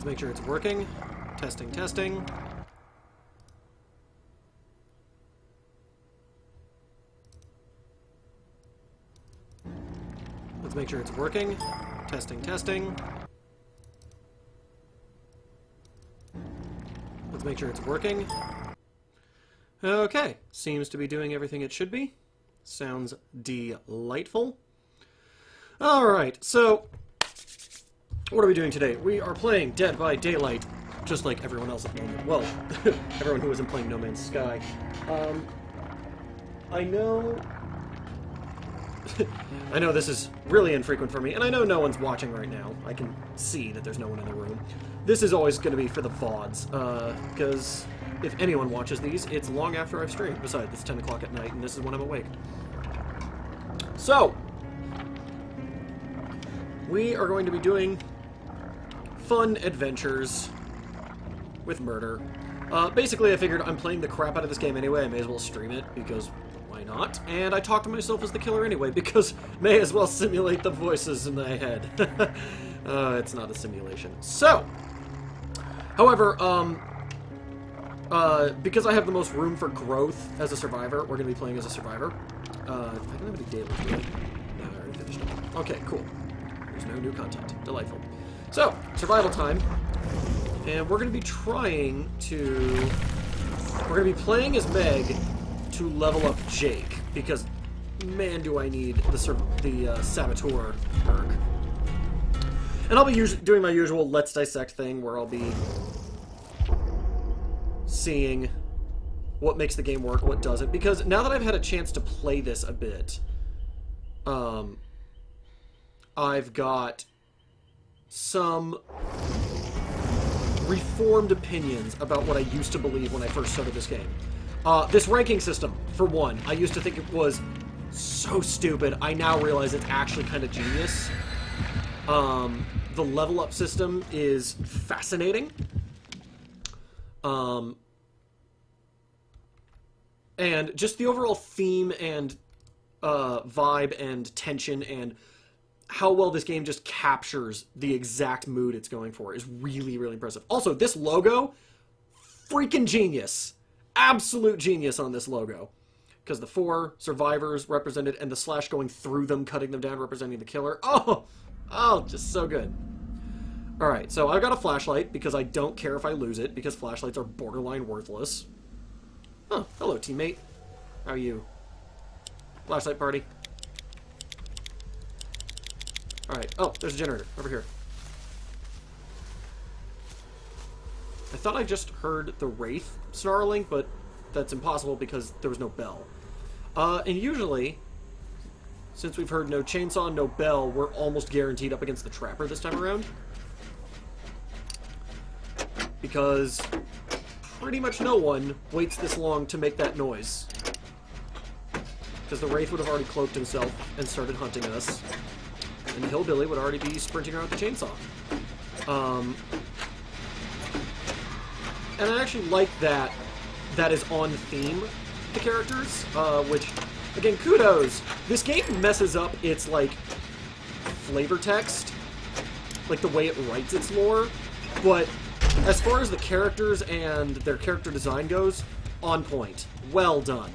Let's make sure it's working. Testing, testing. Let's make sure it's working. Testing, testing. Let's make sure it's working. Okay, seems to be doing everything it should be. Sounds delightful. Alright, so what are we doing today? We are playing Dead by Daylight, just like everyone else at the moment. Well, everyone who isn't playing No Man's Sky. I know... I know this is really infrequent for me, and I know no one's watching right now. I can see that there's no one in the room. This is always going to be for the VODs, because if anyone watches these, it's long after I've streamed. Besides, it's 10 o'clock at night, and this is when I'm awake. So, we are going to be doing fun adventures with murder. Basically, I figured I'm playing the crap out of this game anyway. I may as well stream it, because why not? And I talk to myself as the killer anyway, because may as well simulate the voices in my head. It's not a simulation. So, however, because I have the most room for growth as a survivor, we're going to be playing as a survivor. I don't have any dailies, do I? No, I already finished them. Okay, cool. There's no new content. Delightful. So, survival time. And we're going to be trying to... We're going to be playing as Meg to level up Jake, because, man, do I need the Saboteur perk. And I'll be doing my usual Let's Dissect thing, where I'll be seeing what makes the game work, what doesn't. Because now that I've had a chance to play this a bit, I've got some reformed opinions about what I used to believe when I first started this game. This ranking system, for one, I used to think it was so stupid. I now realize it's actually kind of genius. The level up system is fascinating. And just the overall theme and vibe and tension and how well this game just captures the exact mood it's going for is really, really impressive. Also, this logo, freaking genius. Absolute genius on this logo. Because the 4 survivors represented and the slash going through them, cutting them down, representing the killer. Oh, just so good. Alright, so I've got a flashlight because I don't care if I lose it, because flashlights are borderline worthless. Huh, hello teammate. How are you? Flashlight party. Alright, oh, there's a generator over here. I thought I just heard the Wraith snarling, but that's impossible because there was no bell. And usually, since we've heard no chainsaw, no bell, we're almost guaranteed up against the Trapper this time around. Because pretty much no one waits this long to make that noise. Because the Wraith would have already cloaked himself and started hunting us. And the Hillbilly would already be sprinting around with the chainsaw. And I actually like that is on theme, the characters, which, again, kudos. This game messes up its, like, flavor text, like the way it writes its lore, but as far as the characters and their character design goes, on point. Well done.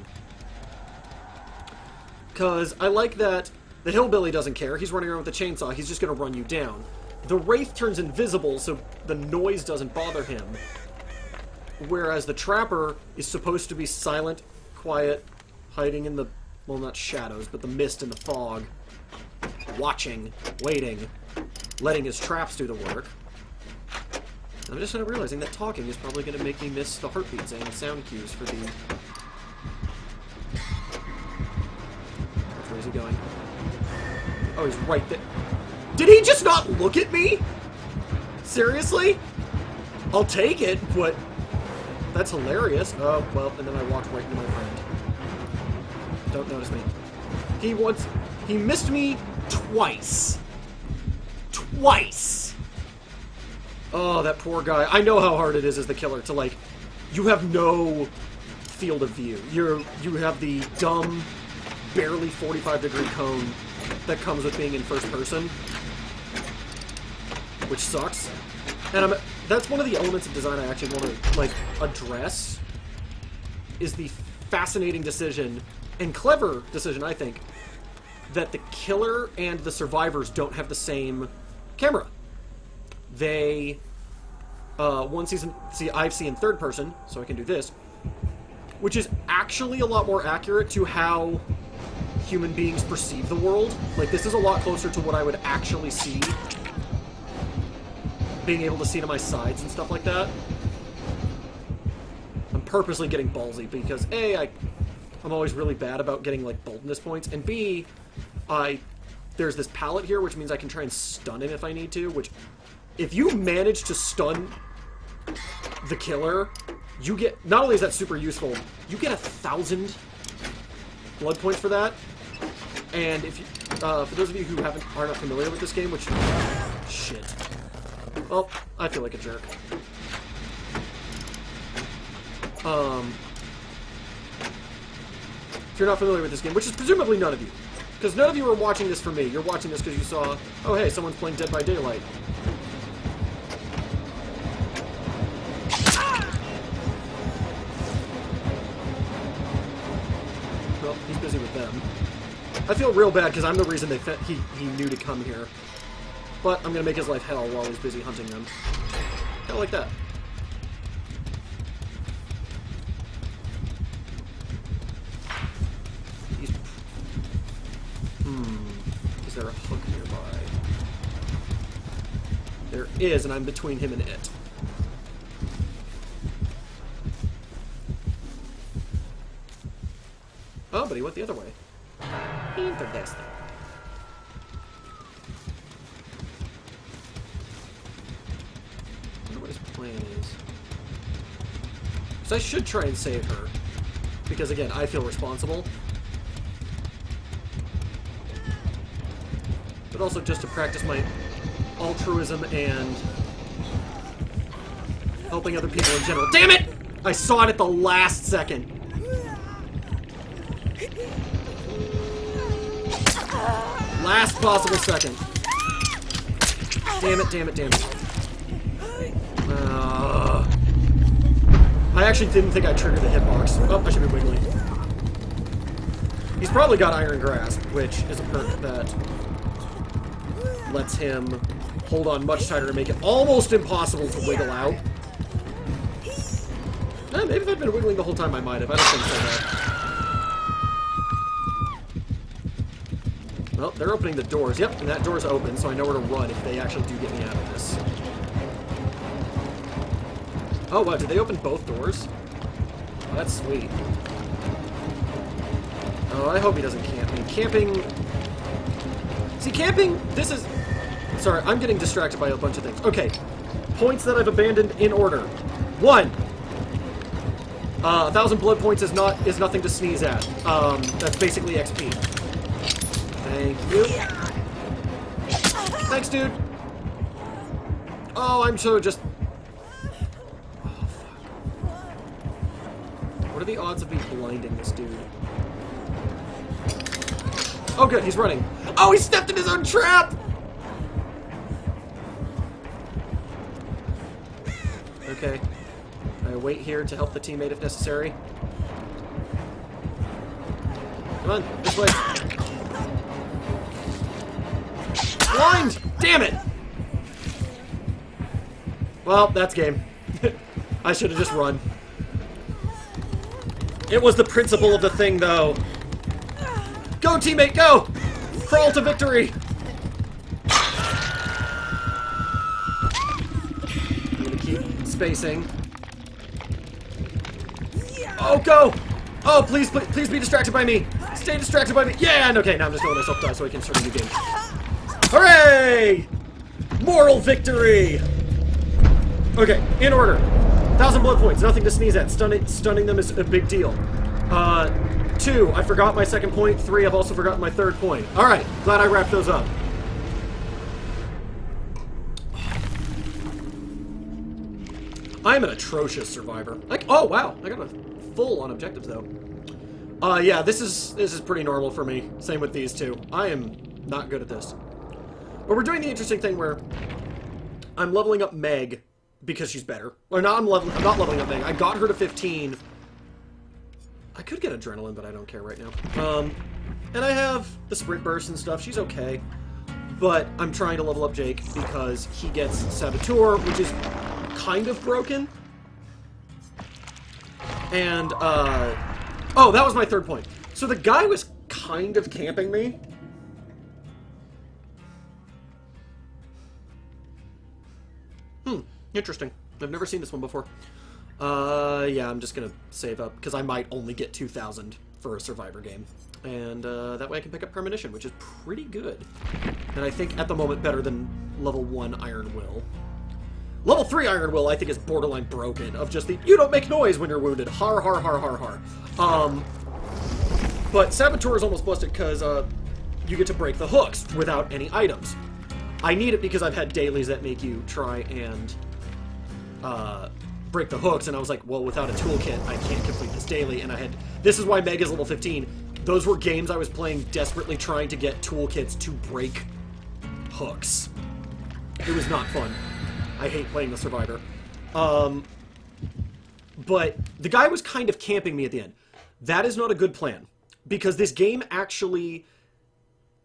Because I like that the Hillbilly doesn't care. He's running around with a chainsaw. He's just going to run you down. The Wraith turns invisible, so the noise doesn't bother him. Whereas the Trapper is supposed to be silent, quiet, hiding in the, well, not shadows, but the mist and the fog. Watching, waiting, letting his traps do the work. And I'm just now realizing that talking is probably going to make me miss the heartbeats and sound cues for the... Which way is he going? Oh, he's right there. Did he just not look at me? Seriously? I'll take it, but... That's hilarious. Oh, well, and then I walked right into my friend. Don't notice me. He missed me twice. Twice! Oh, that poor guy. I know how hard it is as the killer to, like, you have no field of view. You have the dumb, barely 45-degree cone that comes with being in first person, which sucks. And that's one of the elements of design I actually want to, like, address, is the fascinating decision, and clever decision, I think, that the killer and the survivors don't have the same camera. They, one season, see, I've seen third person, so I can do this, which is actually a lot more accurate to how human beings perceive the world. Like, this is a lot closer to what I would actually see. Being able to see to my sides and stuff like that. I'm purposely getting ballsy because A, I'm always really bad about getting, like, boldness points, and B, there's this pallet here, which means I can try and stun him if I need to, which, if you manage to stun the killer, you get, not only is that super useful, you get 1,000 blood points for that. And if you, for those of you who are not familiar with this game, which, shit. Well, I feel like a jerk. If you're not familiar with this game, which is presumably none of you, because none of you are watching this for me. You're watching this because you saw, oh hey, someone's playing Dead by Daylight. Well, he's busy with them. I feel real bad because I'm the reason he knew to come here. But I'm going to make his life hell while he's busy hunting them. Kind of like that. Is there a hook nearby? There is, and I'm between him and it. Oh, but he went the other way. Interesting. I wonder what his plan is. So I should try and save her. Because, again, I feel responsible. But also just to practice my altruism and helping other people in general. Damn it! I saw it at the last second. Last possible second. Damn it, damn it, damn it. I actually didn't think I triggered the hitbox. Oh, I should be wiggling. He's probably got Iron Grasp, which is a perk that lets him hold on much tighter to make it almost impossible to wiggle out. Maybe if I'd been wiggling the whole time, I might have. I don't think so, though. Well, they're opening the doors. Yep, and that door's open, so I know where to run if they actually do get me out of this. Oh, wow, did they open both doors? Oh, that's sweet. Oh, I hope he doesn't camp me. Camping... See, camping, this is... Sorry, I'm getting distracted by a bunch of things. Okay, points that I've abandoned in order. 1. 1,000 blood points is nothing to sneeze at. That's basically XP. Thank you. Thanks, dude. Oh, I'm so just... Oh, fuck. What are the odds of me blinding this dude? Oh, good, he's running. Oh, he stepped in his own trap! Okay. I wait here to help the teammate if necessary. Come on, this way. Blind! Damn it! Well, that's game. I should have just run. It was the principle of the thing, though. Go, teammate, go! Crawl to victory! I'm gonna keep spacing. Oh, go! Oh, please, please, please be distracted by me! Stay distracted by me! Yeah, and okay, now I'm just going to let myself die so I can start a new game. Hooray! Moral victory! Okay, in order. 1,000 blood points, nothing to sneeze at. Stunning them is a big deal. 2, I forgot my second point. 3, I've also forgotten my third point. Alright, glad I wrapped those up. I'm an atrocious survivor. Like, oh wow, I got a full on objectives though. Yeah, this is pretty normal for me. Same with these two. I am not good at this. But we're doing the interesting thing where I'm leveling up Meg because she's better. Or not, I'm not leveling up Meg. I got her to 15. I could get adrenaline, but I don't care right now. And I have the sprint burst and stuff. She's okay. But I'm trying to level up Jake because he gets Saboteur, which is kind of broken. And, oh, that was my third point. So the guy was kind of camping me. Interesting. I've never seen this one before. Yeah, I'm just gonna save up, because I might only get 2,000 for a Survivor game. And, that way I can pick up Premonition, which is pretty good. And I think, at the moment, better than level 1 Iron Will. Level 3 Iron Will, I think, is borderline broken, of just the, you don't make noise when you're wounded. Har, har, har, har, har. But Saboteur is almost busted, because, you get to break the hooks without any items. I need it because I've had dailies that make you try and break the hooks, and I was like, well, without a toolkit, I can't complete this daily, and I had... This is why Meg is level 15. Those were games I was playing desperately trying to get toolkits to break hooks. It was not fun. I hate playing the Survivor. But the guy was kind of camping me at the end. That is not a good plan, because this game actually...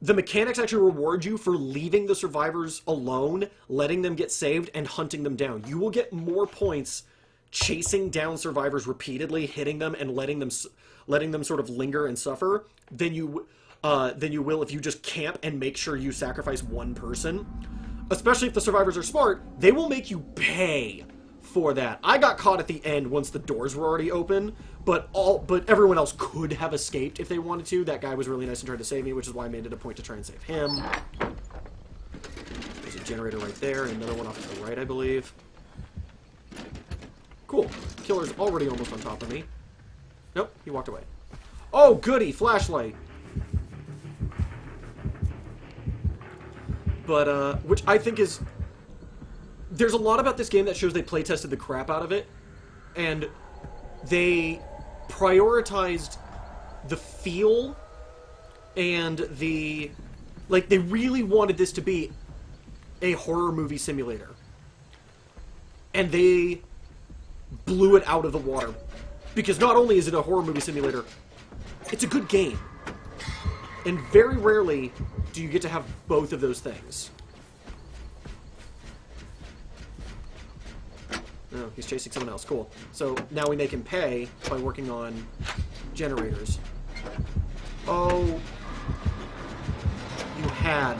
The mechanics actually reward you for leaving the survivors alone, letting them get saved, and hunting them down. You will get more points chasing down survivors repeatedly, hitting them, and letting them sort of linger and suffer than you will if you just camp and make sure you sacrifice one person. Especially if the survivors are smart, they will make you pay for that. I got caught at the end once the doors were already open, but everyone else could have escaped if they wanted to. That guy was really nice and tried to save me, which is why I made it a point to try and save him. There's a generator right there, and another one off to the right, I believe. Cool. Killer's already almost on top of me. Nope, he walked away. Oh, goody! Flashlight! But, which I think is... There's a lot about this game that shows they playtested the crap out of it, and they prioritized the feel and the... Like, they really wanted this to be a horror movie simulator. And they blew it out of the water. Because not only is it a horror movie simulator, it's a good game. And very rarely do you get to have both of those things. Oh, he's chasing someone else. Cool. So now we make him pay by working on generators. Oh. You had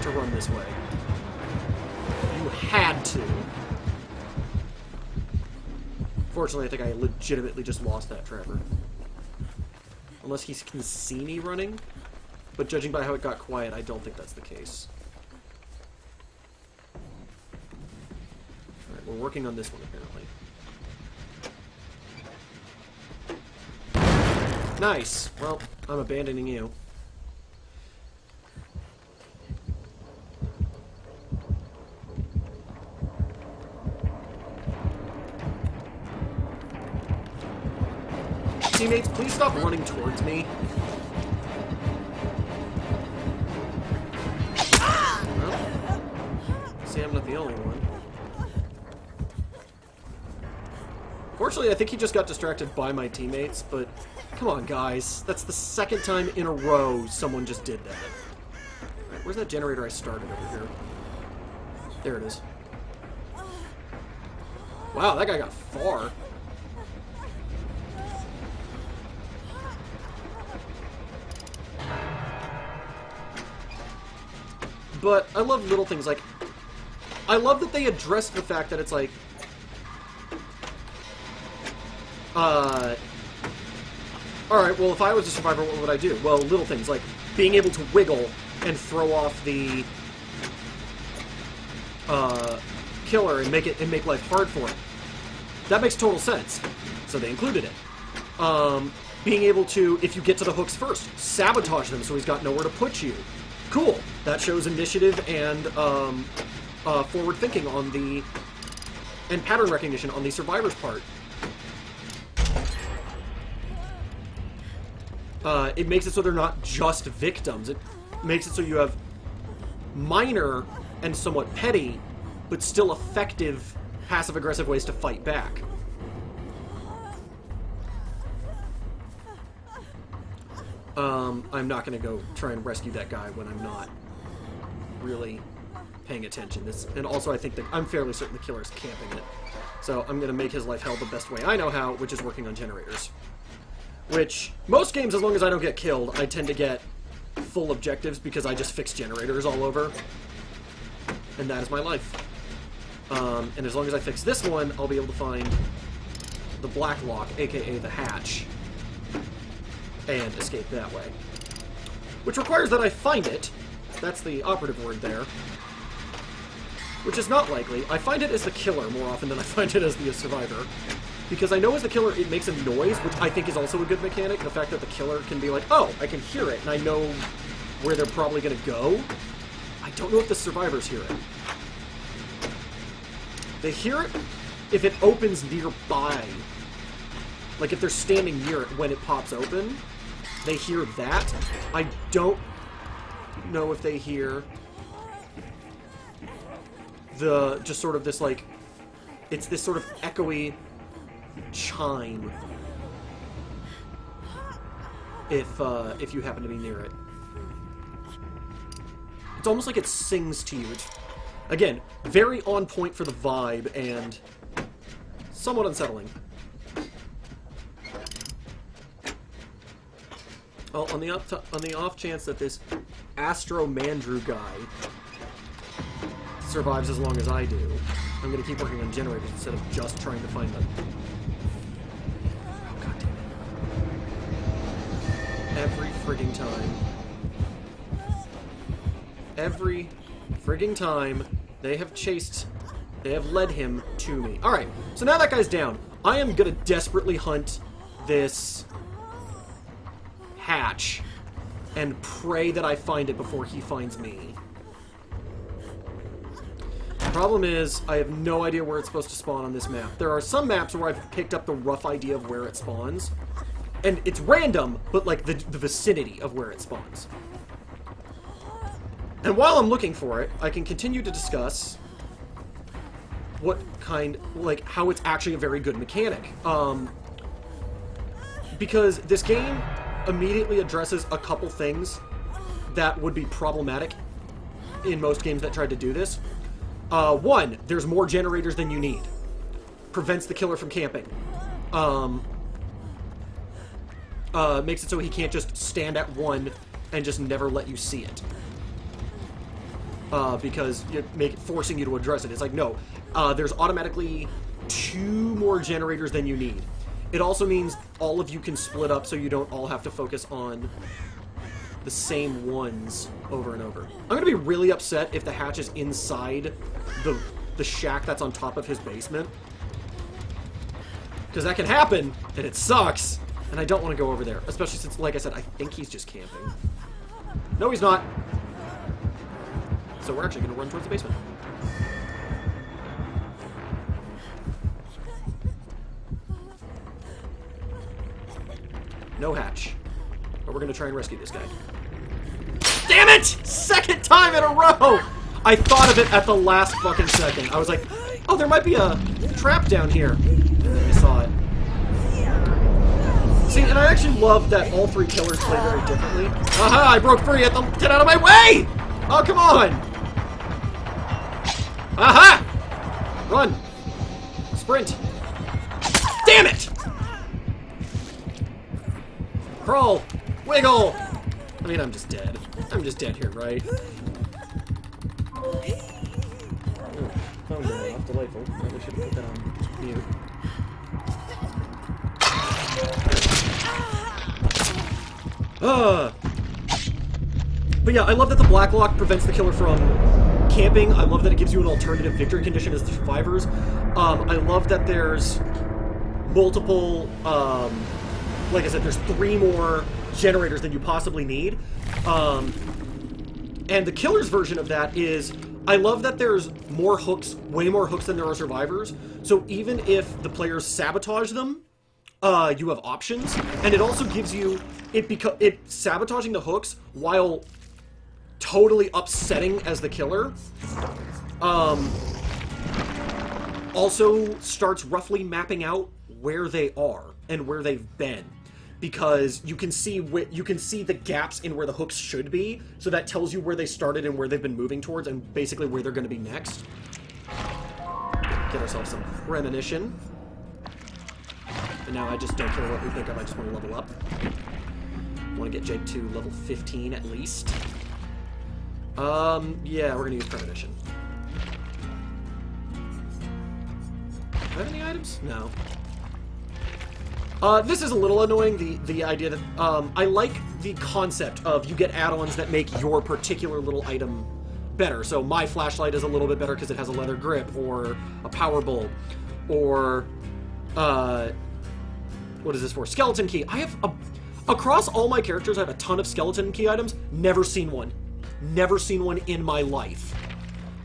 to run this way. You had to. Fortunately, I think I legitimately just lost that Trevor. Unless he can see me running. But judging by how it got quiet, I don't think that's the case. Alright, we're working on this one, apparently. Nice! Well, I'm abandoning you. Teammates, please stop running towards me. Well, see, I'm not the only one. Fortunately, I think he just got distracted by my teammates, but come on, guys. That's the second time in a row someone just did that. Alright, where's that generator I started over here? There it is. Wow, that guy got far. But I love little things like... I love that they addressed the fact that it's like... Alright, well, if I was a survivor, what would I do? Well, little things like being able to wiggle and throw off the... killer and make life hard for him. That makes total sense. So they included it. Being able to, if you get to the hooks first, sabotage them so he's got nowhere to put you. Cool. That shows initiative and forward thinking on the... and pattern recognition on the survivor's part. It makes it so they're not just victims. It makes it so you have minor and somewhat petty, but still effective passive-aggressive ways to fight back. I'm not going to go try and rescue that guy when I'm not really paying attention. And also I think that I'm fairly certain the killer's camping it. So I'm going to make his life hell the best way I know how, which is working on generators. Which, most games, as long as I don't get killed, I tend to get full objectives because I just fix generators all over. And that is my life. And as long as I fix this one, I'll be able to find the black lock, aka the hatch, and escape that way. Which requires that I find it. That's the operative word there. Which is not likely. I find it as the killer more often than I find it as the survivor. Because I know as the killer it makes a noise, which I think is also a good mechanic. The fact that the killer can be like, oh, I can hear it, and I know where they're probably going to go. I don't know if the survivors hear it. They hear it if it opens nearby. Like if they're standing near it when it pops open, they hear that. I don't know if they hear the, just sort of this like, it's this sort of echoey chime if you happen to be near it. It's almost like it sings to you. It's, again, very on point for the vibe and somewhat unsettling. Well, on the off chance that this Astro Mandrew guy survives as long as I do, I'm going to keep working on generators instead of just trying to find them. Oh, God damn it. Every frigging time. Every frigging time they have led him to me. Alright, so now that guy's down. I am going to desperately hunt this hatch and pray that I find it before he finds me. Problem is, I have no idea where it's supposed to spawn on this map. There are some maps where I've picked up the rough idea of where it spawns. And it's random, but like the vicinity of where it spawns. And while I'm looking for it, I can continue to discuss what kind, like, how it's actually a very good mechanic. Because this game immediately addresses a couple things that would be problematic in most games that tried to do this. One, there's more generators than you need. Prevents the killer from camping. Makes it so he can't just stand at one and just never let you see it. Because you make it forcing you to address it. It's like, no, there's automatically 2 more generators than you need. It also means all of you can split up so you don't all have to focus on the same ones over and over. I'm going to be really upset if the hatch is inside the shack that's on top of his basement. Because that can happen, and it sucks, and I don't want to go over there. Especially since, like I said, I think he's just camping. No, he's not. So we're actually going to run towards the basement. No hatch. But we're going to try and rescue this guy. Damn it! Second time in a row! I thought of it at the last fucking second. I was like, oh, there might be a trap down here. And then I saw it. See, and I actually love that all 3 killers play very differently. Aha! I broke free! Get out of my way! Oh, come on! Aha! Run! Sprint! Damn it! Crawl! Wiggle! I mean, I'm just dead. I'm just dead here, right? Oh, phone going off. Delightful. Probably should have put that on mute. But yeah, I love that the black lock prevents the killer from camping. I love that it gives you an alternative victory condition as the survivors. I love that there's multiple, like I said, there's 3 more generators than you possibly need. And the killer's version of that is, I love that there's more hooks, way more hooks than there are survivors. So even if the players sabotage them, you have options. And it also gives you, it sabotaging the hooks while totally upsetting as the killer, also starts roughly mapping out where they are and where they've been, because you can see the gaps in where the hooks should be, so that tells you where they started and where they've been moving towards, and basically where they're going to be next. Get ourselves some premonition. And now I just don't care what we pick up, I just want to level up. I want to get Jake to level 15 at least. Yeah, we're going to use premonition. Do I have any items? No. This is a little annoying, the idea that, I like the concept of you get add-ons that make your particular little item better. So my flashlight is a little bit better because it has a leather grip, or a power bulb, or, what is this for? Skeleton key. I have, across all my characters, I have a ton of skeleton key items. Never seen one. Never seen one in my life.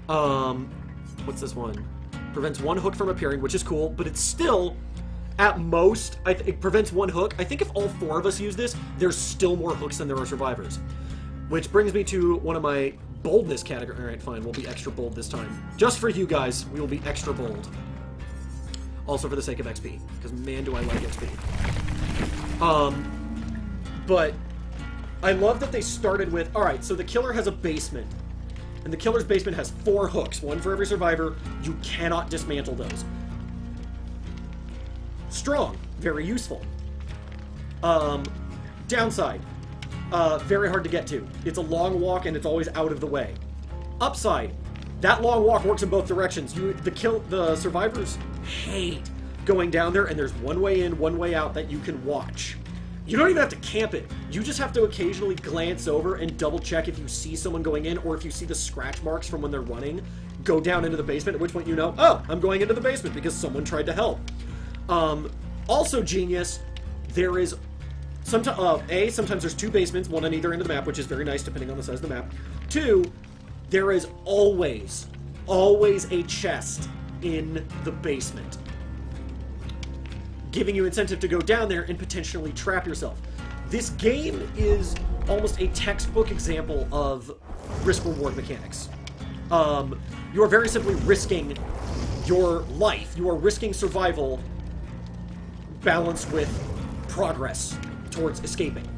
What's this one? Prevents one hook from appearing, which is cool, but it's still, at most, it prevents one hook. I think if all 4 of us use this, there's still more hooks than there are survivors. Which brings me to one of my boldness categories. Alright, fine, we'll be extra bold this time. Just for you guys, we will be extra bold. Also for the sake of XP, because man do I like XP. But I love that they started with, alright, so the killer has a basement. And the killer's basement has 4 hooks, 1 for every survivor. You cannot dismantle those. Strong, very useful. Downside, very hard to get to. It's a long walk and it's always out of the way. Upside, that long walk works in both directions. The survivors hate going down there, and there's one way in, one way out that you can watch. You don't even have to camp it. You just have to occasionally glance over and double check if you see someone going in, or if you see the scratch marks from when they're running, go down into the basement, at which point you know, oh, I'm going into the basement because someone tried to help. Also genius, there is sometimes there's 2 basements, one on either end of the map, which is very nice depending on the size of the map. 2, there is always a chest in the basement, giving you incentive to go down there and potentially trap yourself. This game is almost a textbook example of risk-reward mechanics. You are very simply risking your life. You are risking survival balanced with progress towards escaping.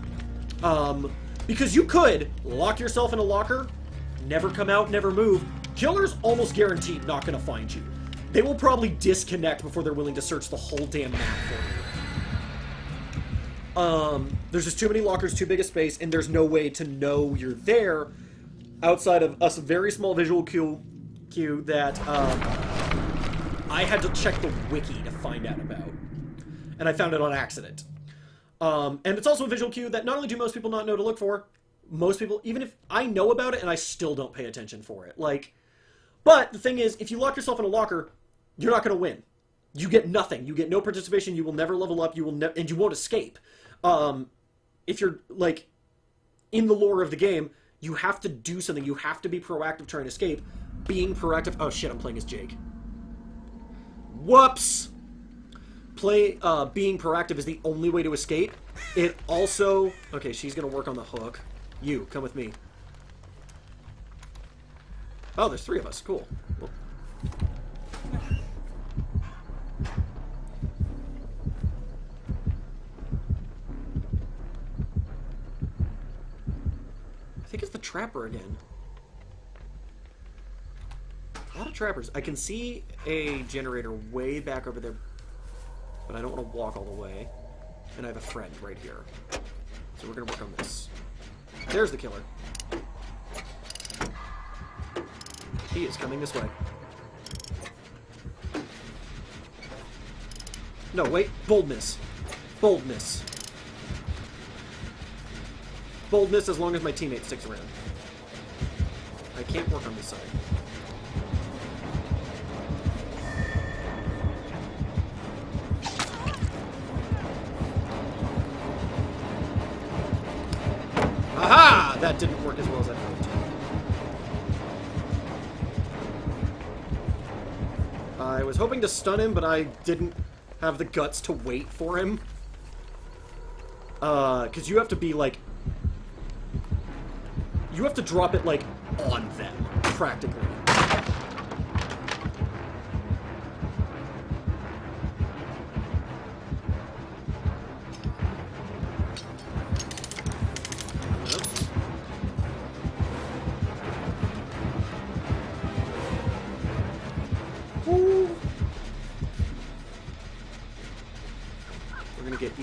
Because you could lock yourself in a locker, never come out, never move. Killer's almost guaranteed not going to find you. They will probably disconnect before they're willing to search the whole damn map for you. There's just too many lockers, too big a space, and there's no way to know you're there outside of a very small visual cue that I had to check the wiki to find out about. And I found it on accident. And it's also a visual cue that not only do most people not know to look for, most people, even if I know about it and I still don't pay attention for it. But the thing is, if you lock yourself in a locker, you're not going to win. You get nothing. You get no participation. You will never level up. And you won't escape. If you're, in the lore of the game, you have to do something. You have to be proactive trying to escape. Being proactive... Oh, shit, I'm playing as Jake. Whoops! Being proactive is the only way to escape. It also... Okay, she's going to work on the hook. You, come with me. Oh, there's 3 of us. Cool. Well. I think it's the trapper again. A lot of trappers. I can see a generator way back over there, but I don't want to walk all the way. And I have a friend right here. So we're going to work on this. There's the killer. He is coming this way. No, wait. Boldness. Boldness. Boldness as long as my teammate sticks around. I can't work on this side. Aha! That didn't work as well as I hoped. I was hoping to stun him, but I didn't have the guts to wait for him. Because you have to be, you have to drop it, on them, practically.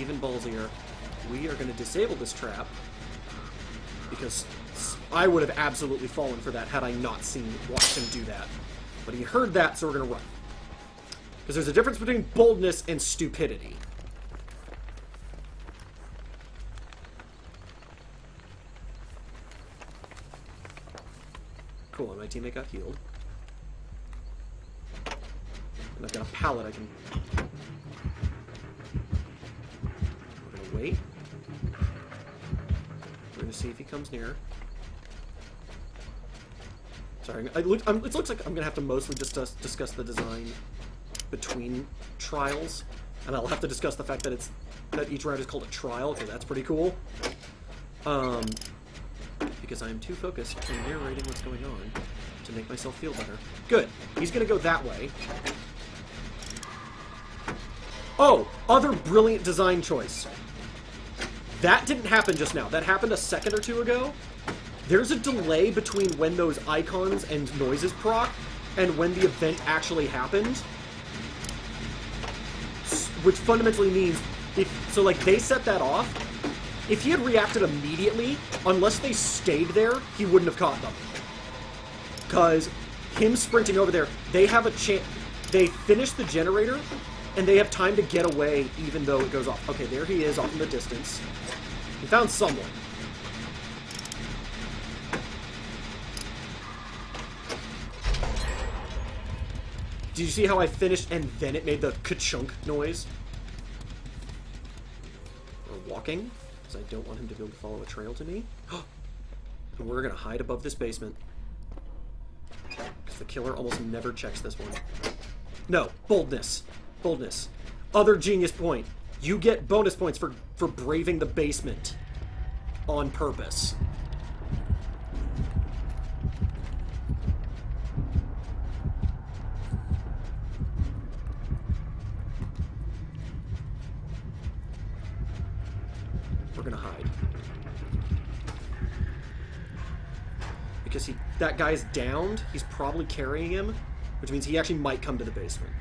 even ballsier. We are going to disable this trap because I would have absolutely fallen for that had I not watched him do that. But he heard that, so we're going to run. Because there's a difference between boldness and stupidity. Cool, and my teammate got healed. And I've got a pallet I can... We're gonna wait. We're gonna see if he comes near. Sorry, it looks like I'm gonna have to mostly discuss the design between trials. And I'll have to discuss the fact that each round is called a trial, because that's pretty cool. Because I am too focused on narrating what's going on to make myself feel better. Good. He's going to go that way. Oh! Other brilliant design choice. That didn't happen just now. That happened a second or two ago. There's a delay between when those icons and noises proc and when the event actually happened. Which fundamentally means, like, they set that off. If he had reacted immediately, unless they stayed there, he wouldn't have caught them. Because him sprinting over there, they have a chance. They finish the generator, and they have time to get away even though it goes off. Okay, there he is off in the distance. He found someone. Did you see how I finished and then it made the ka-chunk noise? We're walking. Because I don't want him to be able to follow a trail to me. And we're going to hide above this basement. Because the killer almost never checks this one. No, boldness. Boldness. Other genius point. You get bonus points for braving the basement. On purpose. We're gonna hide. Because that guy's downed, he's probably carrying him, which means he actually might come to the basement.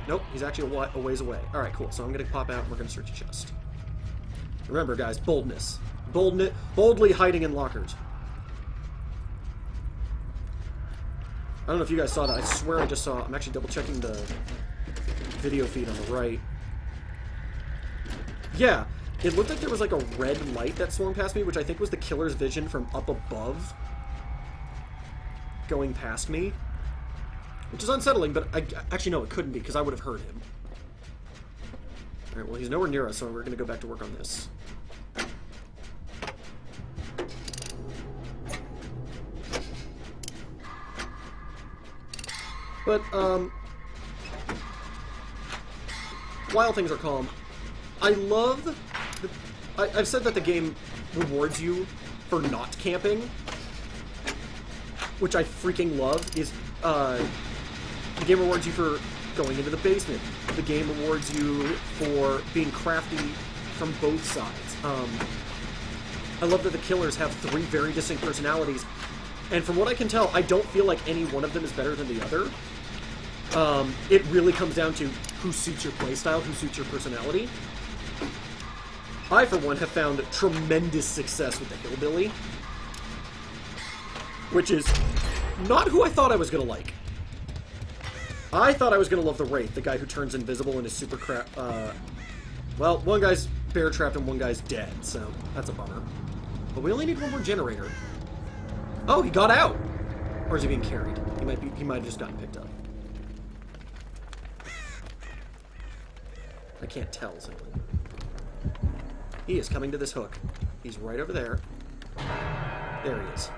Nope, he's actually a ways away. Alright, cool. So I'm gonna pop out and we're gonna search a chest. Remember, guys, boldness. Boldly hiding in lockers. I don't know if you guys saw that. I swear I just saw... I'm actually double-checking the video feed on the right. Yeah, it looked like there was like a red light that swung past me, which I think was the killer's vision from up above going past me. Which is unsettling, but actually no, it couldn't be, because I would have heard him. Alright, well he's nowhere near us, so we're going to go back to work on this. But, while things are calm, I love... I've said that the game rewards you for not camping, which I freaking love, is, the game rewards you for going into the basement. The game rewards you for being crafty from both sides. I love that the killers have 3 very distinct personalities, and from what I can tell, I don't feel like any one of them is better than the other. It really comes down to who suits your playstyle, who suits your personality. I, for one, have found tremendous success with the Hillbilly, which is not who I thought I was going to like. I thought I was going to love the Wraith, the guy who turns invisible and is super crap. Well, one guy's bear trapped and one guy's dead, so that's a bummer. But we only need one more generator. Oh, he got out! Or is he being carried? He might have just gotten picked up. I can't tell, simply. He is coming to this hook. He's right over there. There he is.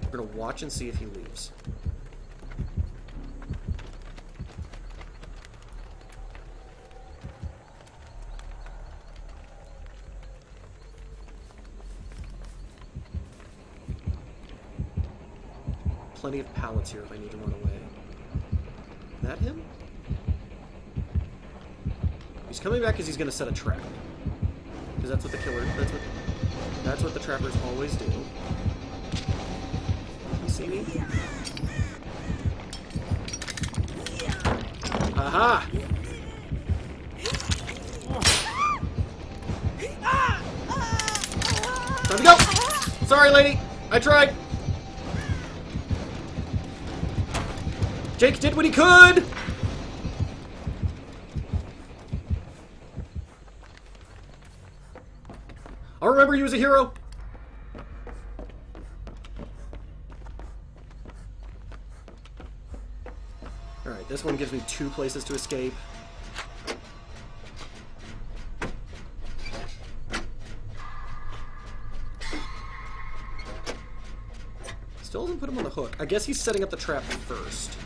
We're gonna watch and see if he leaves. Plenty of pallets here if I need to run away. Is that him? He's coming back because he's going to set a trap. Because that's what the killer... That's what the trappers always do. You see me? Aha! Time to go! Sorry, lady. I tried. Jake did what he could! I'll remember you as a hero. Alright, this one gives me 2 places to escape. Still doesn't put him on the hook. I guess he's setting up the trap first.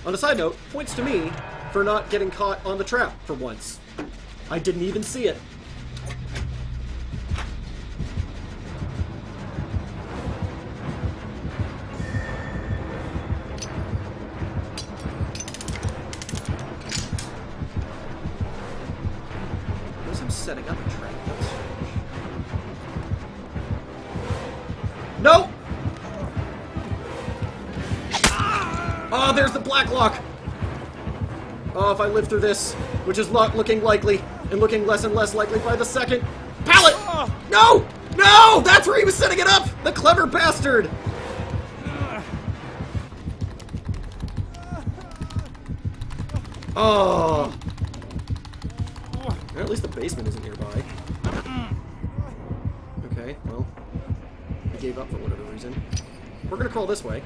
On a side note, points to me for not getting caught on the trap for once. I didn't even see it. Where's him setting up a trap? That's strange. No! Oh, there's the black lock! Oh, if I live through this, which is not looking likely, and looking less and less likely by the second. Pallet! No! No! That's where he was setting it up! The clever bastard! Oh. Well, at least the basement isn't nearby. Okay, well. He gave up for whatever reason. We're gonna crawl this way.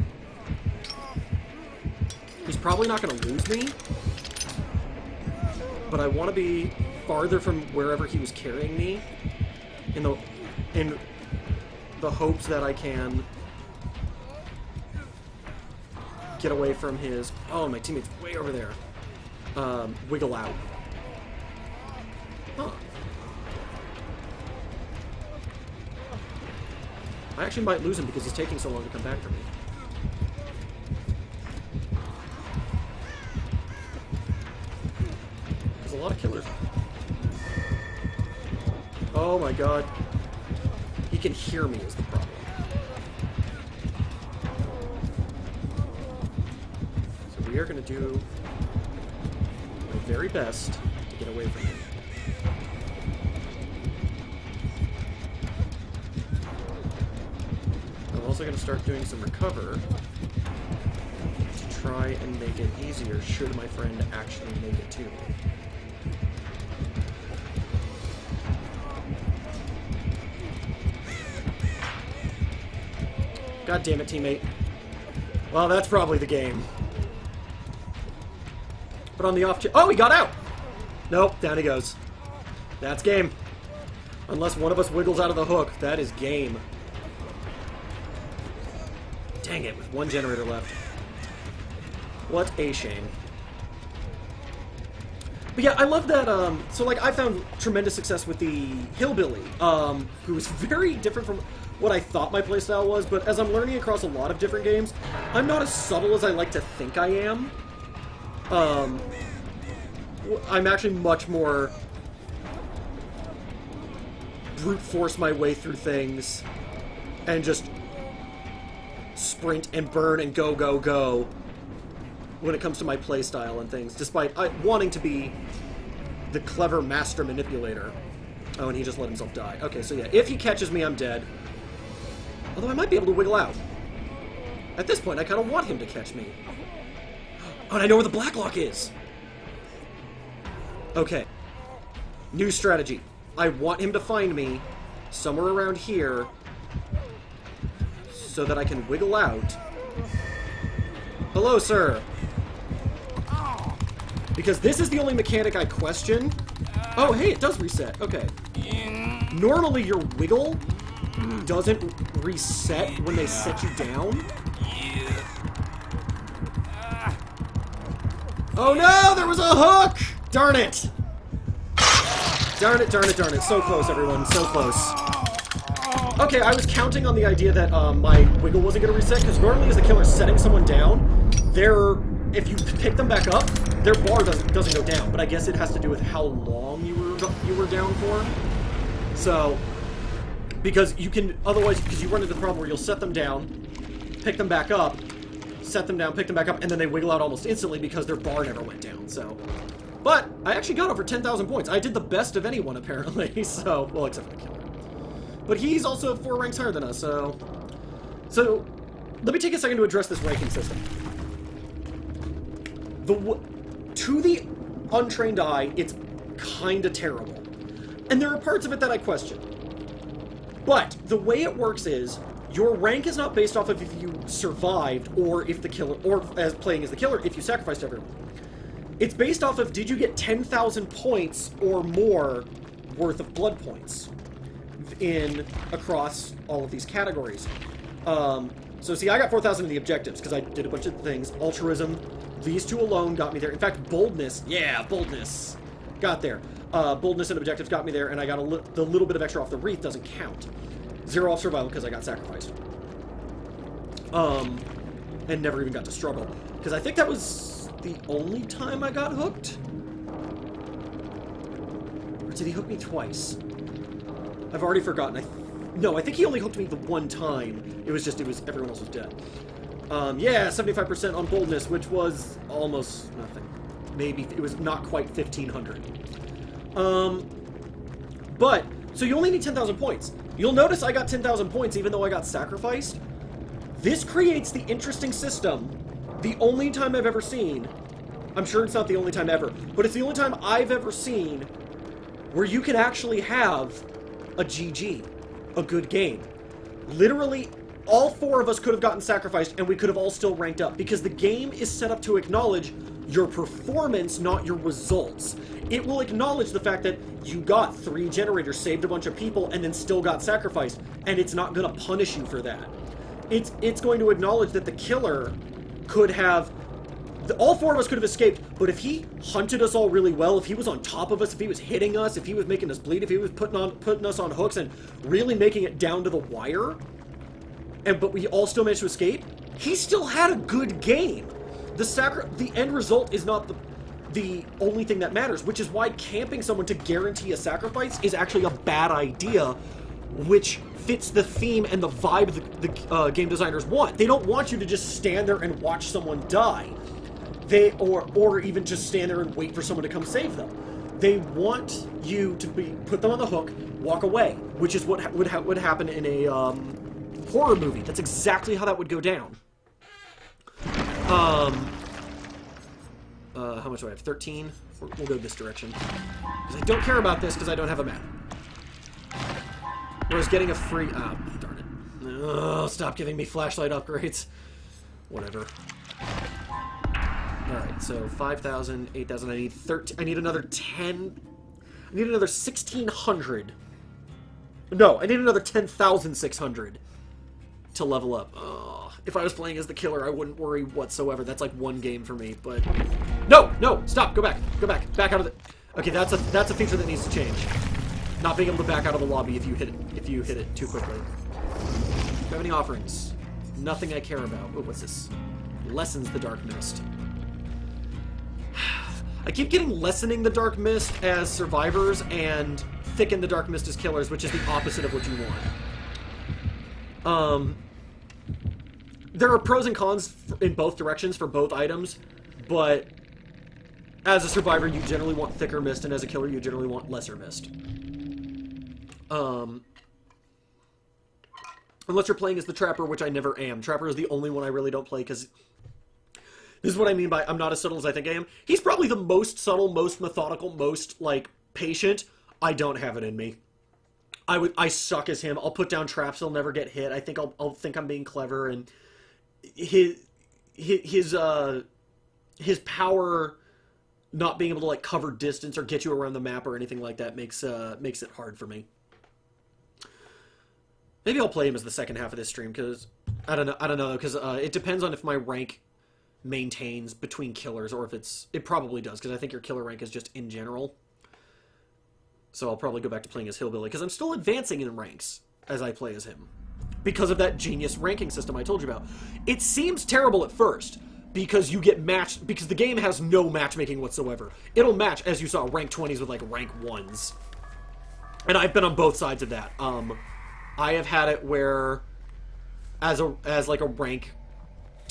He's probably not gonna lose me. But I want to be farther from wherever he was carrying me, in the hopes that I can get away from his. Oh, my teammate's way over there. Wiggle out. Huh. I actually might lose him because he's taking so long to come back for me. A lot of killers. Oh my god. He can hear me is the problem. So we are going to do my very best to get away from him. I'm also going to start doing some recover to try and make it easier should my friend actually make it to me. God damn it, teammate. Well, that's probably the game. But on the off chance... Oh, he got out! Nope, down he goes. That's game. Unless one of us wiggles out of the hook, that is game. Dang it, with 1 generator left. What a shame. But yeah, I love that, so like, I found tremendous success with the Hillbilly, who is very different from what I thought my playstyle was, but as I'm learning across a lot of different games, I'm not as subtle as I like to think I am. I'm actually much more brute force my way through things, and just sprint and burn and go, go, go when it comes to my playstyle and things, despite wanting to be the clever master manipulator. Oh, and he just let himself die. Okay, so yeah, if he catches me, I'm dead. Although I might be able to wiggle out. At this point, I kind of want him to catch me. Oh, and I know where the black lock is! Okay. New strategy. I want him to find me somewhere around here so that I can wiggle out. Hello, sir. Because this is the only mechanic I question. Oh, hey, it does reset. Okay. Normally, your wiggle doesn't reset when they set you down. Oh no, there was a hook! Darn it! Darn it, darn it, darn it. So close, everyone, so close. Okay, I was counting on the idea that my wiggle wasn't going to reset, because normally as a killer setting someone down, if you pick them back up, their bar doesn't go down, but I guess it has to do with how long you were down for. So, because you can, otherwise, because you run into the problem where you'll set them down, pick them back up, set them down, pick them back up, and then they wiggle out almost instantly because their bar never went down, so... But, I actually got over 10,000 points. I did the best of anyone, apparently, so... Well, except for the killer. But he's also 4 ranks higher than us, so... So, let me take a second to address this ranking system. To the untrained eye, it's kinda terrible. And there are parts of it that I question. But, the way it works is... Your rank is not based off of if you survived, or if the killer, or as playing as the killer, if you sacrificed everyone. It's based off of, did you get 10,000 points or more worth of blood points across all of these categories. So see, I got 4,000 in the objectives, because I did a bunch of things. Altruism, these 2 alone got me there. In fact, boldness, yeah, boldness, got there. Boldness and objectives got me there, and I got the little bit of extra off the wreath doesn't count. 0 off survival because I got sacrificed. And never even got to struggle. Because I think that was the only time I got hooked? Or did he hook me twice? I've already forgotten. No, I think he only hooked me the one time. Everyone else was dead. Yeah, 75% on boldness, which was almost nothing. Maybe, it was not quite 1,500. But, so you only need 10,000 points. You'll notice I got 10,000 points even though I got sacrificed. This creates the interesting system, the only time I've ever seen, I'm sure it's not the only time ever, but it's the only time I've ever seen where you can actually have a GG, a good game. Literally, all 4 of us could have gotten sacrificed and we could have all still ranked up because the game is set up to acknowledge your performance, not your results. It will acknowledge the fact that you got 3 generators, saved a bunch of people, and then still got sacrificed, and it's not going to punish you for that. It's going to acknowledge that the killer could have... all 4 of us could have escaped, but if he hunted us all really well, if he was on top of us, if he was hitting us, if he was making us bleed, if he was putting us on hooks and really making it down to the wire, but we all still managed to escape, he still had a good game. The end result is not the only thing that matters, which is why camping someone to guarantee a sacrifice is actually a bad idea, which fits the theme and the vibe the game designers want. They don't want you to just stand there and watch someone die. Or even just stand there and wait for someone to come save them. They want you to put them on the hook, walk away, which is what would happen in a horror movie. That's exactly how that would go down. How much do I have? 13? We'll go this direction. Because I don't care about this because I don't have a map. Whereas getting a free... Ah, darn it. Oh, stop giving me flashlight upgrades. Whatever. Alright, so 5,000, 8,000, I need 13... I need another 10... I need another 1,600. No, I need another 10,600 to level up. Oh, if I was playing as the killer, I wouldn't worry whatsoever. That's like 1 game for me, but... No! Stop! Go back! Back out of the... Okay, that's a feature that needs to change. Not being able to back out of the lobby if you hit it too quickly. Do you have any offerings? Nothing I care about. Oh, what's this? Lessens the Dark Mist. I keep getting Lessening the Dark Mist as survivors and Thicken the Dark Mist as killers, which is the opposite of what you want. There are pros and cons in both directions for both items, but as a survivor, you generally want thicker mist, and as a killer, you generally want lesser mist. Unless you're playing as the Trapper, which I never am. Trapper is the only one I really don't play, because this is what I mean by I'm not as subtle as I think I am. He's probably the most subtle, most methodical, most, like, patient. I don't have it in me. I suck as him. I'll put down traps, he'll never get hit. I think I'll think I'm being clever, and his power not being able to, like, cover distance or get you around the map or anything like that makes it hard for me. Maybe I'll play him as the second half of this stream, because I don't know, because it depends on if my rank maintains between killers, or if it probably does, because I think your killer rank is just in general. So I'll probably go back to playing as Hillbilly, because I'm still advancing in ranks as I play as him, because of that genius ranking system I told you about. It seems terrible at first, because you get matched, because the game has no matchmaking whatsoever. It'll match, as you saw, rank 20s with, like, rank 1s. And I've been on both sides of that. I have had it where, as like a rank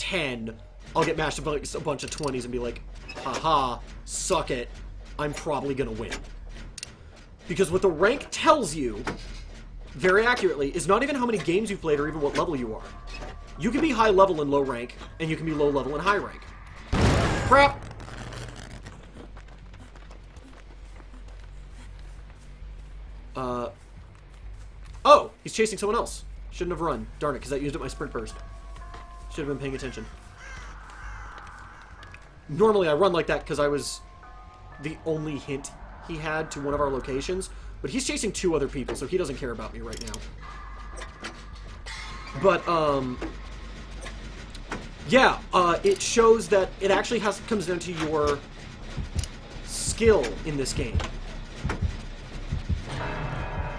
10, I'll get matched up against a bunch of 20s and be like, haha, suck it, I'm probably gonna win. Because what the rank tells you, very accurately, is not even how many games you've played or even what level you are. You can be high level and low rank, and you can be low level and high rank. Crap! Oh! He's chasing someone else. Shouldn't have run. Darn it, because that used up my sprint burst. Should have been paying attention. Normally I run like that because I was the only hint he had to one of our locations, but he's chasing 2 other people, so he doesn't care about me right now. But, yeah, it shows that it actually comes down to your skill in this game.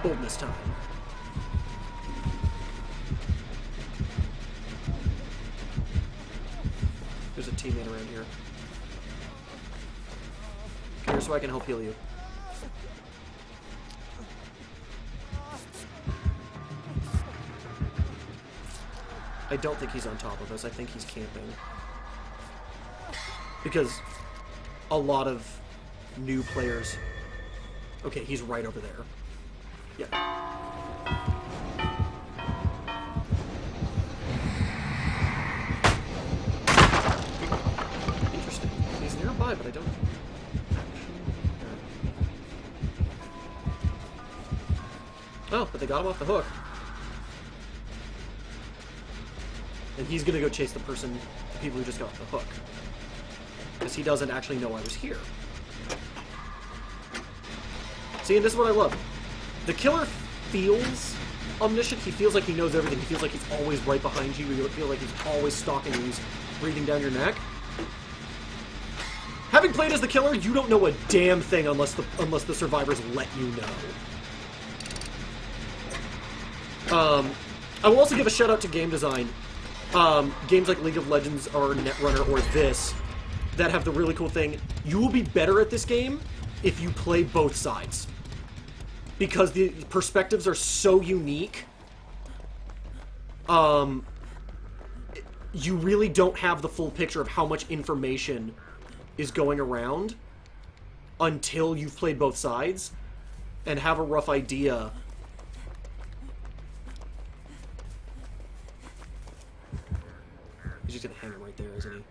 Boldness time. There's a teammate around here. Come here so I can help heal you. I don't think he's on top of us. I think he's camping. Because a lot of new players... Okay, he's right over there. Yeah. Interesting. He's nearby, but I don't... Oh, but they got him off the hook. And he's gonna go chase the people who just got off the hook. Because he doesn't actually know I was here. See, and this is what I love. The killer feels omniscient. He feels like he knows everything. He feels like he's always right behind you. You feel like he's always stalking you. He's breathing down your neck. Having played as the killer, you don't know a damn thing unless the survivors let you know. I will also give a shout out to game design. Games like League of Legends or Netrunner or this that have the really cool thing. You will be better at this game if you play both sides. Because the perspectives are so unique. You really don't have the full picture of how much information is going around until you've played both sides and have a rough idea. He's just gonna hang him right there, isn't he?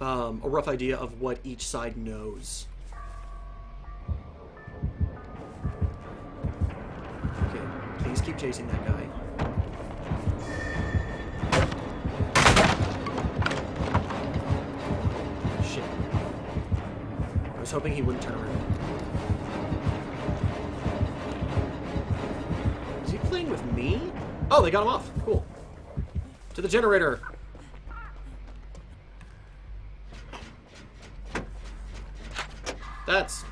A rough idea of what each side knows. Okay, please keep chasing that guy. Shit. I was hoping he wouldn't turn around. Is he playing with me? Oh, they got him off. Cool. To the generator. That's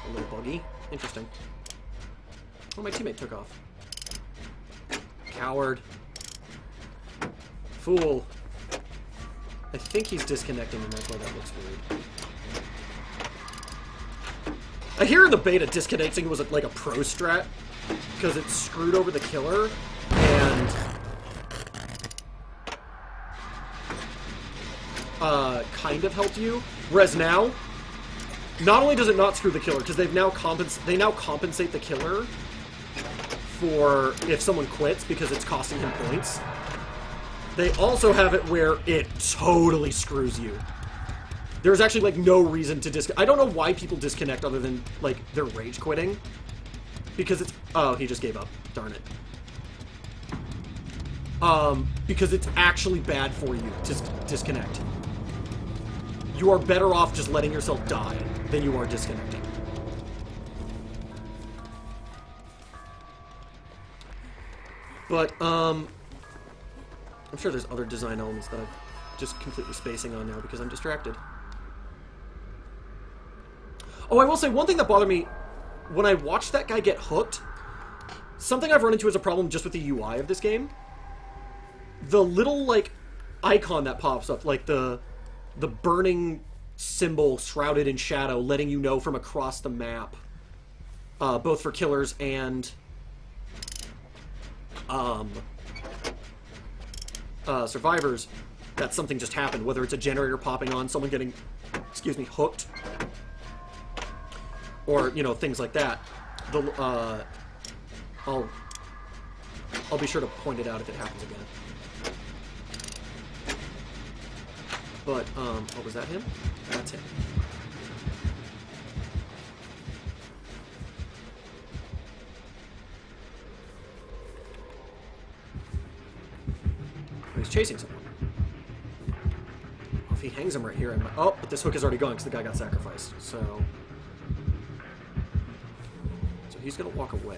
a little buggy. Interesting. Oh, my teammate took off. Coward. Fool. I think he's disconnecting and that's why that looks weird. I hear in the beta disconnecting was like a pro strat because it screwed over the killer and kind of helped you. Whereas now, not only does it not screw the killer, because they now compensate the killer for if someone quits because it's costing him points. They also have it where it totally screws you. There's actually like no reason to I don't know why people disconnect other than like they're rage quitting. Because it's he just gave up. Darn it. Because it's actually bad for you to disconnect. You are better off just letting yourself die than you are disconnecting. But, I'm sure there's other design elements that I'm just completely spacing on now because I'm distracted. Oh, I will say, one thing that bothered me when I watched that guy get hooked, something I've run into as a problem just with the UI of this game, the little, like, icon that pops up, like the burning symbol shrouded in shadow, letting you know from across the map both for killers and survivors, that something just happened, whether it's a generator popping on, someone getting, excuse me, hooked, or, you know, things like that. I'll be sure to point it out if it happens again. But, oh, was that him? That's him. He's chasing someone. If he hangs him right here, oh, but this hook is already gone because the guy got sacrificed. So he's gonna walk away.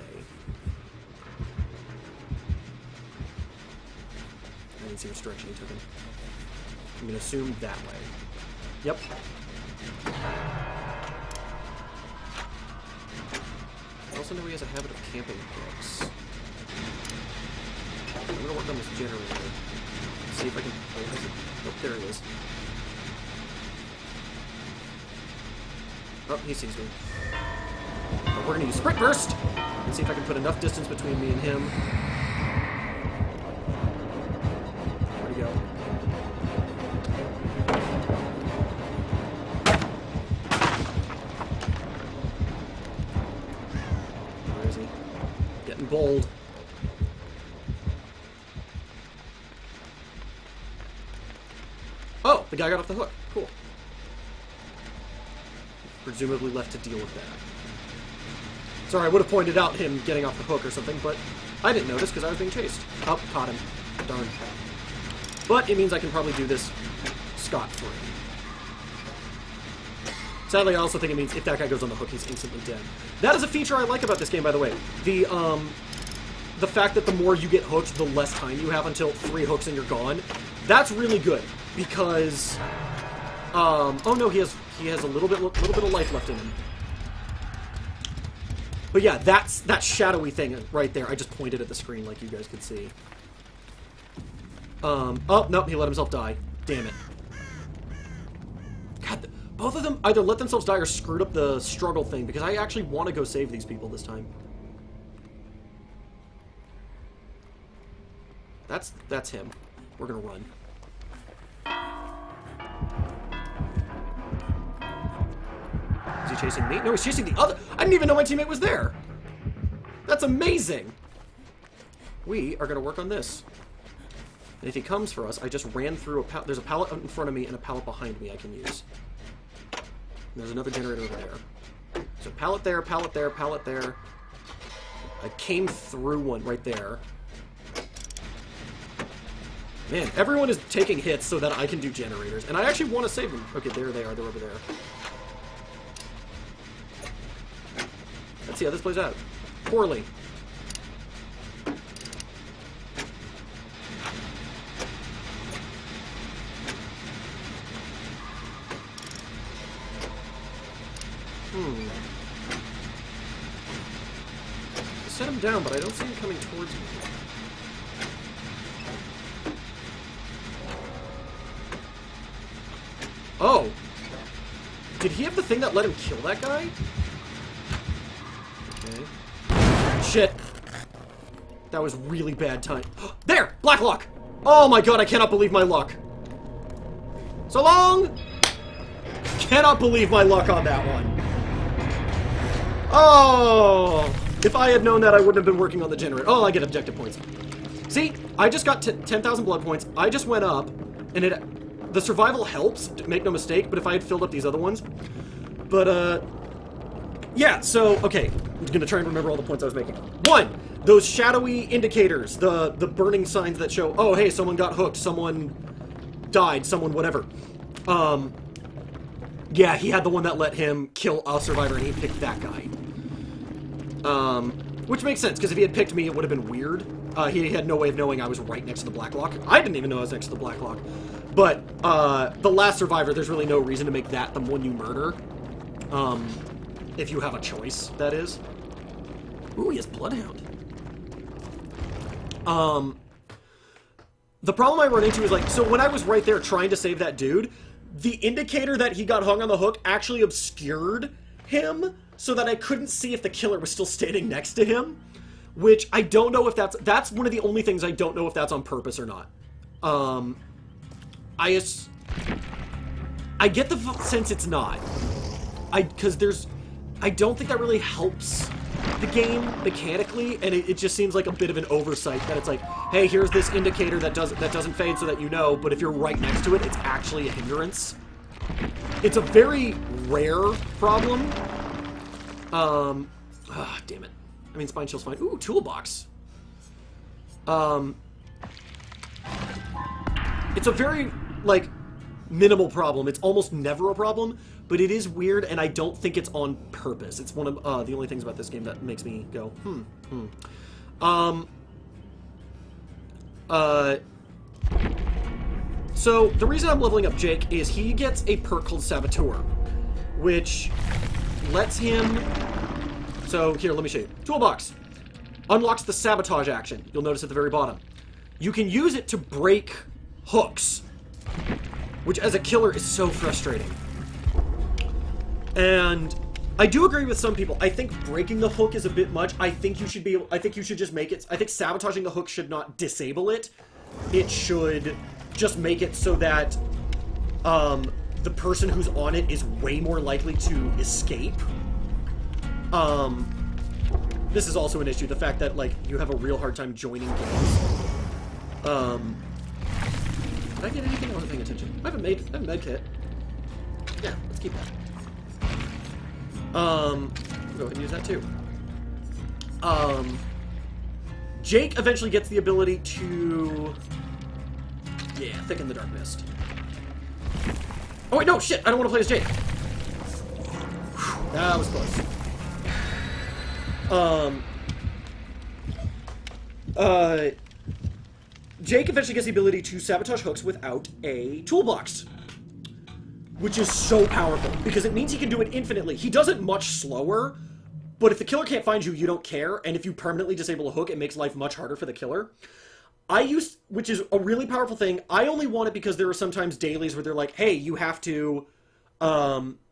I didn't see which direction he took him. I'm gonna assume that way. Yep. I also know he has a habit of camping hooks. I'm gonna work on this generator. See if I can. Oh, there it is. Oh, he sees me. But we're gonna use Sprint Burst and see if I can put enough distance between me and him. Where'd he go? Where is he? Getting bold. Oh, the guy got off the hook. Cool. Presumably left to deal with that. Sorry, I would have pointed out him getting off the hook or something, but I didn't notice because I was being chased. Oh, caught him. Darn. But it means I can probably do this scot-free. Sadly, I also think it means if that guy goes on the hook, he's instantly dead. That is a feature I like about this game, by the way. The fact that the more you get hooked, the less time you have until 3 hooks and you're gone. That's really good. Because, oh no, he has a little bit of life left in him. But yeah, that's that shadowy thing right there. I just pointed at the screen like you guys could see. Oh no, he let himself die. Damn it. God, both of them either let themselves die or screwed up the struggle thing because I actually want to go save these people this time. That's him. We're gonna run. Is he chasing me? No, he's chasing the other. I didn't even know my teammate was there. That's amazing. We are going to work on this. And if he comes for us, I just ran through a pallet. There's a pallet in front of me and a pallet behind me I can use. And there's another generator over there. So pallet there, pallet there, pallet there. I came through one right there. Man, everyone is taking hits so that I can do generators. And I actually want to save them. Okay, there they are. They're over there. Let's see how this plays out. Poorly. I set him down, but I don't see him coming towards me. Oh! Did he have the thing that let him kill that guy? Okay. Shit! That was really bad time. There! Black luck! Oh my god, I cannot believe my luck! So long! Cannot believe my luck on that one. Oh! If I had known that, I wouldn't have been working on the generator. Oh, I get objective points. See? I just got 10,000 blood points. I just went up, and the survival helps, make no mistake, but if I had filled up these other ones. But, yeah, so, okay. I'm gonna try and remember all the points I was making. 1, those shadowy indicators, the burning signs that show, oh, hey, someone got hooked, someone died, someone whatever. Yeah, he had the one that let him kill a survivor, and he picked that guy. Which makes sense, because if he had picked me, it would have been weird. He had no way of knowing I was right next to the black lock. I didn't even know I was next to the black lock. But, the last survivor, there's really no reason to make that the one you murder. If you have a choice, that is. Ooh, he has Bloodhound. The problem I run into is, like, so when I was right there trying to save that dude, the indicator that he got hung on the hook actually obscured him so that I couldn't see if the killer was still standing next to him, which I don't know if that's one of the only things I don't know if that's on purpose or not. I get the sense it's not. I don't think that really helps the game mechanically, and it just seems like a bit of an oversight that it's like, hey, here's this indicator that doesn't fade so that you know, but if you're right next to it, it's actually a hindrance. It's a very rare problem. Damn it. I mean, Spine Chill's fine. Ooh, toolbox. It's a very, like, minimal problem. It's almost never a problem, but it is weird, and I don't think it's on purpose. It's one of the only things about this game that makes me go, So, the reason I'm leveling up Jake is he gets a perk called Saboteur, which lets him... So, here, let me show you. Toolbox. Unlocks the sabotage action. You'll notice at the very bottom. You can use it to break hooks, which as a killer is so frustrating. And I do agree with some people. I think breaking the hook is a bit much. I think you should just make it... I think sabotaging the hook should not disable it. It should just make it so that the person who's on it is way more likely to escape. This is also an issue, the fact that, like, you have a real hard time joining games. Did I get anything? I wasn't paying attention. I have a med kit. Yeah, let's keep that. Go ahead and use that too. Jake eventually gets the ability to... Yeah, thicken the dark mist. Oh wait, no, shit! I don't want to play as Jake. Whew, that was close. Jake eventually gets the ability to sabotage hooks without a toolbox, which is so powerful, because it means he can do it infinitely. He does it much slower, but if the killer can't find you, you don't care, and if you permanently disable a hook, it makes life much harder for the killer. Which is a really powerful thing, I only want it because there are sometimes dailies where they're like, hey, you have to,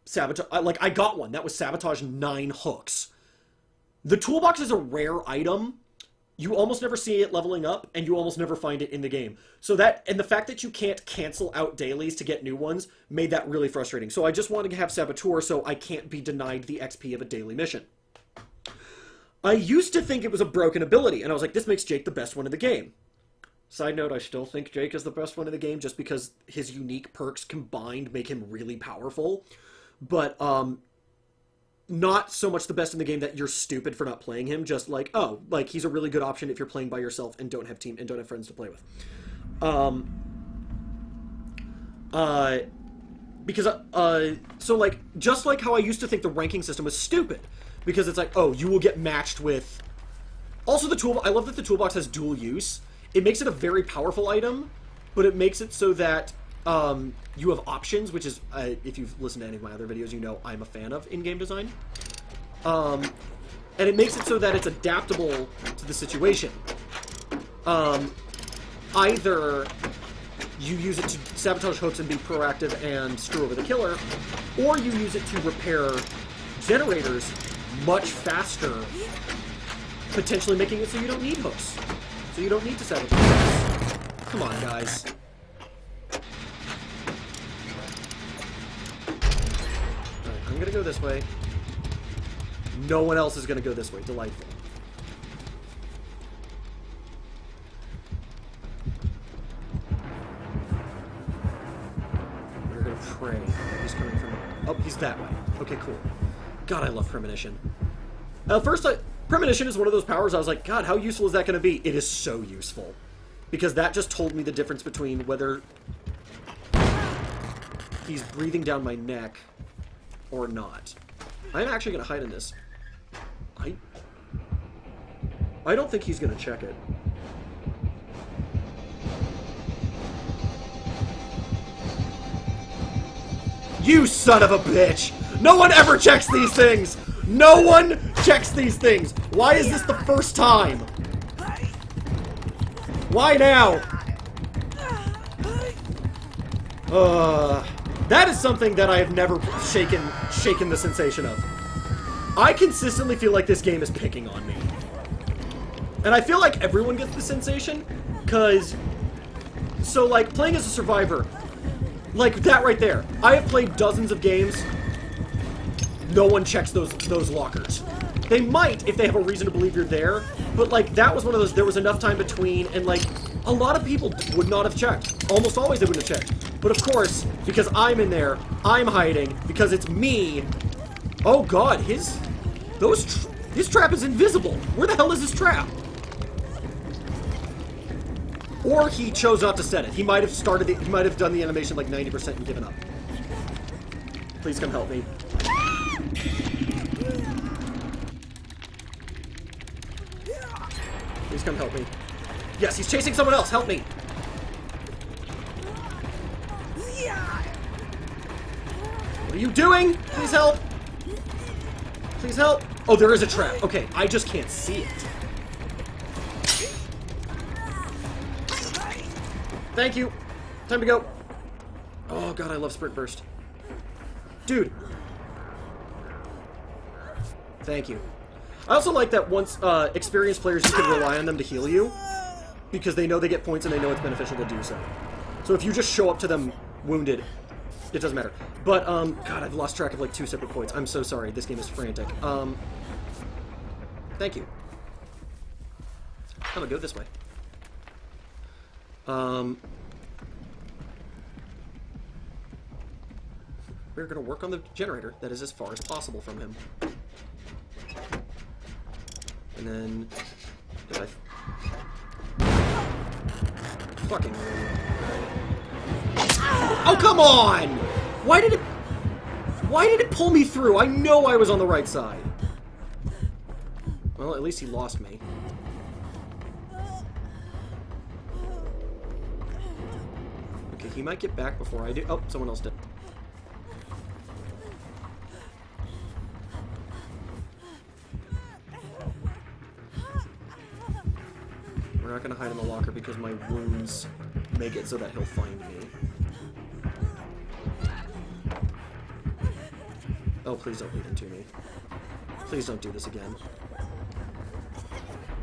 sabotage, like, I got one, that was sabotage 9 hooks. The toolbox is a rare item. You almost never see it leveling up, and you almost never find it in the game. So that, and the fact that you can't cancel out dailies to get new ones, made that really frustrating. So I just wanted to have Saboteur so I can't be denied the XP of a daily mission. I used to think it was a broken ability, and I was like, this makes Jake the best one in the game. Side note, I still think Jake is the best one in the game, just because his unique perks combined make him really powerful. But, not so much the best in the game that you're stupid for not playing him, just like, oh, like, he's a really good option if you're playing by yourself and don't have friends to play with. So, like, just like how I used to think the ranking system was stupid, because it's like, oh, you will get matched with... Also, I love that the toolbox has dual use. It makes it a very powerful item, but it makes it so that you have options, which is, if you've listened to any of my other videos, you know I'm a fan of in-game design. And it makes it so that it's adaptable to the situation. Either you use it to sabotage hooks and be proactive and screw over the killer, or you use it to repair generators much faster, potentially making it so you don't need hooks. So you don't need to sabotage hooks. Come on, guys. Alright, I'm gonna go this way. No one else is gonna go this way. Delightful. We're gonna pray. He's coming from... Oh, he's that way. Okay, cool. God, I love Premonition. First, Premonition is one of those powers I was like, God, how useful is that going to be? It is so useful. Because that just told me the difference between whether he's breathing down my neck or not. I'm actually going to hide in this. I don't think he's going to check it. You son of a bitch! No one ever checks these things! No one checks these things! Why is this the first time? Why now? That is something that I have never shaken the sensation of. I consistently feel like this game is picking on me. And I feel like everyone gets the sensation, because... So, like, playing as a survivor, like that right there. I have played dozens of games. No one checks those lockers. They might if they have a reason to believe you're there, but like that was one of those, there was enough time between, and like a lot of people would not have checked. Almost always they wouldn't have checked. But of course, because I'm in there, I'm hiding, because it's me. Oh god, his trap is invisible. Where the hell is his trap? Or he chose not to set it. He might have started it, he might have done the animation like 90% and given up. Please come help me. Please come help me. Yes, he's chasing someone else. Help me. What are you doing? Please help. Please help. Oh, there is a trap. Okay, I just can't see it. Thank you. Time to go. Oh god, I love Sprint Burst. Dude. Thank you. I also like that once experienced players, you can rely on them to heal you, because they know they get points and they know it's beneficial to do so. So if you just show up to them wounded, it doesn't matter. But, god, I've lost track of like 2 separate points. I'm so sorry. This game is frantic. Thank you. I'm gonna go this way. We're gonna work on the generator that is as far as possible from him. And then... Fucking... Oh, come on! Why did it pull me through? I know I was on the right side. Well, at least he lost me. Okay, he might get back before I do. Oh, someone else did. We're not gonna hide in the locker because my wounds make it so that he'll find me. Oh, please don't lead him to me. Please don't do this again.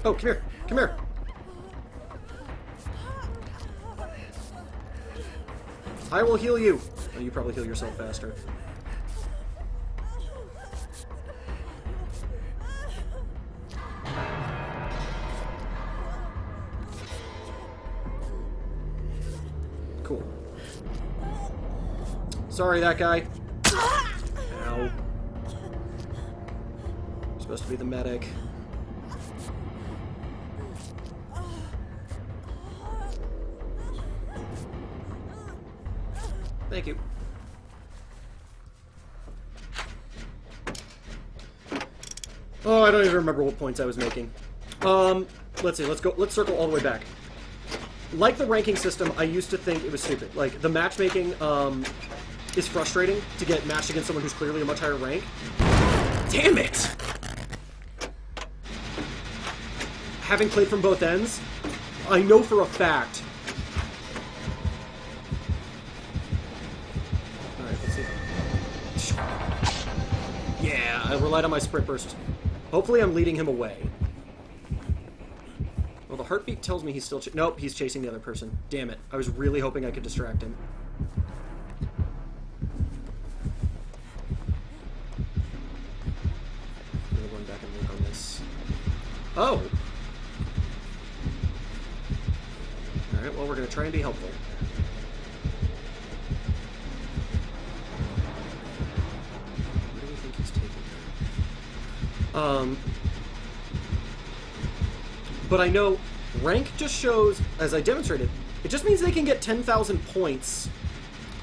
Oh, come here! Come here! I will heal you! Oh, you probably heal yourself faster. Cool. Sorry, that guy. Ow. I'm supposed to be the medic. Thank you. Oh, I don't even remember what points I was making. Let's see, let's circle all the way back. Like the ranking system, I used to think it was stupid. Like, the matchmaking, is frustrating to get matched against someone who's clearly a much higher rank. Damn it! Having played from both ends, I know for a fact. Alright, let's see. Yeah, I relied on my sprint burst. Hopefully I'm leading him away. Well, the heartbeat tells me he's still nope, he's chasing the other person. Damn it. I was really hoping I could distract him. I'm gonna run back and look on this. Oh! Alright, well, we're gonna try and be helpful. Where do we think he's taking her? But I know rank just shows, as I demonstrated, it just means they can get 10,000 points.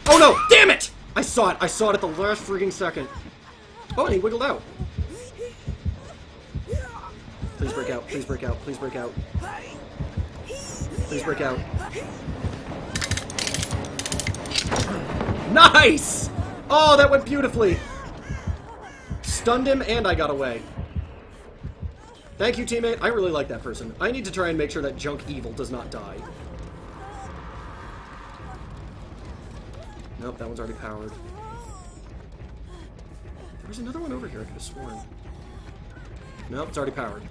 Oh no! Damn it! I saw it! I saw it at the last freaking second. Oh, and he wiggled out. Please break out. Please break out. Please break out. Please break out. Nice! Oh, that went beautifully. Stunned him and I got away. Thank you, teammate. I really like that person. I need to try and make sure that Junk Evil does not die. Nope, that one's already powered. There was another one over here, I could have sworn. Nope, it's already powered.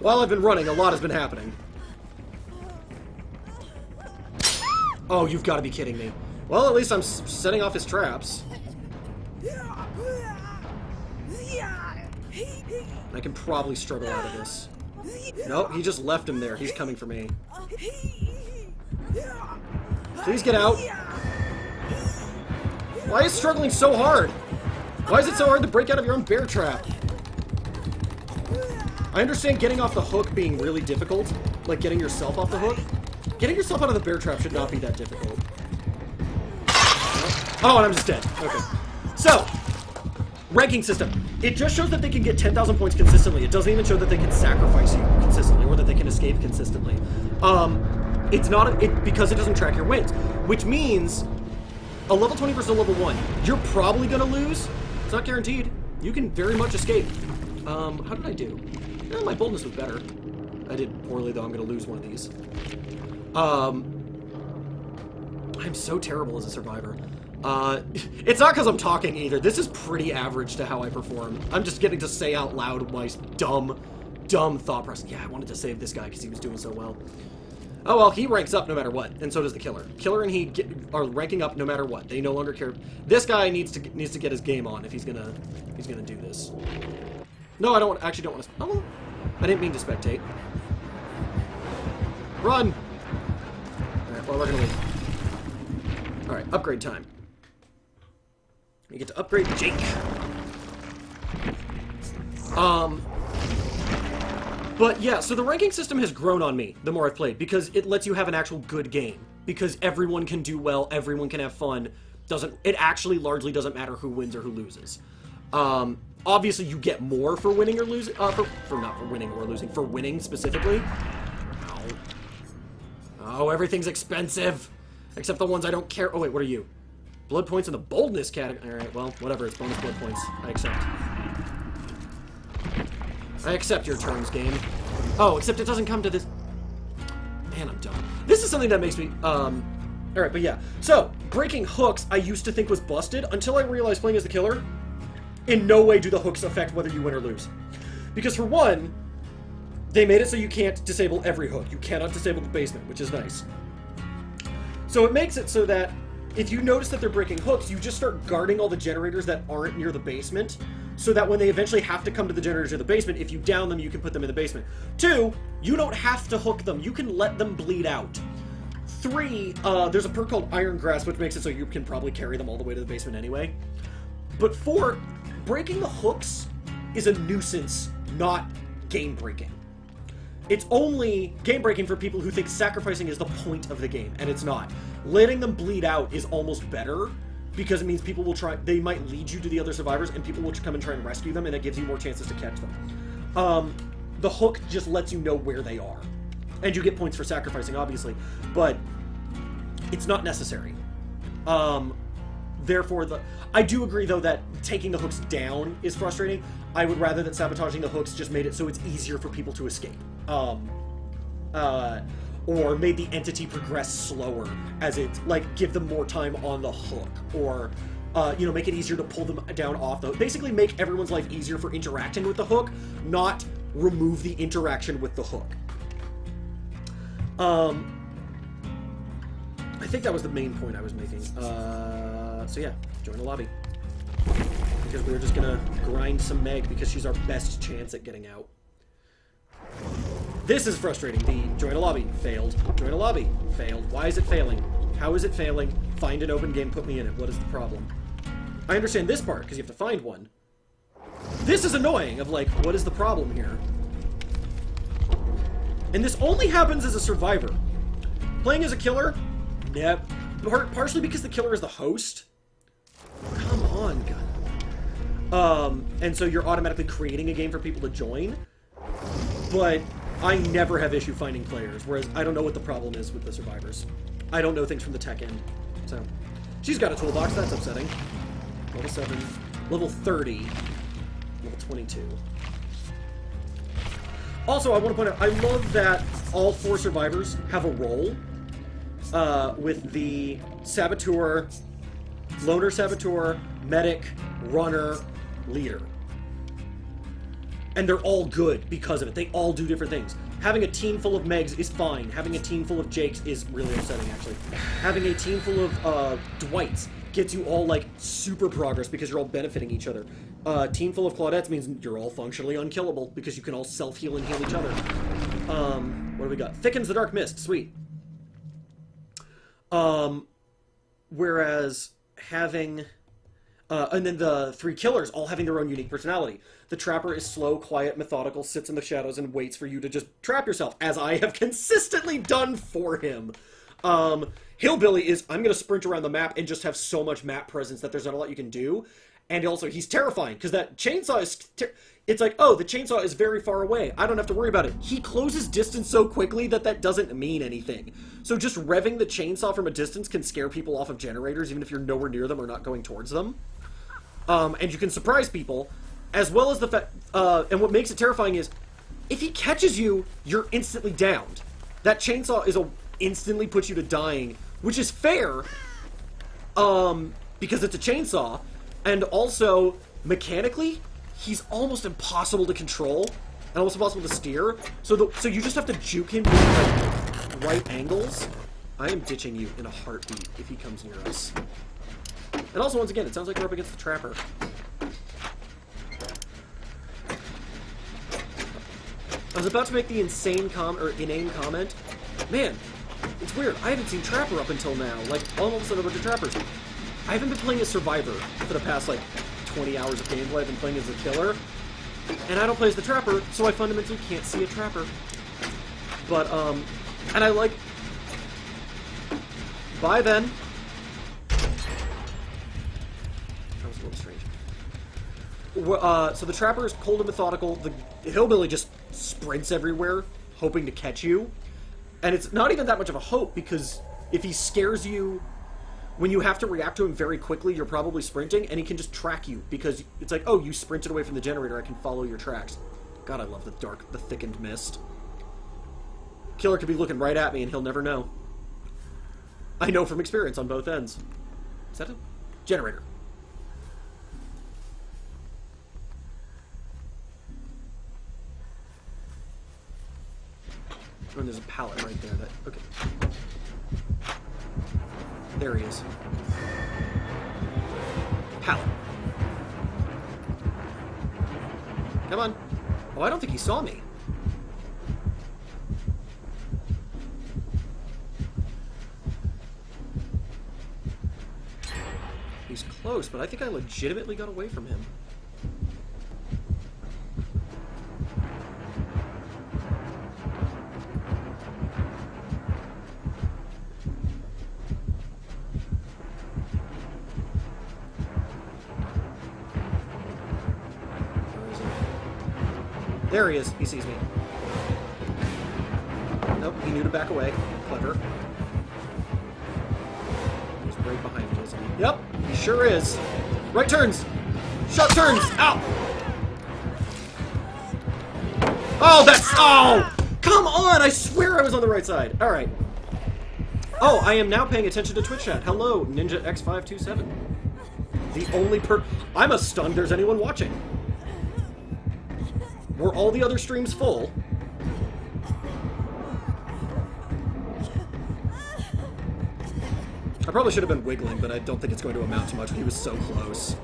While I've been running, a lot has been happening. Oh, you've got to be kidding me. Well, at least I'm setting off his traps. I can probably struggle out of this. Nope, he just left him there. He's coming for me. Please get out. Why is struggling so hard? Why is it so hard to break out of your own bear trap? I understand getting off the hook being really difficult, like getting yourself off the hook. Getting yourself out of the bear trap should not be that difficult. Oh, and I'm just dead. Okay. So, ranking system. It just shows that they can get 10,000 points consistently. It doesn't even show that they can sacrifice you consistently or that they can escape consistently. It's not because it doesn't track your wins, which means a level 20 versus a level 1. You're probably gonna lose. It's not guaranteed. You can very much escape. How did I do? My boldness was better. I did poorly though. I'm gonna lose one of these. I'm so terrible as a survivor. It's not because I'm talking either. This is pretty average to how I perform. I'm just getting to say out loud my dumb thought process. Yeah, I wanted to save this guy because he was doing so well. Oh well, he ranks up no matter what, and so does the killer. Killer and he are ranking up no matter what. They no longer care. This guy needs to get his game on if he's gonna do this. No, I don't want to. Oh, well, I didn't mean to spectate. Run. All right, well we're gonna leave. All right, upgrade time. We get to upgrade Jake. But yeah, so the ranking system has grown on me the more I've played because it lets you have an actual good game. Because everyone can do well, everyone can have fun. It actually largely doesn't matter who wins or who loses. Obviously you get more for winning or losing, not for winning or losing, for winning specifically. Oh, everything's expensive. Except the ones I don't care. Oh wait, what are you? Blood points in the boldness category. Alright, well, whatever, it's bonus blood points. I accept. I accept your terms, game. Oh, except it doesn't come to this... Man, I'm dumb. This is something that makes me, Alright, but yeah. So, breaking hooks I used to think was busted until I realized playing as the killer, in no way do the hooks affect whether you win or lose. Because for one, they made it so you can't disable every hook. You cannot disable the basement, which is nice. So it makes it so that if you notice that they're breaking hooks, you just start guarding all the generators that aren't near the basement, so that when they eventually have to come to the generators in the basement, if you down them, you can put them in the basement. 2, you don't have to hook them. You can let them bleed out. 3, there's a perk called Iron Grasp, which makes it so you can probably carry them all the way to the basement anyway. But 4, breaking the hooks is a nuisance, not game breaking. It's only game breaking for people who think sacrificing is the point of the game, and it's not. Letting them bleed out is almost better, because it means people will try, they might lead you to the other survivors, and people will come and try and rescue them, and it gives you more chances to catch them. The hook just lets you know where they are. And you get points for sacrificing, obviously, but it's not necessary. Therefore, I do agree, though, that taking the hooks down is frustrating. I would rather that sabotaging the hooks just made it so it's easier for people to escape. Or made the entity progress slower, as it, like, give them more time on the hook, or, you know, make it easier to pull them down off the hook. Basically make everyone's life easier for interacting with the hook, not remove the interaction with the hook. I think that was the main point I was making. So yeah, join the lobby. Because we're just gonna grind some Meg because she's our best chance at getting out. This is frustrating. The join a lobby failed. Join a lobby failed. Why is it failing? How is it failing? Find an open game, put me in it. What is the problem? I understand this part because you have to find one. This is annoying of like, what is the problem here? And this only happens as a survivor. Playing as a killer? Yep. Partially because the killer is the host. Come on, God. And so you're automatically creating a game for people to join. But I never have issue finding players, whereas I don't know what the problem is with the survivors. I don't know things from the tech end. So, she's got a toolbox, that's upsetting. Level 7, level 30, level 22. Also, I want to point out, I love that all 4 survivors have a role with the saboteur, loner saboteur, medic, runner, leader. And they're all good because of it. They all do different things. Having a team full of Megs is fine. Having a team full of Jakes is really upsetting, actually. Having a team full of Dwights gets you all, like, super progress because you're all benefiting each other. Team full of Claudettes means you're all functionally unkillable because you can all self-heal and heal each other. What do we got? Thickens the Dark Mist. Sweet. Whereas having... and then the 3 killers all having their own unique personality. The Trapper is slow, quiet, methodical, sits in the shadows, and waits for you to just trap yourself, as I have consistently done for him. Hillbilly is, I'm going to sprint around the map and just have so much map presence that there's not a lot you can do. And also, he's terrifying, because that chainsaw is... It's like, oh, the chainsaw is very far away. I don't have to worry about it. He closes distance so quickly that that doesn't mean anything. So just revving the chainsaw from a distance can scare people off of generators, even if you're nowhere near them or not going towards them. And you can surprise people, as well as the fact... and what makes it terrifying is, if he catches you, you're instantly downed. That chainsaw is instantly puts you to dying, which is fair, because it's a chainsaw, and also, mechanically, he's almost impossible to control, and almost impossible to steer, so you just have to juke him to, like, right angles. I am ditching you in a heartbeat if he comes near us. And also, once again, it sounds like we're up against the Trapper. I was about to make the inane comment. Man, it's weird. I haven't seen Trapper up until now. Like, almost a bunch of Trappers. I haven't been playing as Survivor for the past, like, 20 hours of gameplay. I've been playing as the Killer. And I don't play as the Trapper, so I fundamentally can't see a Trapper. But, and I like... Bye, then. That was a little strange. So the Trapper is cold and methodical. The Hillbilly just sprints everywhere, hoping to catch you. And it's not even that much of a hope, because if he scares you... When you have to react to him very quickly, you're probably sprinting, and he can just track you, because it's like, oh, you sprinted away from the generator, I can follow your tracks. God, I love the thickened mist. Killer could be looking right at me, and he'll never know. I know from experience on both ends. Is that a generator? Oh, and there's a pallet right there that... Okay. There he is. Pallet. Come on. Oh, I don't think he saw me. He's close, but I think I legitimately got away from him. There he is. He sees me. Nope, he knew to back away. Clever. He's right behind me, isn't he? Yep, he sure is. Right turns! Sharp turns! Ow! Oh, that's... Oh! Come on! I swear I was on the right side. Alright. Oh, I am now paying attention to Twitch chat. Hello, NinjaX527. The only I'm as stunned there's anyone watching. Were all the other streams full? I probably should have been wiggling, but I don't think it's going to amount to much. He was so close.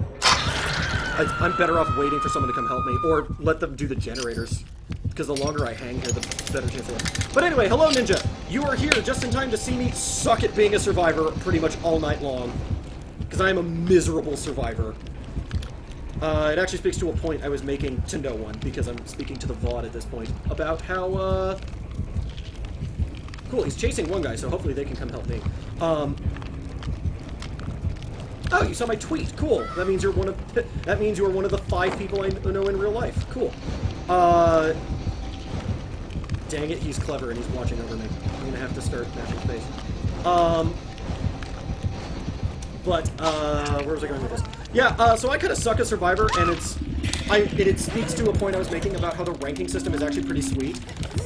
I'm better off waiting for someone to come help me, or let them do the generators. Because the longer I hang here, the better chance of it. But anyway, hello Ninja! You are here just in time to see me suck at being a survivor pretty much all night long. Because I am a miserable survivor. It actually speaks to a point I was making to no one, because I'm speaking to the VOD at this point, about how, Cool, he's chasing one guy, so hopefully they can come help me. Oh, you saw my tweet. Cool. That means you're one of the 5 people I know in real life. Cool. Dang it, he's clever and he's watching over me. I'm gonna have to start mashing space. Where was I going with this? Yeah, so I kind of suck at Survivor, and it speaks to a point I was making about how the ranking system is actually pretty sweet,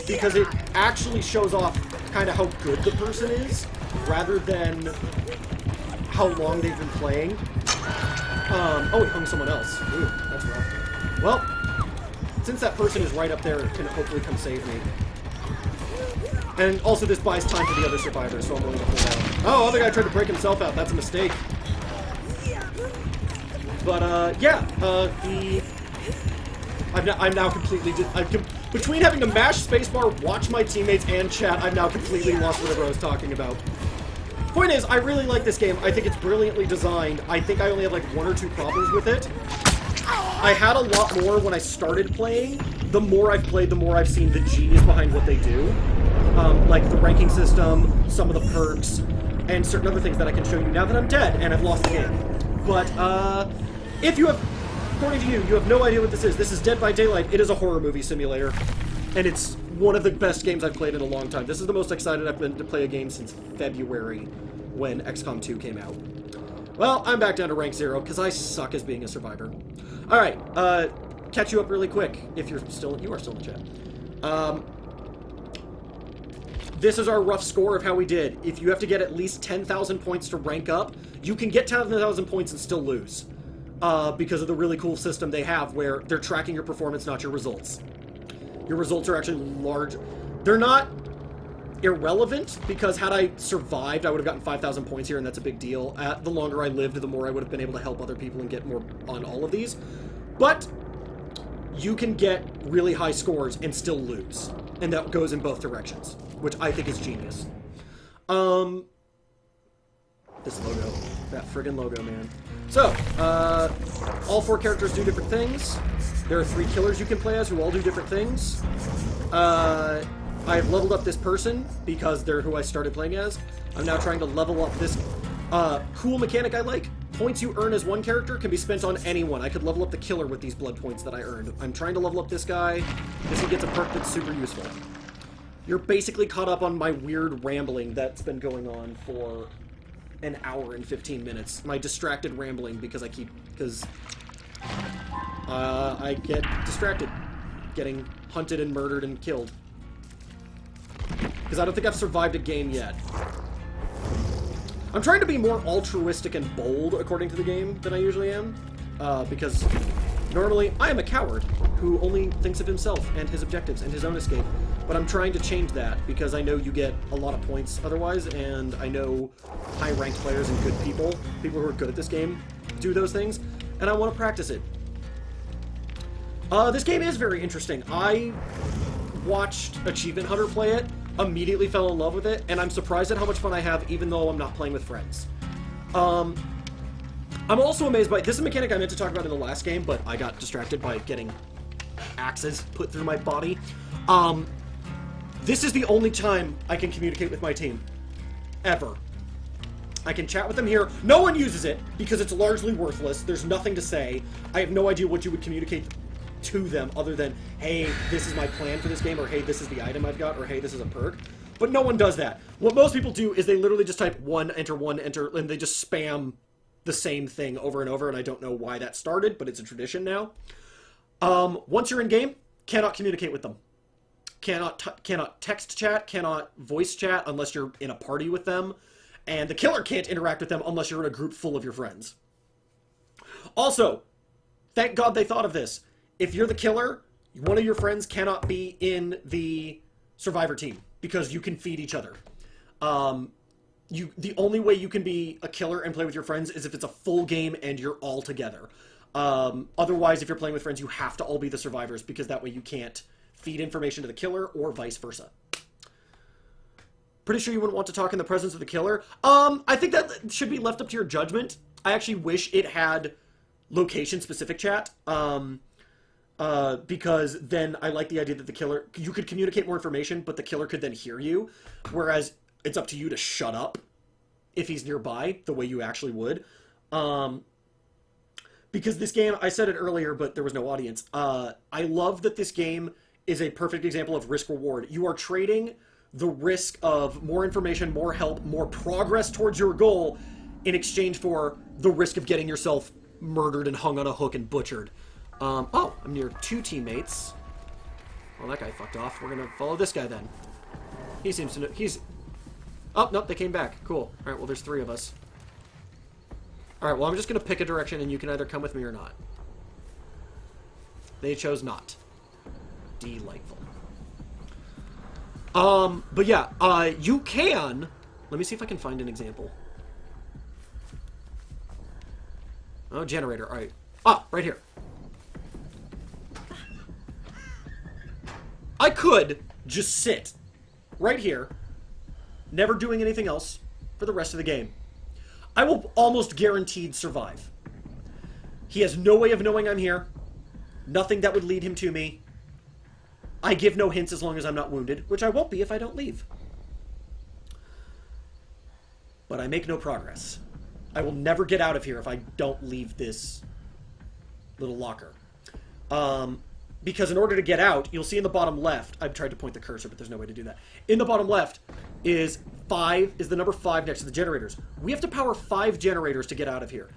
because it actually shows off kind of how good the person is, rather than how long they've been playing. Oh, he hung someone else. Ooh, that's rough. Well, since that person is right up there, can hopefully come save me. And also this buys time for the other survivors, so I'm willing to hold out. Oh, other guy tried to break himself out. That's a mistake. But, yeah, I'm now completely... between having to mash spacebar, watch my teammates, and chat, I've now completely lost whatever I was talking about. Point is, I really like this game. I think it's brilliantly designed. I think I only have like 1 or 2 problems with it. I had a lot more when I started playing. The more I've played, the more I've seen the genius behind what they do. Like the ranking system, some of the perks, and certain other things that I can show you now that I'm dead and I've lost the game. But, if you have, according to you, you have no idea what this is. This is Dead by Daylight. It is a horror movie simulator. And it's one of the best games I've played in a long time. This is the most excited I've been to play a game since February, when XCOM 2 came out. Well, I'm back down to rank 0, because I suck as being a survivor. Alright, catch you up really quick, if you are still in the chat. This is our rough score of how we did. If you have to get at least 10,000 points to rank up, you can get 10,000 points and still lose. Because of the really cool system they have, where they're tracking your performance, not your results. Your results are actually large. They're not irrelevant, because had I survived, I would have gotten 5,000 points here, and that's a big deal. The longer I lived, the more I would have been able to help other people and get more on all of these. But you can get really high scores and still lose. And that goes in both directions, which I think is genius. This logo. That friggin' logo, man. So, all 4 characters do different things. There are 3 killers you can play as who all do different things. I've leveled up this person because they're who I started playing as. I'm now trying to level up this cool mechanic I like. Points you earn as one character can be spent on anyone. I could level up the killer with these blood points that I earned. I'm trying to level up this guy. This one gets a perk that's super useful. You're basically caught up on my weird rambling that's been going on for an hour and 15 minutes. My distracted rambling because I get distracted. Getting hunted and murdered and killed. Because I don't think I've survived a game yet. I'm trying to be more altruistic and bold, according to the game, than I usually am. Because normally I am a coward who only thinks of himself and his objectives and his own escape. But I'm trying to change that because I know you get a lot of points otherwise, and I know high-ranked players and good people who are good at this game, do those things, and I want to practice it. This game is very interesting. I watched Achievement Hunter play it, immediately fell in love with it, and I'm surprised at how much fun I have even though I'm not playing with friends. I'm also amazed by... This is a mechanic I meant to talk about in the last game, but I got distracted by getting axes put through my body. This is the only time I can communicate with my team. Ever. I can chat with them here. No one uses it, because it's largely worthless. There's nothing to say. I have no idea what you would communicate to them other than, hey, this is my plan for this game, or hey, this is the item I've got, or hey, this is a perk. But no one does that. What most people do is they literally just type 1, enter, and they just spam the same thing over and over, and I don't know why that started, but it's a tradition now. Once you're in game, cannot communicate with them. Cannot text chat, cannot voice chat unless you're in a party with them, and the killer can't interact with them unless you're in a group full of your friends. Also, thank God they thought of this. If you're the killer, one of your friends cannot be in the survivor team because you can feed each other. The only way you can be a killer and play with your friends is if it's a full game and you're all together. Otherwise, if you're playing with friends, you have to all be the survivors because that way you can't feed information to the killer or vice versa. Pretty sure you wouldn't want to talk in the presence of the killer. I think that should be left up to your judgment. I actually wish it had location-specific chat. Because then I like the idea that the killer... You could communicate more information, but the killer could then hear you. Whereas it's up to you to shut up if he's nearby, the way you actually would. Because this game, I said it earlier, but there was no audience. I love that this game is a perfect example of risk-reward. You are trading the risk of more information, more help, more progress towards your goal in exchange for the risk of getting yourself murdered and hung on a hook and butchered. Oh, I'm near 2 teammates. Well, that guy fucked off. We're gonna follow this guy then. He seems to know... Oh, nope, they came back. Cool. Alright, well, there's 3 of us. Alright, well, I'm just gonna pick a direction and you can either come with me or not. They chose not. delightful. But yeah, you can... Let me see if I can find an example. Oh, generator, alright. Ah, right here. I could just sit right here, never doing anything else for the rest of the game. I will almost guaranteed survive. He has no way of knowing I'm here. Nothing that would lead him to me. I give no hints as long as I'm not wounded, which I won't be if I don't leave. But I make no progress. I will never get out of here if I don't leave this little locker. Because in order to get out, you'll see in the bottom left, I've tried to point the cursor, but there's no way to do that. In the bottom left is the number 5 next to the generators. We have to power 5 generators to get out of here.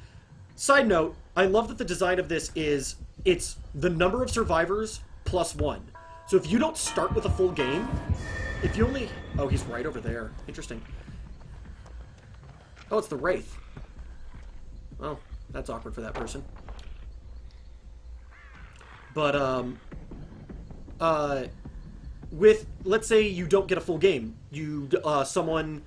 Side note, I love that the design of this is, it's the number of survivors plus 1. So if you don't start with a full game, if you only... Oh, he's right over there. Interesting. Oh, it's the Wraith. Oh, that's awkward for that person. But, with, let's say you don't get a full game. You, someone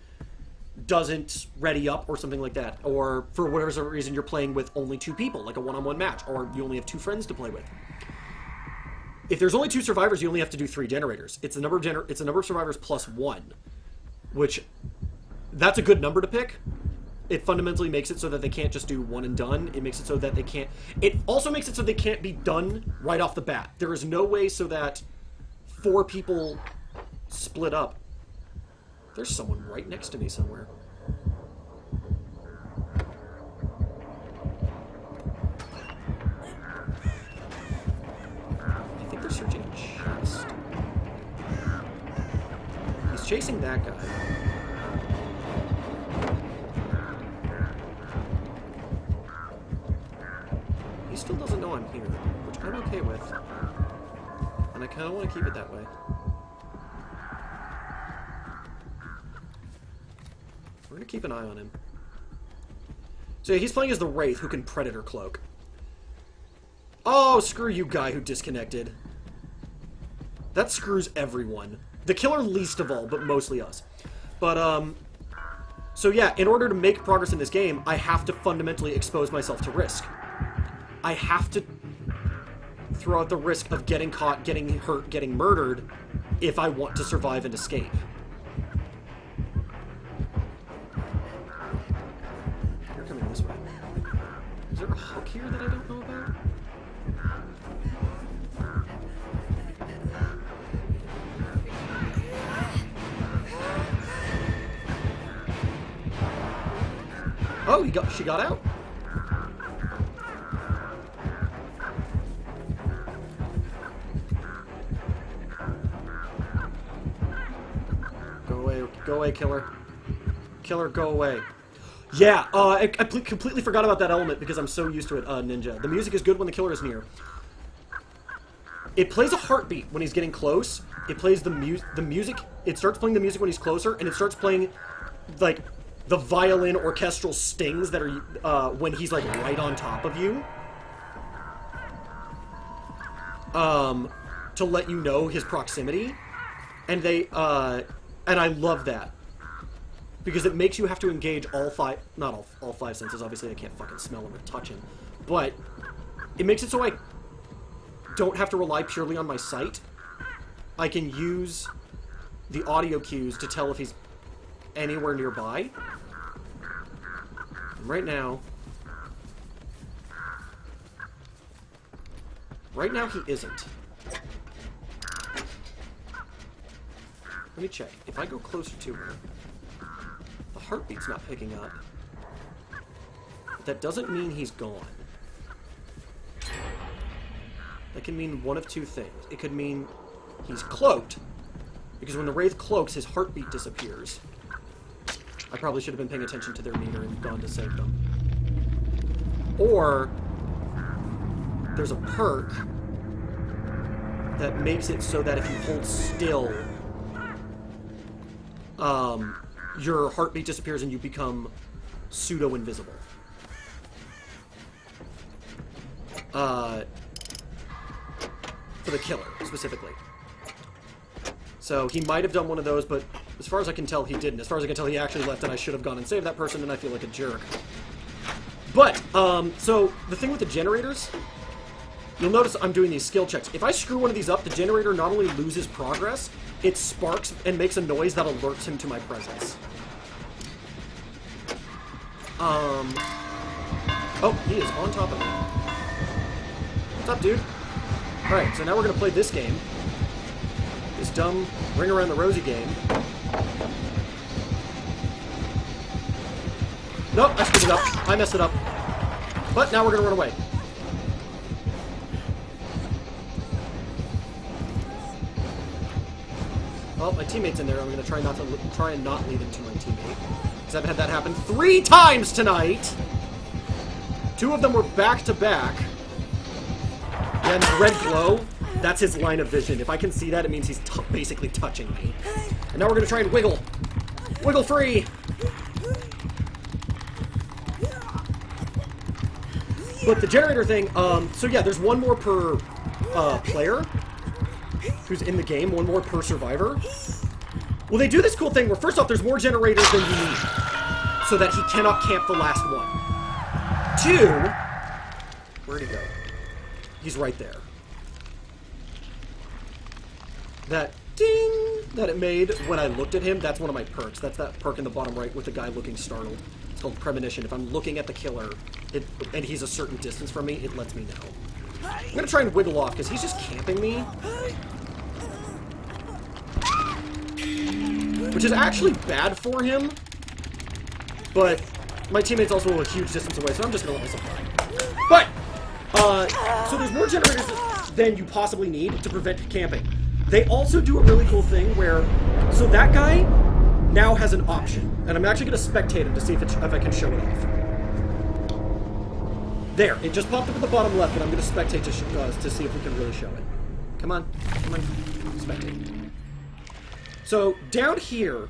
doesn't ready up or something like that. Or, for whatever reason, you're playing with only 2 people, like a one-on-one match. Or you only have 2 friends to play with. If there's only 2 survivors, you only have to do 3 generators. It's the number of survivors plus 1. Which, that's a good number to pick. It fundamentally makes it so that they can't just do one and done. It makes it so that they can't... It also makes it so they can't be done right off the bat. There is no way so that 4 people split up. There's someone right next to me somewhere. I think they're searching a chest. He's chasing that guy. Still doesn't know I'm here, which I'm okay with. And I kind of want to keep it that way. We're going to keep an eye on him. So yeah, he's playing as the Wraith who can Predator Cloak. Oh, screw you, guy who disconnected. That screws everyone. The killer least of all, but mostly us. But, so yeah, in order to make progress in this game, I have to fundamentally expose myself to risk. I have to throw out the risk of getting caught, getting hurt, getting murdered if I want to survive and escape. You're coming this way. Is there a hook here that I don't know about? Oh, she got out. Go away, killer. Killer, go away. Yeah, I completely forgot about that element because I'm so used to it, Ninja. The music is good when the killer is near. It plays a heartbeat when he's getting close. It plays the music. It starts playing the music when he's closer, and it starts playing, like, the violin orchestral stings that are, when he's, like, right on top of you. To let you know his proximity. And and I love that. Because it makes you have to engage all 5... Not all 5 senses, obviously I can't fucking smell him or touch him. But it makes it so I don't have to rely purely on my sight. I can use the audio cues to tell if he's anywhere nearby. And right now... Right now he isn't. Let me check. If I go closer to her, the heartbeat's not picking up. But that doesn't mean he's gone. That can mean one of 2 things. It could mean he's cloaked, because when the Wraith cloaks, his heartbeat disappears. I probably should have been paying attention to their meter and gone to save them. Or there's a perk that makes it so that if you hold still, your heartbeat disappears and you become pseudo-invisible. For the killer, specifically. So he might have done one of those, but as far as I can tell, he didn't. As far as I can tell, he actually left, and I should have gone and saved that person, and I feel like a jerk. But, so the thing with the generators, you'll notice I'm doing these skill checks. If I screw one of these up, the generator not only loses progress, it sparks and makes a noise that alerts him to my presence. Oh, he is on top of me. What's up, dude? Alright, so now we're going to play this game. This dumb ring around the rosy game. Nope, I screwed it up. I messed it up. But now we're going to run away. Well, my teammate's in there. I'm going to try and not leave it to my teammate. Because I've had that happen 3 times tonight! 2 of them were back-to-back. And red glow, that's his line of vision. If I can see that, it means he's basically touching me. And now we're going to try and wiggle. Wiggle free! But the generator thing, so yeah, there's 1 more per player who's in the game, 1 more per survivor. Well, they do this cool thing where, first off, there's more generators than you need, so that he cannot camp the last one. 2, where'd he go? He's right there. That ding that it made when I looked at him, that's one of my perks. That's that perk in the bottom right with the guy looking startled. It's called Premonition. If I'm looking at the killer, and he's a certain distance from me, it lets me know. I'm gonna try and wiggle off, because he's just camping me. Which is actually bad for him, but my teammate's also a huge distance away, so I'm just gonna let myself die. But, so there's more generators than you possibly need to prevent camping. They also do a really cool thing where, so that guy now has an option, and I'm actually gonna spectate him to see if I can show it off. There, it just popped up at the bottom left, but I'm gonna spectate to see if we can really show it. Come on, spectate. So, down here,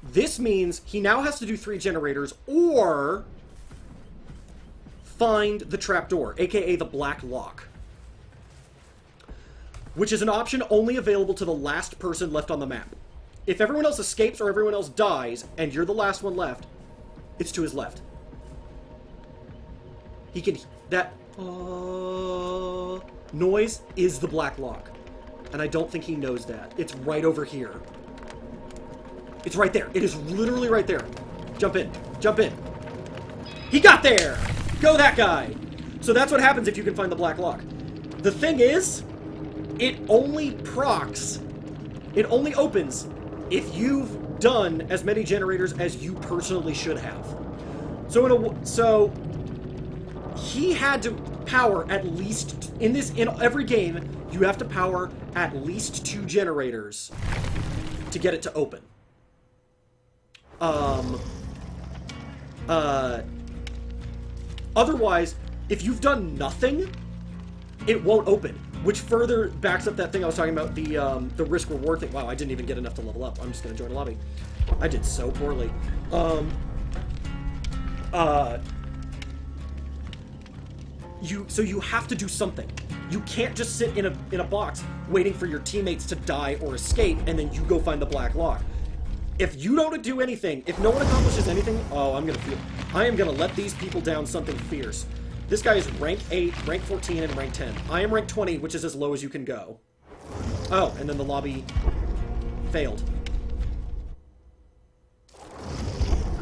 this means he now has to do 3 generators, or find the trapdoor, aka the black lock. Which is an option only available to the last person left on the map. If everyone else escapes or everyone else dies, and you're the last one left, it's to his left. He can... that... noise is the black lock. And I don't think he knows that. It's right over here. It's right there. It is literally right there. Jump in. Jump in. He got there! Go that guy! So that's what happens if you can find the black lock. The thing is, it only procs, it only opens if you've done as many generators as you personally should have. So he had to power at least, in every game, you have to power at least 2 generators to get it to open. Otherwise, if you've done nothing, it won't open, which further backs up that thing I was talking about, the risk-reward thing. Wow, I didn't even get enough to level up. I'm just gonna join a lobby. I did so poorly. So you have to do something. You can't just sit in a box waiting for your teammates to die or escape, and then you go find the black lock. If you don't do anything, if no one accomplishes anything, I am gonna let these people down something fierce. This guy is rank 8, rank 14, and rank 10. I am rank 20, which is as low as you can go. Oh, and then the lobby failed.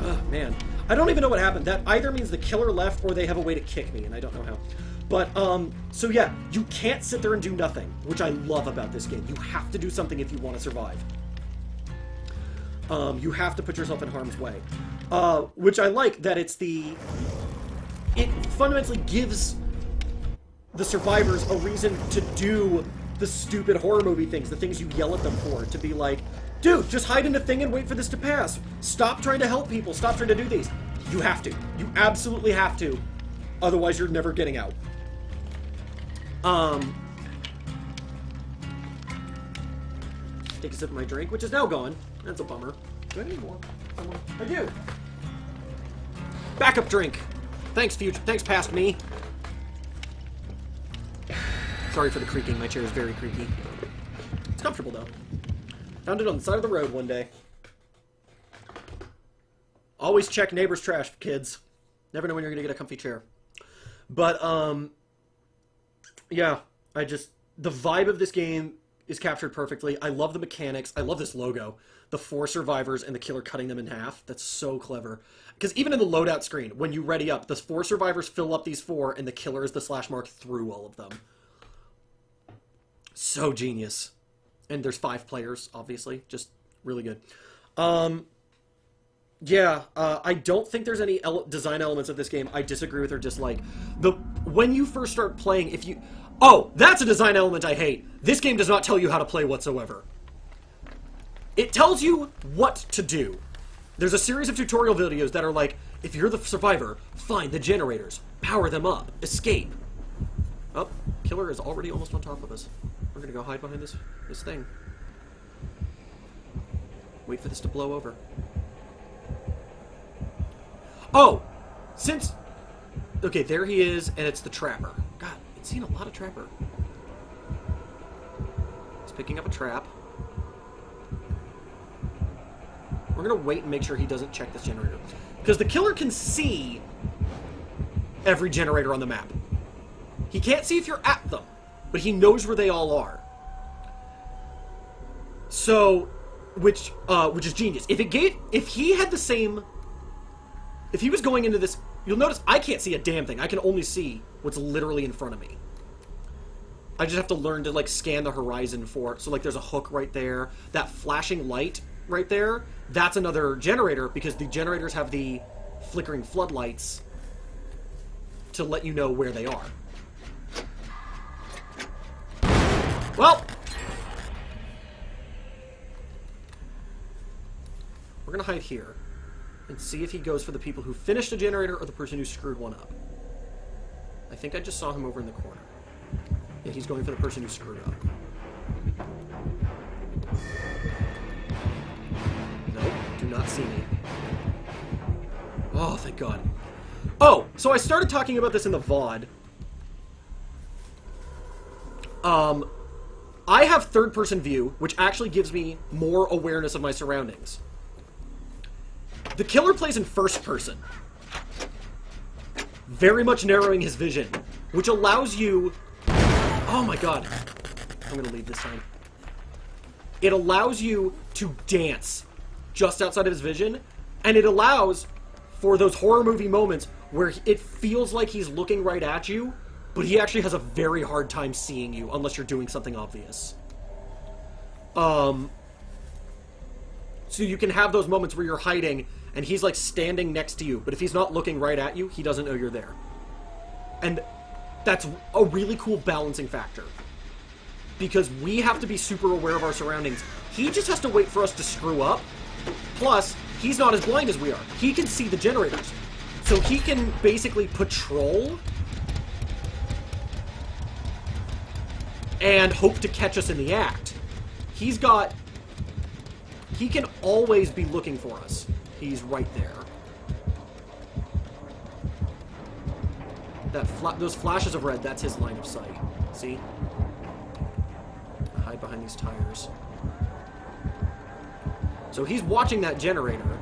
Oh, man. I don't even know what happened. That either means the killer left or they have a way to kick me, and I don't know how. But, so yeah, you can't sit there and do nothing, which I love about this game. You have to do something if you want to survive. You have to put yourself in harm's way. Which I like that it fundamentally gives the survivors a reason to do the stupid horror movie things, the things you yell at them for, to be like, dude, just hide in a thing and wait for this to pass. Stop trying to help people. Stop trying to do these. You have to. You absolutely have to. Otherwise, you're never getting out. Take a sip of my drink, which is now gone. That's a bummer. Do I need more? I do. Backup drink. Thanks, future. Thanks, past me. Sorry for the creaking. My chair is very creaky. It's comfortable, though. Found it on the side of the road one day. Always check neighbor's trash, kids. Never know when you're going to get a comfy chair. But, yeah, the vibe of this game is captured perfectly. I love the mechanics. I love this logo. The 4 survivors and the killer cutting them in half. That's so clever. Because even in the loadout screen, when you ready up, the 4 survivors fill up these 4, and the killer is the slash mark through all of them. So genius. And there's 5 players, obviously. Just really good. Yeah, I don't think there's any design elements of this game I disagree with or dislike. When you first start playing, if you... Oh, that's a design element I hate. This game does not tell you how to play whatsoever. It tells you what to do. There's a series of tutorial videos that are like, if you're the survivor, find the generators, power them up, escape. Oh, killer is already almost on top of us. We're gonna go hide behind this thing. Wait for this to blow over. Oh! Okay, there he is, and it's the trapper. God, I've seen a lot of trapper. He's picking up a trap. We're gonna wait and make sure he doesn't check this generator. Because the killer can see every generator on the map. He can't see if you're at them, but he knows where they all are. So, which is genius. If he had the same... If he was going into this... You'll notice I can't see a damn thing. I can only see what's literally in front of me. I just have to learn to, like, scan the horizon for it. So, like, there's a hook right there. That flashing light right there, that's another generator, because the generators have the flickering floodlights to let you know where they are. Well! We're gonna hide here and see if he goes for the people who finished a generator or the person who screwed one up. I think I just saw him over in the corner. Yeah, he's going for the person who screwed up. Nope, do not see me. Oh, thank God. Oh, so I started talking about this in the VOD. I have third-person view, which actually gives me more awareness of my surroundings. The killer plays in first person, very much narrowing his vision, which allows you... Oh my God. I'm gonna leave this time. It allows you to dance just outside of his vision, and it allows for those horror movie moments where it feels like he's looking right at you, but he actually has a very hard time seeing you unless you're doing something obvious. So you can have those moments where you're hiding and he's like standing next to you, but if he's not looking right at you, he doesn't know you're there. And that's a really cool balancing factor, because we have to be super aware of our surroundings. He just has to wait for us to screw up. Plus, he's not as blind as we are. He can see the generators. So he can basically patrol and hope to catch us in the act. He can always be looking for us. He's right there. Those flashes of red, that's his line of sight. See? Hide behind these tires. So he's watching that generator,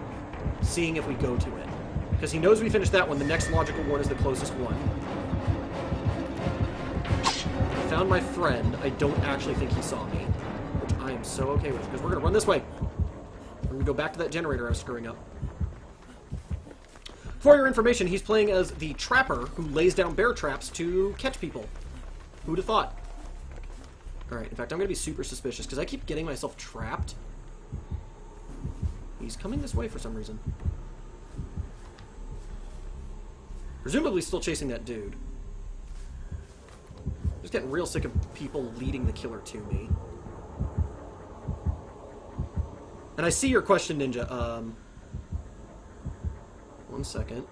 seeing if we go to it. Because he knows we finished that one, the next logical one is the closest one. I found my friend. I don't actually think he saw me, which I am so okay with, because we're going to run this way. We're going to go back to that generator I was screwing up. For your information, he's playing as the trapper who lays down bear traps to catch people. Who'd have thought? Alright, in fact, I'm going to be super suspicious, because I keep getting myself trapped. He's coming this way for some reason. Presumably still chasing that dude. Just getting real sick of people leading the killer to me. And I see your question, Ninja. One second.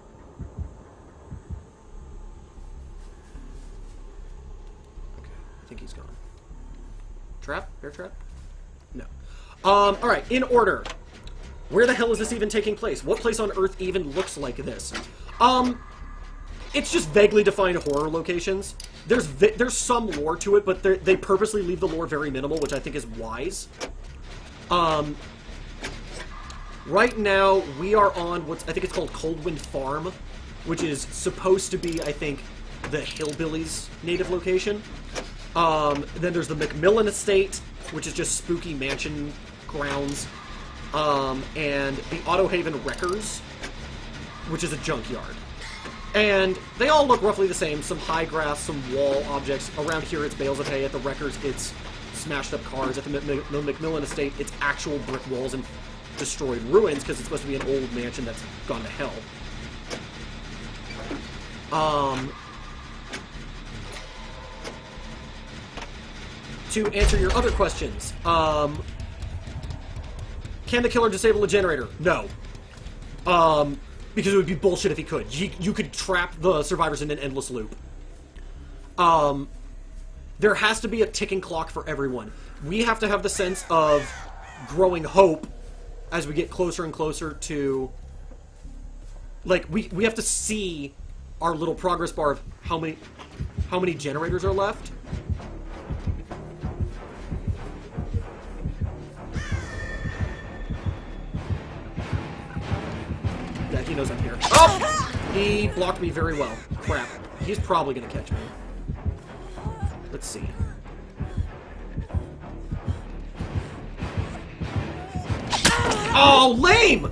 Okay, I think he's gone. Trap? Bear trap? No. Alright, in order. Where the hell is this even taking place? What place on Earth even looks like this? It's just vaguely defined horror locations. There's some lore to it, but they purposely leave the lore very minimal, which I think is wise. Right now, we are on I think it's called Coldwind Farm, which is supposed to be, I think, the Hillbillies' native location. Then there's the McMillan Estate, which is just spooky mansion grounds. And the Autohaven Wreckers, which is a junkyard. And they all look roughly the same. Some high grass, some wall objects. Around here, it's bales of hay. At the Wreckers, it's smashed up cars. At the McMillan Estate, it's actual brick walls and destroyed ruins, because it's supposed to be an old mansion that's gone to hell. To answer your other questions, can the killer disable a generator? No. Because it would be bullshit if he could. You could trap the survivors in an endless loop. There has to be a ticking clock for everyone. We have to have the sense of growing hope as we get closer and closer to... Like, we have to see our little progress bar of how many generators are left. Yeah, he knows I'm here. Oh! He blocked me very well. Crap. He's probably going to catch me. Let's see. Oh, lame!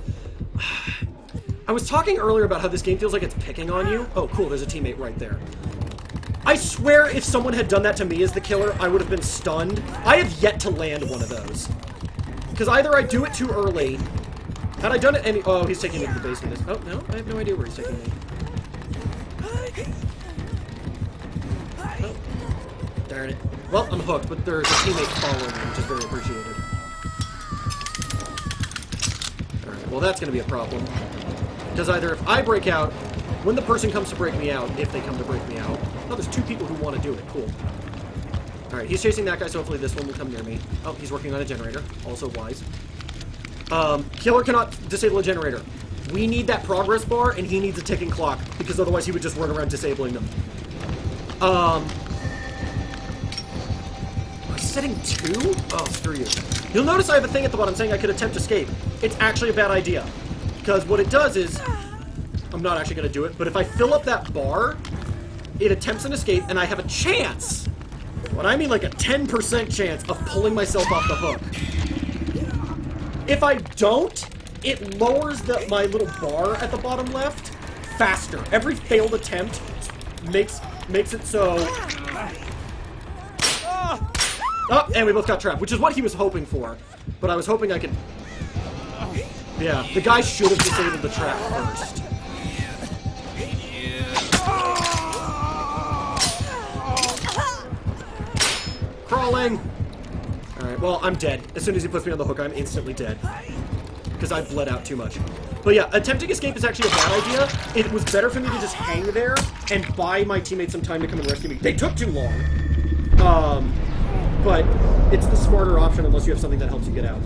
I was talking earlier about how this game feels like it's picking on you. Oh, cool, there's a teammate right there. I swear if someone had done that to me as the killer, I would have been stunned. I have yet to land one of those. Because either I do it too early... Had I done it any... Oh, he's taking me to the basement. Oh, no, I have no idea where he's taking me. Oh, darn it. Well, I'm hooked, but there's a teammate following me, which is very appreciated. Alright, well that's going to be a problem. Because either if I break out, when the person comes to break me out, if they come to break me out... Oh, there's two people who want to do it. Cool. Alright, he's chasing that guy, so hopefully this one will come near me. Oh, he's working on a generator. Also wise. Killer cannot disable a generator. We need that progress bar, and he needs a ticking clock, because otherwise he would just run around disabling them. Setting 2? Oh, screw you. You'll notice I have a thing at the bottom saying I could attempt escape. It's actually a bad idea. Because what it does is... I'm not actually going to do it, but if I fill up that bar, it attempts an escape, and I have a chance, what I mean like a 10% chance, of pulling myself off the hook. If I don't, it lowers my little bar at the bottom left faster. Every failed attempt makes it so... Oh, and we both got trapped, which is what he was hoping for. But I was hoping I could... Yeah, the guy should have disabled the trap first. Crawling! Alright, well, I'm dead. As soon as he puts me on the hook, I'm instantly dead. Because I bled out too much. But yeah, attempting escape is actually a bad idea. It was better for me to just hang there and buy my teammates some time to come and rescue me. They took too long. But it's the smarter option unless you have something that helps you get out.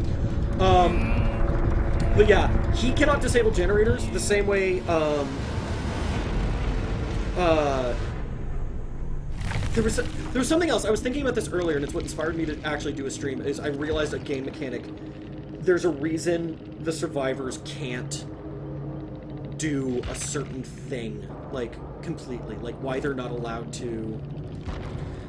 But yeah, he cannot disable generators the same way, there was something else. I was thinking about this earlier, and it's what inspired me to actually do a stream, is I realized a game mechanic. There's a reason the survivors can't do a certain thing, like, completely. Like, why they're not allowed to...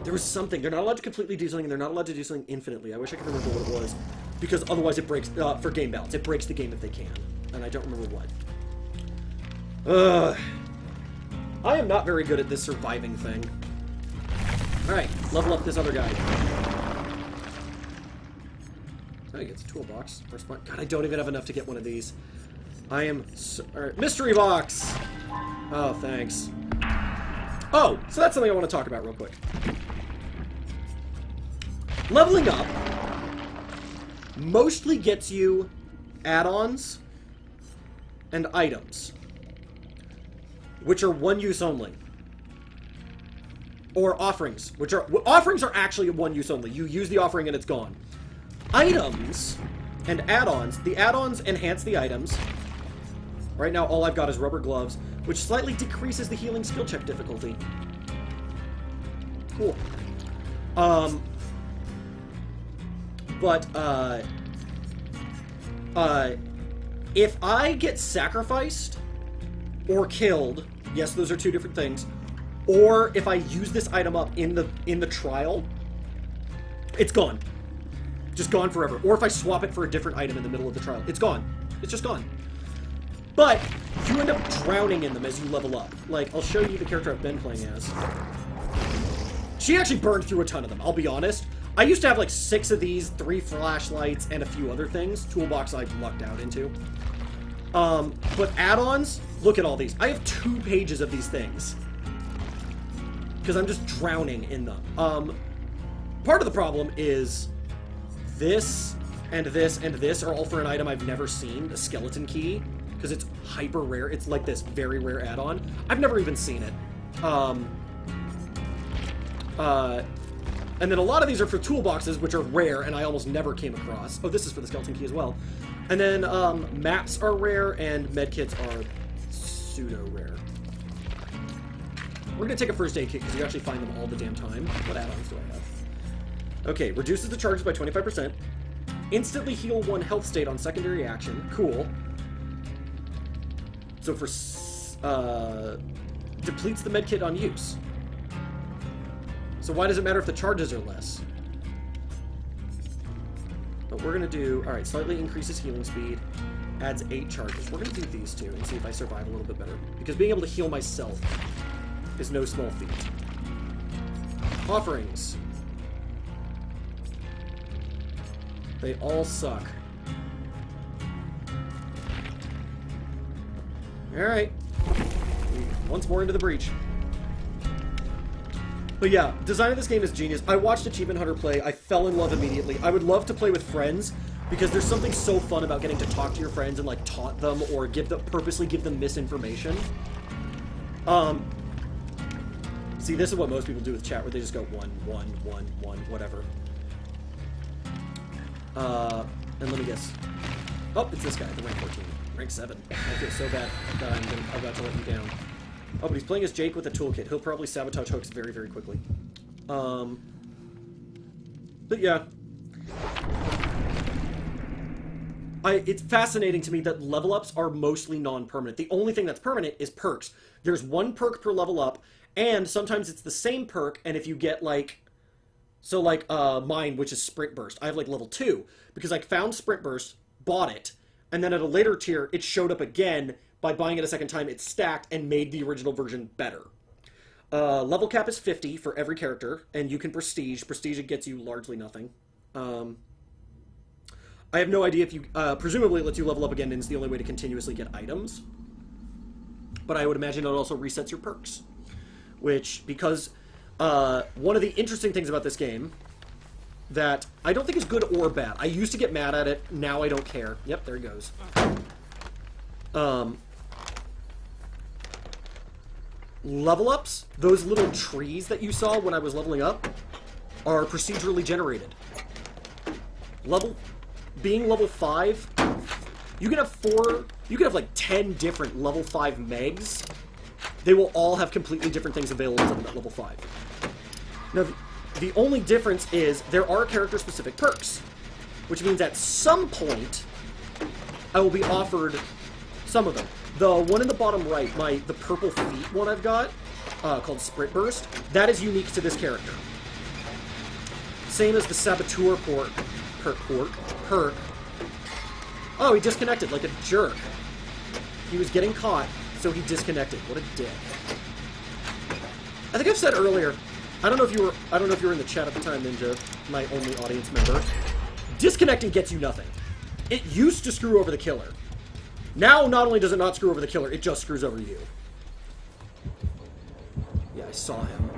There was something. They're not allowed to completely do something, and they're not allowed to do something infinitely. I wish I could remember what it was. Because otherwise it breaks... for game balance. It breaks the game if they can. And I don't remember what. I am not very good at this surviving thing. Alright, level up this other guy. Oh, he gets a toolbox. God, I don't even have enough to get one of these. I am... Alright, mystery box! Oh, thanks. Oh, so that's something I want to talk about real quick. Leveling up mostly gets you add-ons and items, which are one use only. Or offerings, which are... Offerings are actually one use only. You use the offering and it's gone. Items and add-ons. The add-ons enhance the items. Right now, all I've got is rubber gloves, which slightly decreases the healing skill check difficulty. Cool. If I get sacrificed or killed, yes, those are two different things, or if I use this item up in the trial, it's gone. Just gone forever. Or if I swap it for a different item in the middle of the trial, it's gone. It's just gone. But you end up drowning in them as you level up. Like, I'll show you the character I've been playing as. She actually burned through a ton of them, I'll be honest. I used to have like 6 of these, 3 flashlights, and a few other things. Toolbox I lucked out into. But add-ons, look at all these. I have 2 pages of these things. Because I'm just drowning in them. Part of the problem is this and this and this are all for an item I've never seen, a skeleton key, because it's hyper rare. It's like this very rare add-on. I've never even seen it. And then a lot of these are for toolboxes, which are rare, and I almost never came across. Oh, this is for the skeleton key as well. And then maps are rare, and medkits are pseudo-rare. We're going to take a first aid kit, because you actually find them all the damn time. What add-ons do I have? Okay, reduces the charges by 25%. Instantly heal 1 health state on secondary action. Cool. So for... depletes the medkit on use. So why does it matter if the charges are less? But we're going to do... Alright, slightly increases healing speed. Adds 8 charges. We're going to do these two and see if I survive a little bit better. Because being able to heal myself is no small feat. Offerings. They all suck. Alright. Once more into the breach. But yeah, design of this game is genius. I watched Achievement Hunter play. I fell in love immediately. I would love to play with friends because there's something so fun about getting to talk to your friends and like taunt them or purposely give them misinformation. See, this is what most people do with chat, where they just go 1, 1, 1, 1, whatever. And let me guess. Oh, it's this guy, the rank 14. Rank 7. I feel so bad that I'm about to let you down. Oh, but he's playing as Jake with a toolkit. He'll probably sabotage hooks very, very quickly. But yeah. It's fascinating to me that level ups are mostly non-permanent. The only thing that's permanent is perks. There's 1 perk per level up, and sometimes it's the same perk, and if you get like... So like mine, which is Sprint Burst. I have like level 2, because I found Sprint Burst, bought it, and then at a later tier, it showed up again. By buying it a second time, it stacked and made the original version better. Level cap is 50 for every character, and you can prestige. Prestige gets you largely nothing. I have no idea if you... presumably it lets you level up again, and it's the only way to continuously get items. But I would imagine it also resets your perks. Which, because one of the interesting things about this game that I don't think is good or bad. I used to get mad at it, now I don't care. Yep, there he goes. Level ups, those little trees that you saw when I was leveling up, are procedurally generated. Being level 5, you can have like 10 different level 5 megs. They will all have completely different things available to them at level 5. Now, the only difference is there are character-specific perks, which means at some point, I will be offered some of them. The one in the bottom right, the purple feet one I've got, called Sprint Burst, that is unique to this character. Same as the Saboteur perk. Oh, he disconnected like a jerk. He was getting caught, so he disconnected. What a dick. I think I've said earlier, I don't know if you were in the chat at the time, Ninja, my only audience member. Disconnecting gets you nothing. It used to screw over the killer. Now, not only does it not screw over the killer, it just screws over you. Yeah, I saw him.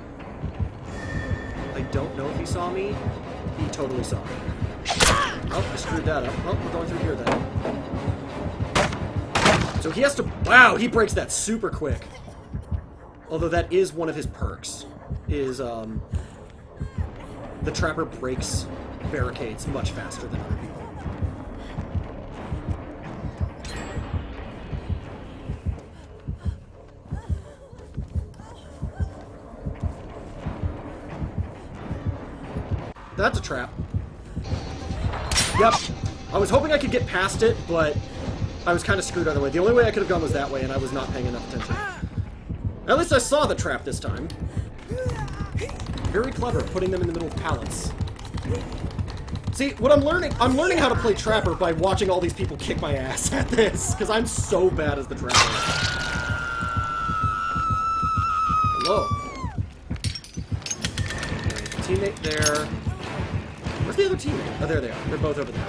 I don't know if he saw me. He totally saw me. Oh, I screwed that up. Oh, we're going through here then. So he has to... Wow, he breaks that super quick. Although that is one of his perks. Is, the Trapper breaks barricades much faster than other people. That's a trap. Yep. I was hoping I could get past it, but I was kind of screwed either way. The only way I could have gone was that way, and I was not paying enough attention. At least I saw the trap this time. Very clever, putting them in the middle of pallets. See, what I'm learning how to play Trapper by watching all these people kick my ass at this, because I'm so bad as the Trapper. Hello. Teammate there. Where's the other teammate? Oh, there they are. They're both over there.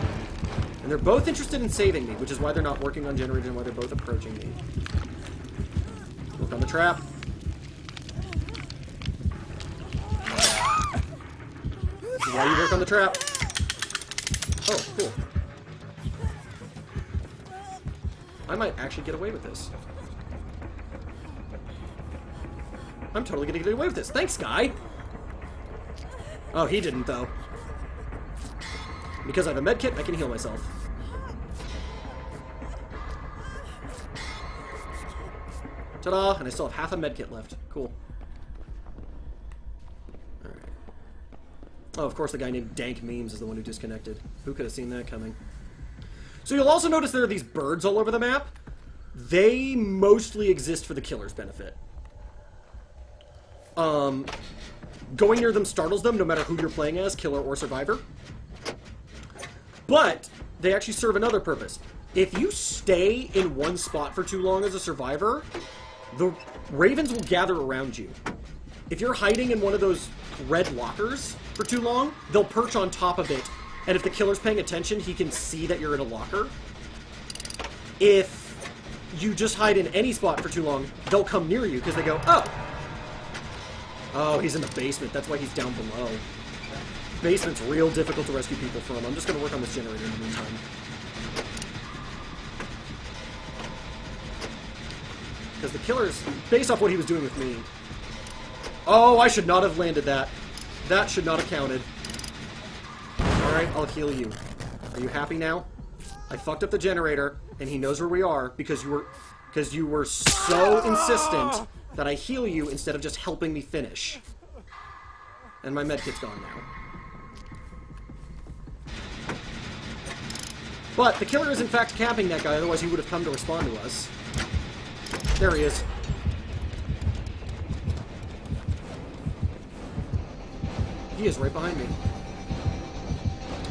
And they're both interested in saving me, which is why they're not working on generators and why they're both approaching me. Look on the trap. This is why you work on the trap. Oh, cool. I might actually get away with this. I'm totally gonna get away with this. Thanks, guy! Oh, he didn't, though. Because I have a med kit, I can heal myself. Ta-da! And I still have half a med kit left. Cool. Alright. Oh, of course the guy named Dank Memes is the one who disconnected. Who could have seen that coming? So you'll also notice there are these birds all over the map. They mostly exist for the killer's benefit. Going near them startles them, no matter who you're playing as, killer or survivor. But they actually serve another purpose. If you stay in one spot for too long as a survivor, the ravens will gather around you. If you're hiding in one of those red lockers for too long, they'll perch on top of it, and if the killer's paying attention, he can see that you're in a locker. If you just hide in any spot for too long, they'll come near you because they go, oh! Oh, he's in the basement. That's why he's down below. Basement's real difficult to rescue people from. I'm just going to work on this generator in the meantime. Because the killer's, based off what he was doing with me... Oh, I should not have landed that. That should not have counted. Alright, I'll heal you. Are you happy now? I fucked up the generator, and he knows where we are because you were so insistent that I heal you instead of just helping me finish. And my medkit's gone now. But the killer is in fact camping that guy, otherwise he would have come to respond to us. There he is. He is right behind me.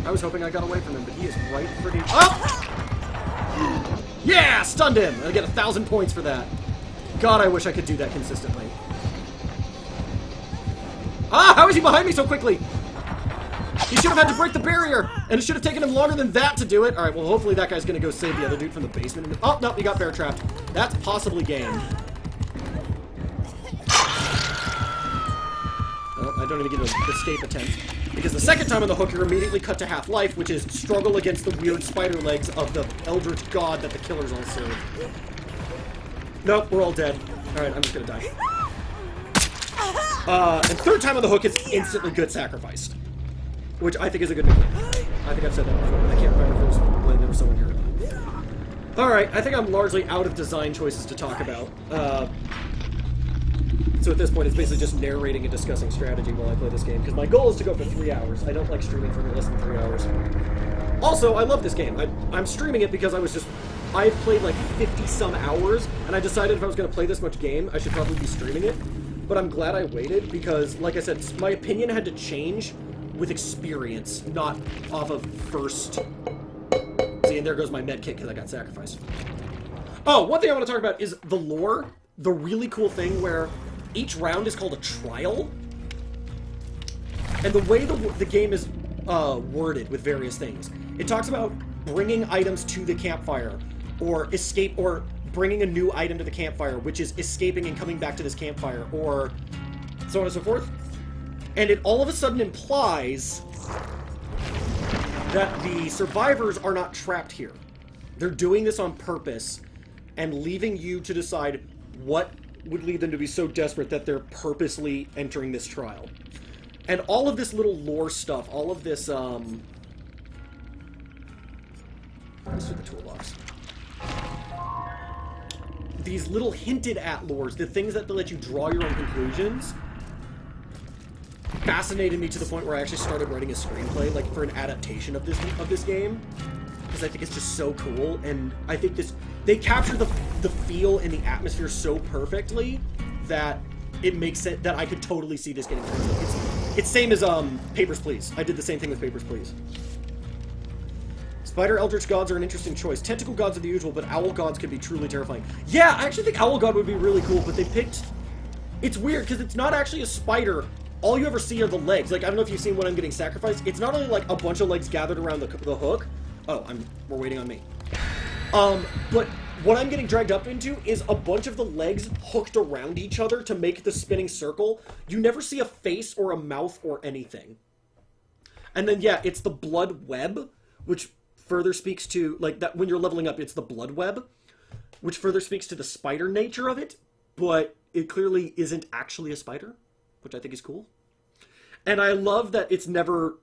I was hoping I got away from him, but he is right pretty... Oh! Yeah! Stunned him! I get 1,000 points for that. God, I wish I could do that consistently. Ah! How is he behind me so quickly? He should have had to break the barrier! And it should have taken him longer than that to do it. Alright, well, hopefully that guy's gonna go save the other dude from the basement. Oh, no, he got bear trapped. That's possibly game. Oh, I don't even get an escape attempt. Because the second time on the hook, you're immediately cut to half life, which is struggle against the weird spider legs of the eldritch god that the killers all serve. Nope, we're all dead. Alright, I'm just gonna die. And third time on the hook is instantly good sacrificed. Which I think is a good mechanic. I think I've said that before, but I can't remember if it was when there was someone here or not. Alright, I think I'm largely out of design choices to talk about. So at this point, it's basically just narrating and discussing strategy while I play this game, because my goal is to go for 3 hours. I don't like streaming for less than 3 hours. Also, I love this game. I'm streaming it because I've played like 50-some hours, and I decided if I was going to play this much game, I should probably be streaming it. But I'm glad I waited, because, like I said, my opinion had to change with experience, not off of first... See, and there goes my med kit because I got sacrificed. Oh, one thing I want to talk about is the lore. The really cool thing where each round is called a trial. And the way the game is worded with various things. It talks about bringing items to the campfire, or escape, or bringing a new item to the campfire, which is escaping and coming back to this campfire, or so on and so forth. And it all of a sudden implies that the survivors are not trapped here. They're doing this on purpose and leaving you to decide what would lead them to be so desperate that they're purposely entering this trial. And all of this little lore stuff, all of this, let's do the toolbox. These little hinted at lores, the things that let you draw your own conclusions, fascinated me to the point where I actually started writing a screenplay, like, for an adaptation of this game. because I think it's just so cool, and I think they capture the feel and the atmosphere so perfectly that it makes it that I could totally see this getting translated. It's same as Papers, Please. I did the same thing with Papers, Please. Spider Eldritch gods are an interesting choice. Tentacle gods are the usual, but owl gods could be truly terrifying. Yeah, I actually think owl god would be really cool, but they picked... It's weird, because it's not actually a spider. All you ever see are the legs. Like, I don't know if you've seen when I'm getting sacrificed. It's not only, like, a bunch of legs gathered around the hook. Oh, we're waiting on me. But what I'm getting dragged up into is a bunch of the legs hooked around each other to make the spinning circle. You never see a face or a mouth or anything. And then, yeah, it's the blood web, which further speaks to, like, that when you're leveling up, it's the blood web, which further speaks to the spider nature of it, but it clearly isn't actually a spider, which I think is cool. And I love that it's never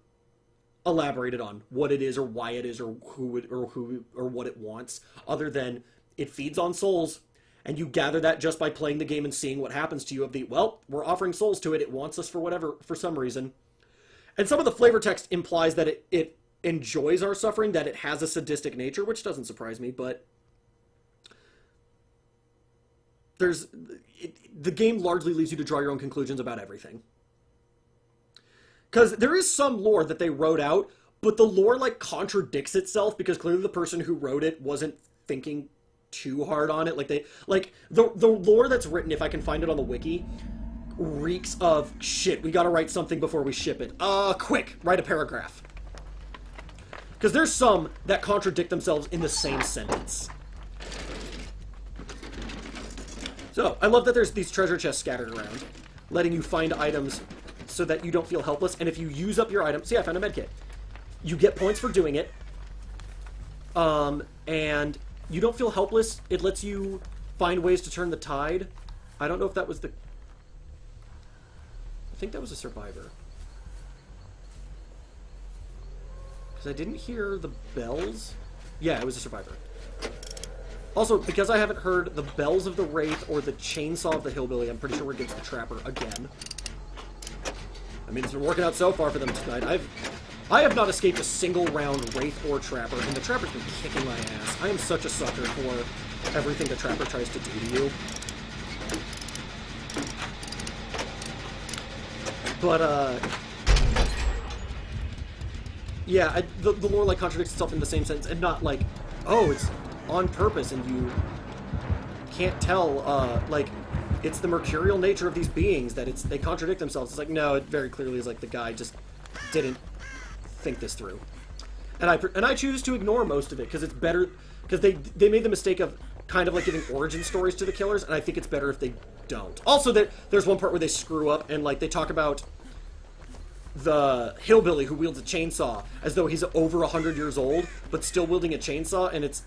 elaborated on what it is or why it is or what it wants, other than it feeds on souls, and you gather that just by playing the game and seeing what happens to you. Well, we're offering souls to it. It wants us for some reason. And some of the flavor text implies that it enjoys our suffering, that it has a sadistic nature, which doesn't surprise me, but the game largely leaves you to draw your own conclusions about everything. Because there is some lore that they wrote out, but the lore, like, contradicts itself, because clearly the person who wrote it wasn't thinking too hard on it. The lore that's written, if I can find it on the wiki, reeks of, shit, we gotta write something before we ship it. Quick, write a paragraph. Because there's some that contradict themselves in the same sentence. So, I love that there's these treasure chests scattered around, letting you find items so that you don't feel helpless. And if you use up your items... See, I found a medkit. You get points for doing it. And you don't feel helpless. It lets you find ways to turn the tide. I don't know if that was the... I think that was a survivor. Because I didn't hear the bells. Yeah, it was a survivor. Also, because I haven't heard the bells of the Wraith or the chainsaw of the Hillbilly, I'm pretty sure we're against the Trapper again. I mean, it's been working out so far for them tonight. I have not escaped a single round Wraith or Trapper, and the Trapper's been kicking my ass. I am such a sucker for everything the Trapper tries to do to you. But, yeah, the lore, like, contradicts itself in the same sense, and not like, oh, it's on purpose, and you can't tell, like, it's the mercurial nature of these beings that they contradict themselves. It's like, no, it very clearly is like the guy just didn't think this through. And I choose to ignore most of it, because it's better, because they made the mistake of kind of like giving origin stories to the killers, and I think it's better if they don't. Also, there's one part where they screw up, and, like, they talk about the hillbilly who wields a chainsaw as though he's over 100 years old, but still wielding a chainsaw, and it's,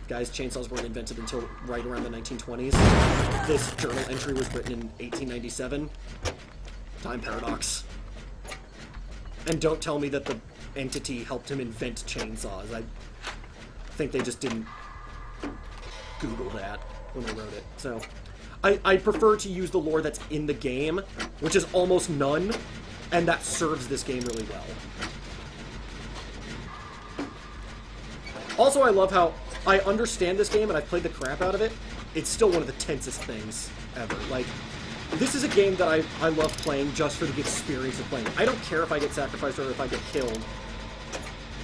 guys, chainsaws weren't invented until right around the 1920s. This journal entry was written in 1897. Time paradox. And don't tell me that the entity helped him invent chainsaws. I think they just didn't Google that when they wrote it. So, I prefer to use the lore that's in the game, which is almost none, and that serves this game really well. Also, I love how I understand this game, and I've played the crap out of it. It's still one of the tensest things ever. Like, this is a game that I love playing just for the experience of playing. I don't care if I get sacrificed or if I get killed.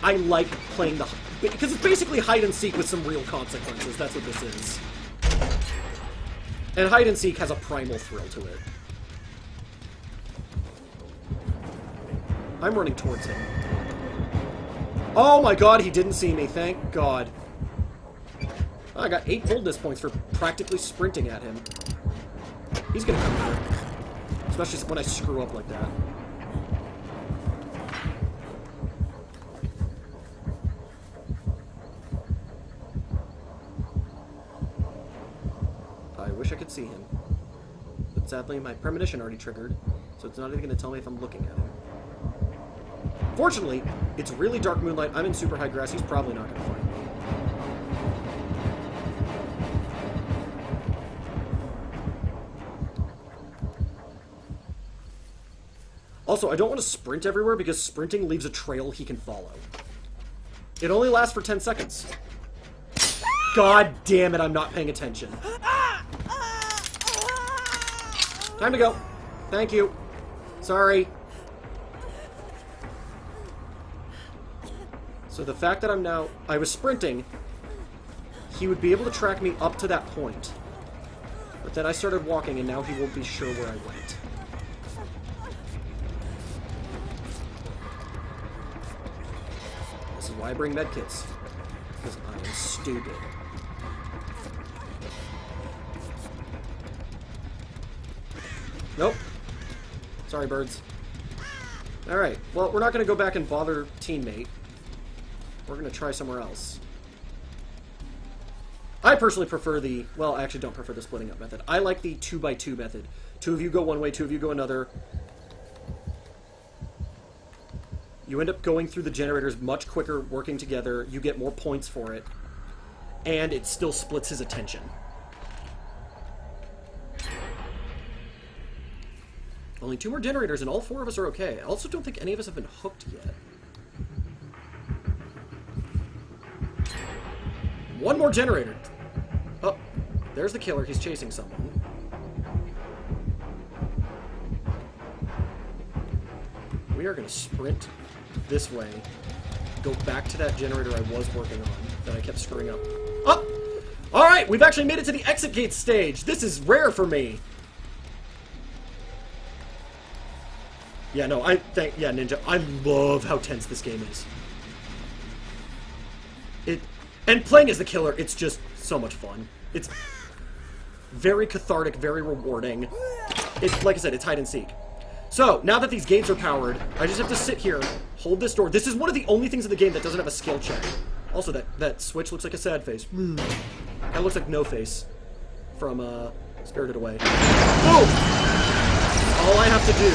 I like playing because it's basically hide and seek with some real consequences. That's what this is. And hide and seek has a primal thrill to it. I'm running towards him. Oh my god, he didn't see me, thank god. Oh, I got 8 boldness points for practically sprinting at him. He's gonna come here. Especially when I screw up like that. I wish I could see him. But sadly, my premonition already triggered, so it's not even gonna tell me if I'm looking at him. Fortunately, it's really dark moonlight. I'm in super high grass. He's probably not going to find me. Also, I don't want to sprint everywhere because sprinting leaves a trail he can follow. It only lasts for 10 seconds. God damn it, I'm not paying attention. Time to go. Thank you. Sorry. So the fact that I was sprinting, he would be able to track me up to that point. But then I started walking, and now he won't be sure where I went. This is why I bring medkits. Because I am stupid. Nope. Sorry, birds. Alright, well, we're not going to go back and bother teammate. We're going to try somewhere else. I personally prefer the... Well, I actually don't prefer the splitting up method. I like the 2x2 method. 2 of you go one way, 2 of you go another. You end up going through the generators much quicker, working together. You get more points for it. And it still splits his attention. Only 2 more generators, and all 4 of us are okay. I also don't think any of us have been hooked yet. 1 more generator. Oh, there's the killer. He's chasing someone. We are going to sprint this way. Go back to that generator I was working on that I kept screwing up. Oh! Alright, we've actually made it to the exit gate stage. This is rare for me. Yeah, no, yeah, Ninja, I love how tense this game is. And playing as the killer, it's just so much fun. It's very cathartic, very rewarding. It's, like I said, it's hide and seek. So, now that these gates are powered, I just have to sit here, hold this door. This is one of the only things in the game that doesn't have a skill check. Also, that switch looks like a sad face. That looks like No Face from, Spirited Away. Boom! All I have to do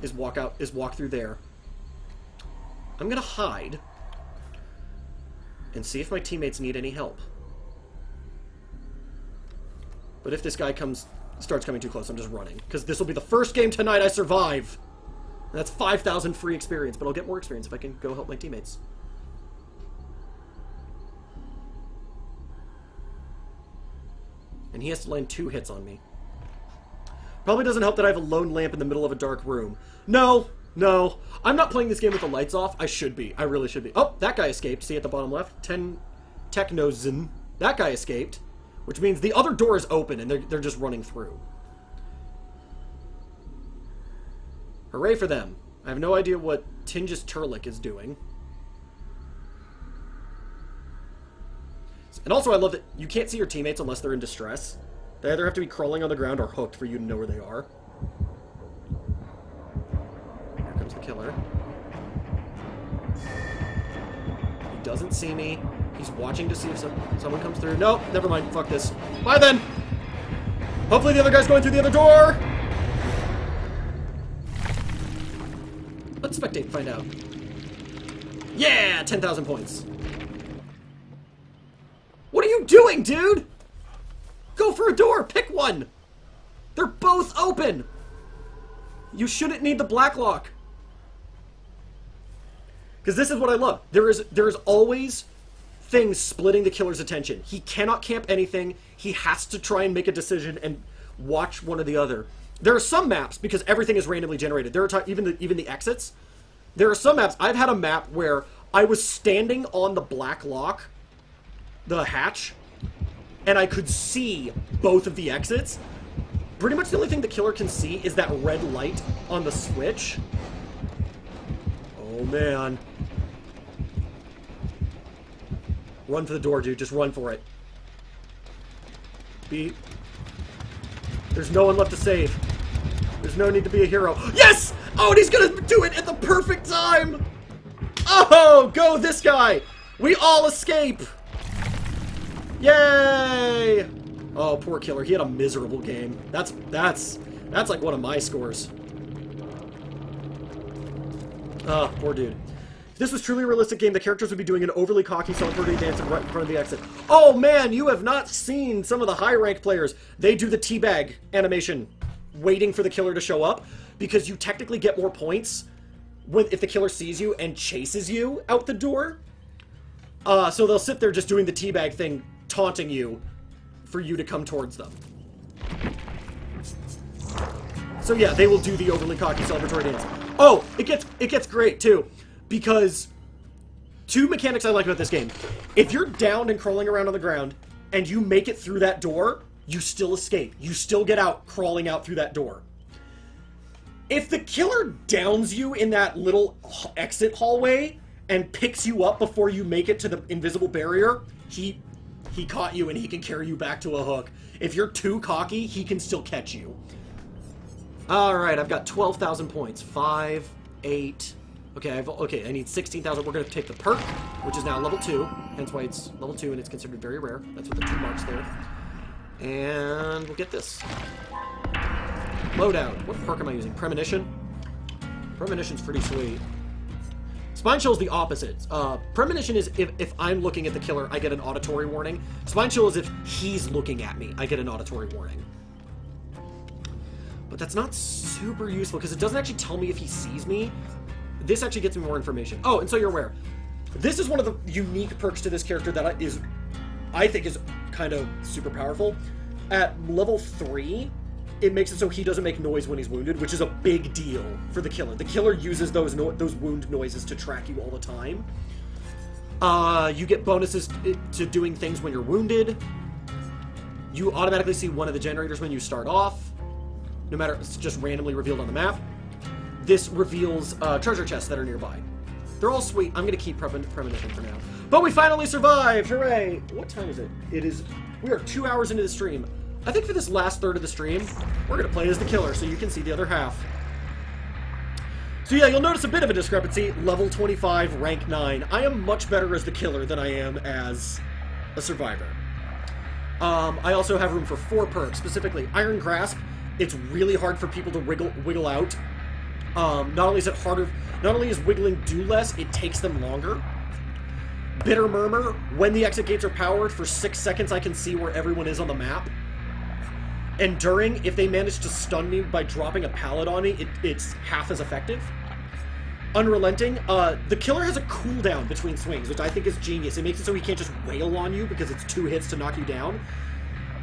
is walk through there. I'm gonna hide and see if my teammates need any help. But if this guy starts coming too close, I'm just running. Because this will be the first game tonight I survive. And that's 5,000 free experience, but I'll get more experience if I can go help my teammates. And he has to land 2 hits on me. Probably doesn't help that I have a lone lamp in the middle of a dark room. No. I'm not playing this game with the lights off. I should be. I really should be. Oh, that guy escaped. See at the bottom left? 10 Technozen. That guy escaped. Which means the other door is open and they're just running through. Hooray for them. I have no idea what Tingus Turlik is doing. And also I love that you can't see your teammates unless they're in distress. They either have to be crawling on the ground or hooked for you to know where they are. Here comes the killer. He doesn't see me. He's watching to see if someone comes through. Nope, never mind. Fuck this. Bye then! Hopefully the other guy's going through the other door! Let's spectate and find out. Yeah! 10,000 points. What are you doing, dude? Go for a door! Pick one! They're both open! You shouldn't need the black lock. Because this is what I love. There is always things splitting the killer's attention. He cannot camp anything. He has to try and make a decision and watch one or the other. There are some maps, because everything is randomly generated. There are even the exits. There are some maps. I've had a map where I was standing on the black lock, the hatch, and I could see both of the exits. Pretty much the only thing the killer can see is that red light on the switch. Oh, man. Run for the door, dude. Just run for it. There's no one left to save. There's no need to be a hero. Yes! Oh, and he's gonna do it at the perfect time! Oh, go this guy! We all escape! Yay! Oh, poor killer. He had a miserable game. That's like one of my scores. Oh, poor dude. If this was truly a realistic game, the characters would be doing an overly cocky celebrity dance right in front of the exit. Oh man, you have not seen some of the high-ranked players. They do the teabag animation, waiting for the killer to show up, because you technically get more points if the killer sees you and chases you out the door. So they'll sit there just doing the teabag thing, taunting you for you to come towards them. So yeah, they will do the overly cocky celebratory dance. Oh, it gets great too, because two mechanics I like about this game. If you're downed and crawling around on the ground, and you make it through that door, you still escape. You still get out, crawling out through that door. If the killer downs you in that little exit hallway and picks you up before you make it to the invisible barrier, he caught you and he can carry you back to a hook. If you're too cocky, he can still catch you. Alright, I've got 12,000 points. 5, 8... Okay, I need 16,000. We're going to take the perk, which is now level 2. Hence why it's level 2 and it's considered very rare. That's what the 2 marks there. And we'll get this. Loadout. What perk am I using? Premonition? Premonition's pretty sweet. Spine Chill is the opposite. Premonition is if I'm looking at the killer, I get an auditory warning. Spine Chill is if he's looking at me, I get an auditory warning. But that's not super useful because it doesn't actually tell me if he sees me. This actually gets me more information. Oh, and so you're aware. This is one of the unique perks to this character that I think is kind of super powerful. At level 3, it makes it so he doesn't make noise when he's wounded, which is a big deal for the killer. The killer uses those wound noises to track you all the time. You get bonuses to doing things when you're wounded. You automatically see one of the generators when you start off. No matter, it's just randomly revealed on the map. This reveals treasure chests that are nearby. They're all sweet. I'm going to keep Premonition for now. But we finally survived! Hooray! What time is it? We are 2 hours into the stream. I think for this last third of the stream, we're going to play as the killer so you can see the other half. So yeah, you'll notice a bit of a discrepancy. Level 25, rank 9. I am much better as the killer than I am as a survivor. I also have room for 4 perks, specifically Iron Grasp. It's really hard for people to wiggle out. Not only is wiggling do less, it takes them longer. Bitter Murmur, when the exit gates are powered, for 6 seconds I can see where everyone is on the map. Enduring, if they manage to stun me by dropping a pallet on me, it's half as effective. Unrelenting, the killer has a cooldown between swings, which I think is genius. It makes it so he can't just wail on you because it's 2 hits to knock you down.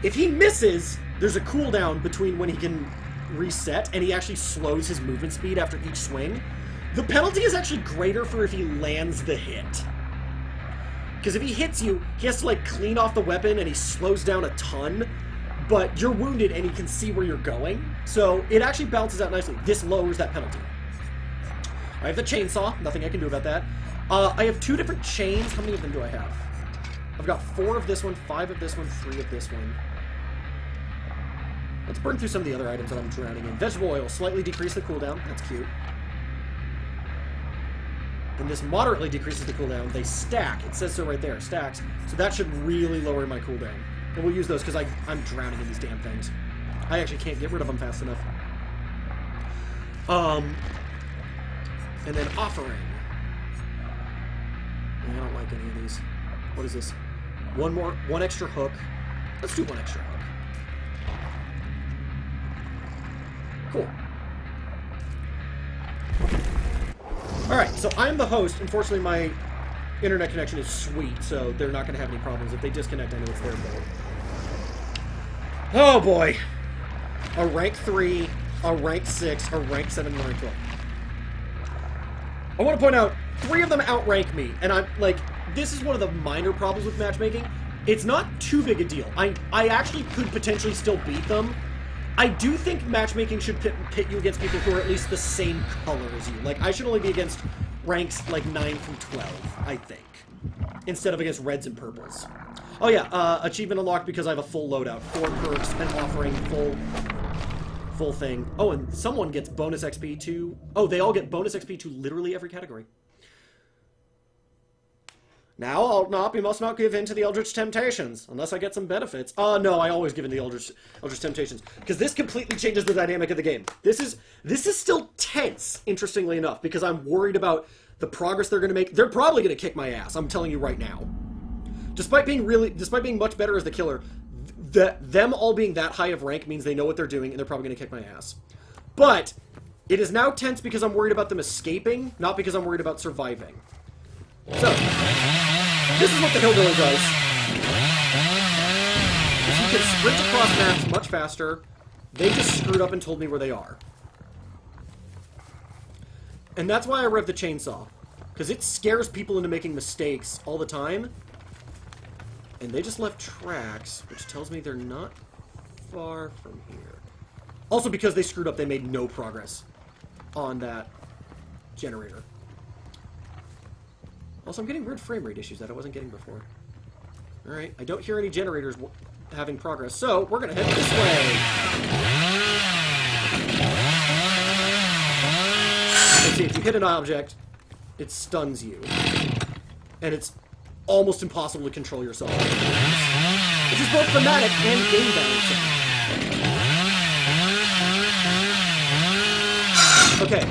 If he misses, there's a cooldown between when he can reset, and he actually slows his movement speed after each swing. The penalty is actually greater for if he lands the hit. Because if he hits you, he has to like clean off the weapon and he slows down a ton, but you're wounded and he can see where you're going. So it actually balances out nicely. This lowers that penalty. I have the chainsaw, nothing I can do about that. I have 2 different chains. How many of them do I have? I've got 4 of this one, 5 of this one, 3 of this one. Let's burn through some of the other items that I'm drowning in. Vegetable oil, slightly decrease the cooldown. That's cute. And this moderately decreases the cooldown. They stack. It says so right there. Stacks. So that should really lower my cooldown. And we'll use those because I'm drowning in these damn things. I actually can't get rid of them fast enough. And then offering. I don't like any of these. What is this? One extra hook. Let's do 1 extra hook. Cool. Alright, so I'm the host. Unfortunately, my internet connection is sweet, so they're not going to have any problems. If they disconnect, I know it's their fault. Oh boy. A rank 3, a rank 6, a rank 7, and a rank 12. I want to point out, 3 of them outrank me, and I'm like, this is one of the minor problems with matchmaking. It's not too big a deal. I actually could potentially still beat them. I do think matchmaking should pit you against people who are at least the same color as you. Like, I should only be against ranks, like, 9 through 12, I think. Instead of against reds and purples. Oh yeah, achievement unlocked because I have a full loadout. 4 perks, an offering, full thing. Oh, and someone gets bonus XP to... Oh, they all get bonus XP to literally every category. Now, Altnop, you must not give in to the Eldritch Temptations, unless I get some benefits. No, I always give in to the Eldritch Temptations, because this completely changes the dynamic of the game. This is still tense, interestingly enough, because I'm worried about the progress they're going to make. They're probably going to kick my ass, I'm telling you right now. Despite being much better as the killer, them all being that high of rank means they know what they're doing, and they're probably going to kick my ass. But it is now tense because I'm worried about them escaping, not because I'm worried about surviving. So, This is what the hillbilly does. If you can sprint across maps much faster, they just screwed up and told me where they are. And that's why I rev the chainsaw. Because it scares people into making mistakes all the time. And they just left tracks, which tells me they're not far from here. Also, because they screwed up, they made no progress on that generator. Also, I'm getting weird frame rate issues that I wasn't getting before. Alright, I don't hear any generators having progress, so we're going to head this way. Let's see, if you hit an object, it stuns you. And it's almost impossible to control yourself. Which is both thematic and game balancing. Okay.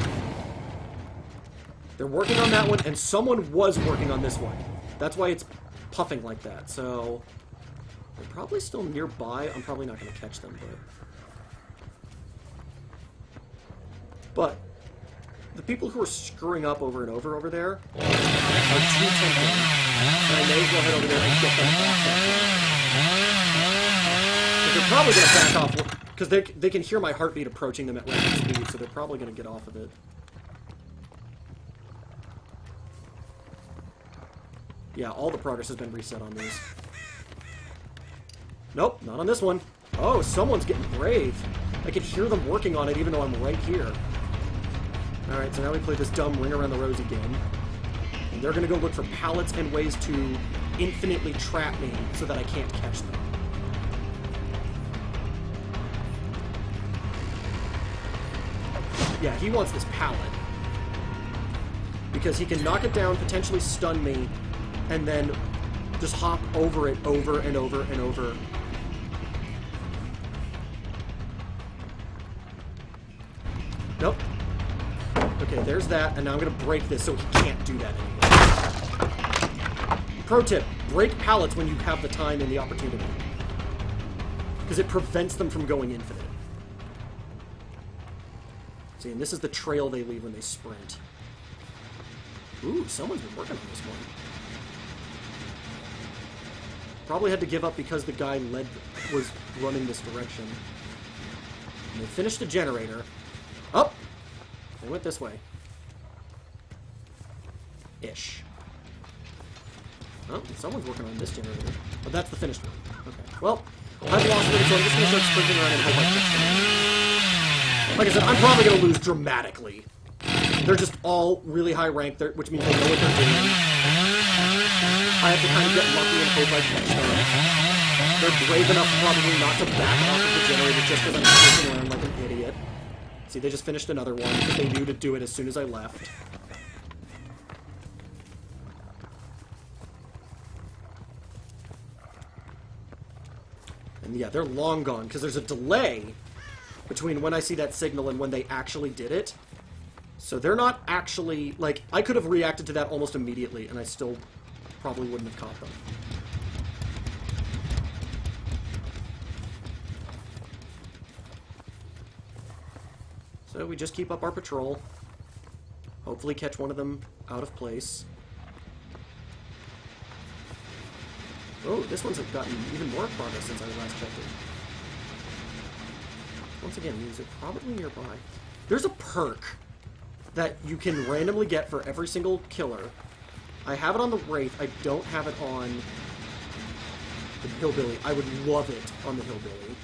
They're working on that one, and someone was working on this one. That's why it's puffing like that. So they're probably still nearby. I'm probably not going to catch them, but the people who are screwing up over and over there are too tempting, and I may as well head over there and get them off that. But they're probably going to back off, because they can hear my heartbeat approaching them at rapid speed, so they're probably going to get off of it. Yeah, all the progress has been reset on these. Nope, not on this one. Oh, someone's getting brave. I can hear them working on it even though I'm right here. Alright, so now we play this dumb ring around the rosy game. And they're going to go look for pallets and ways to infinitely trap me so that I can't catch them. Yeah, he wants this pallet. Because he can knock it down, potentially stun me, and then just hop over it over and over and over. Nope. Okay, there's that, and now I'm going to break this so he can't do that anymore. Pro tip, break pallets when you have the time and the opportunity. Because it prevents them from going infinite. See, and this is the trail they leave when they sprint. Ooh, someone's been working on this one. Probably had to give up because the guy was running this direction. And they finished the generator. Oh! They went this way. Ish. Oh, someone's working on this generator. But that's the finished one. Okay. Well, I've lost it, so I'm just going to start sprinting around and hope I catch them. Like I said, I'm probably going to lose dramatically. They're just all really high ranked, which means they know what they're doing. I have to kind of get lucky and hope I catch them. They're brave enough probably not to back off of the generator just because I'm sprinting around like an idiot. See, they just finished another one because they knew to do it as soon as I left. And yeah, they're long gone because there's a delay between when I see that signal and when they actually did it. So they're not actually, like, I could have reacted to that almost immediately and I still probably wouldn't have caught them. So we just keep up our patrol. Hopefully catch one of them out of place. Oh, this one's gotten even more progress since I last checked it. Once again, these are probably nearby. There's a perk that you can randomly get for every single killer. I have it on the Wraith. I don't have it on the Hillbilly. I would love it on the Hillbilly.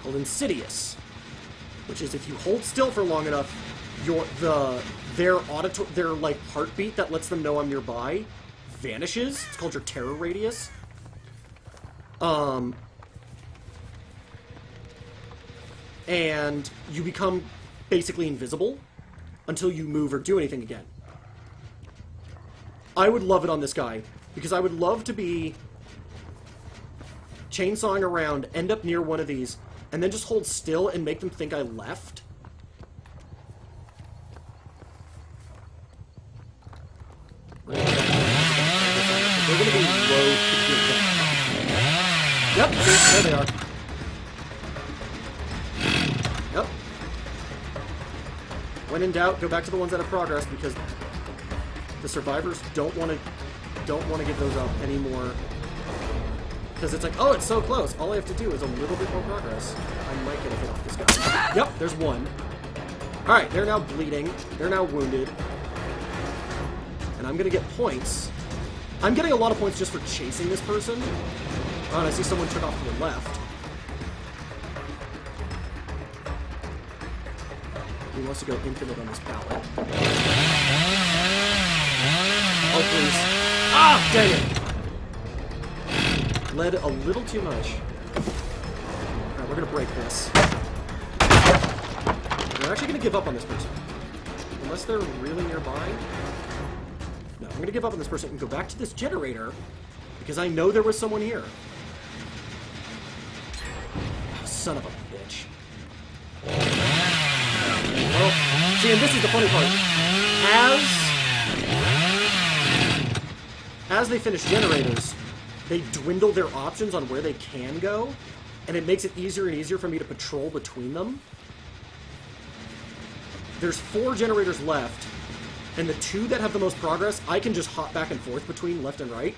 Called Insidious. Which is if you hold still for long enough, their like heartbeat that lets them know I'm nearby vanishes. It's called your terror radius. And you become basically invisible until you move or do anything again. I would love it on this guy, because I would love to be chainsawing around, end up near one of these, and then just hold still and make them think I left. They're going to be loath to do that. Yep, see, there they are. Yep. When in doubt, go back to the ones that have progress, because the survivors don't want to don't want to give those up anymore. Because it's like, oh, it's so close. All I have to do is a little bit more progress. I might get a hit off this guy. Yep, there's one. Alright, they're now bleeding. They're now wounded. And I'm going to get points. I'm getting a lot of points just for chasing this person. Oh, and I see someone took off to the left. He wants to go infinite on this pallet. Oh, please. Ah, dang it! Led a little too much. Alright, we're gonna break this. I'm actually gonna give up on this person. Unless they're really nearby. No, I'm gonna give up on this person and go back to this generator. Because I know there was someone here. Oh, son of a bitch. Well, see, and this is the funny part. As they finish generators, they dwindle their options on where they can go, and it makes it easier and easier for me to patrol between them. There's 4 generators left, and the 2 that have the most progress, I can just hop back and forth between left and right.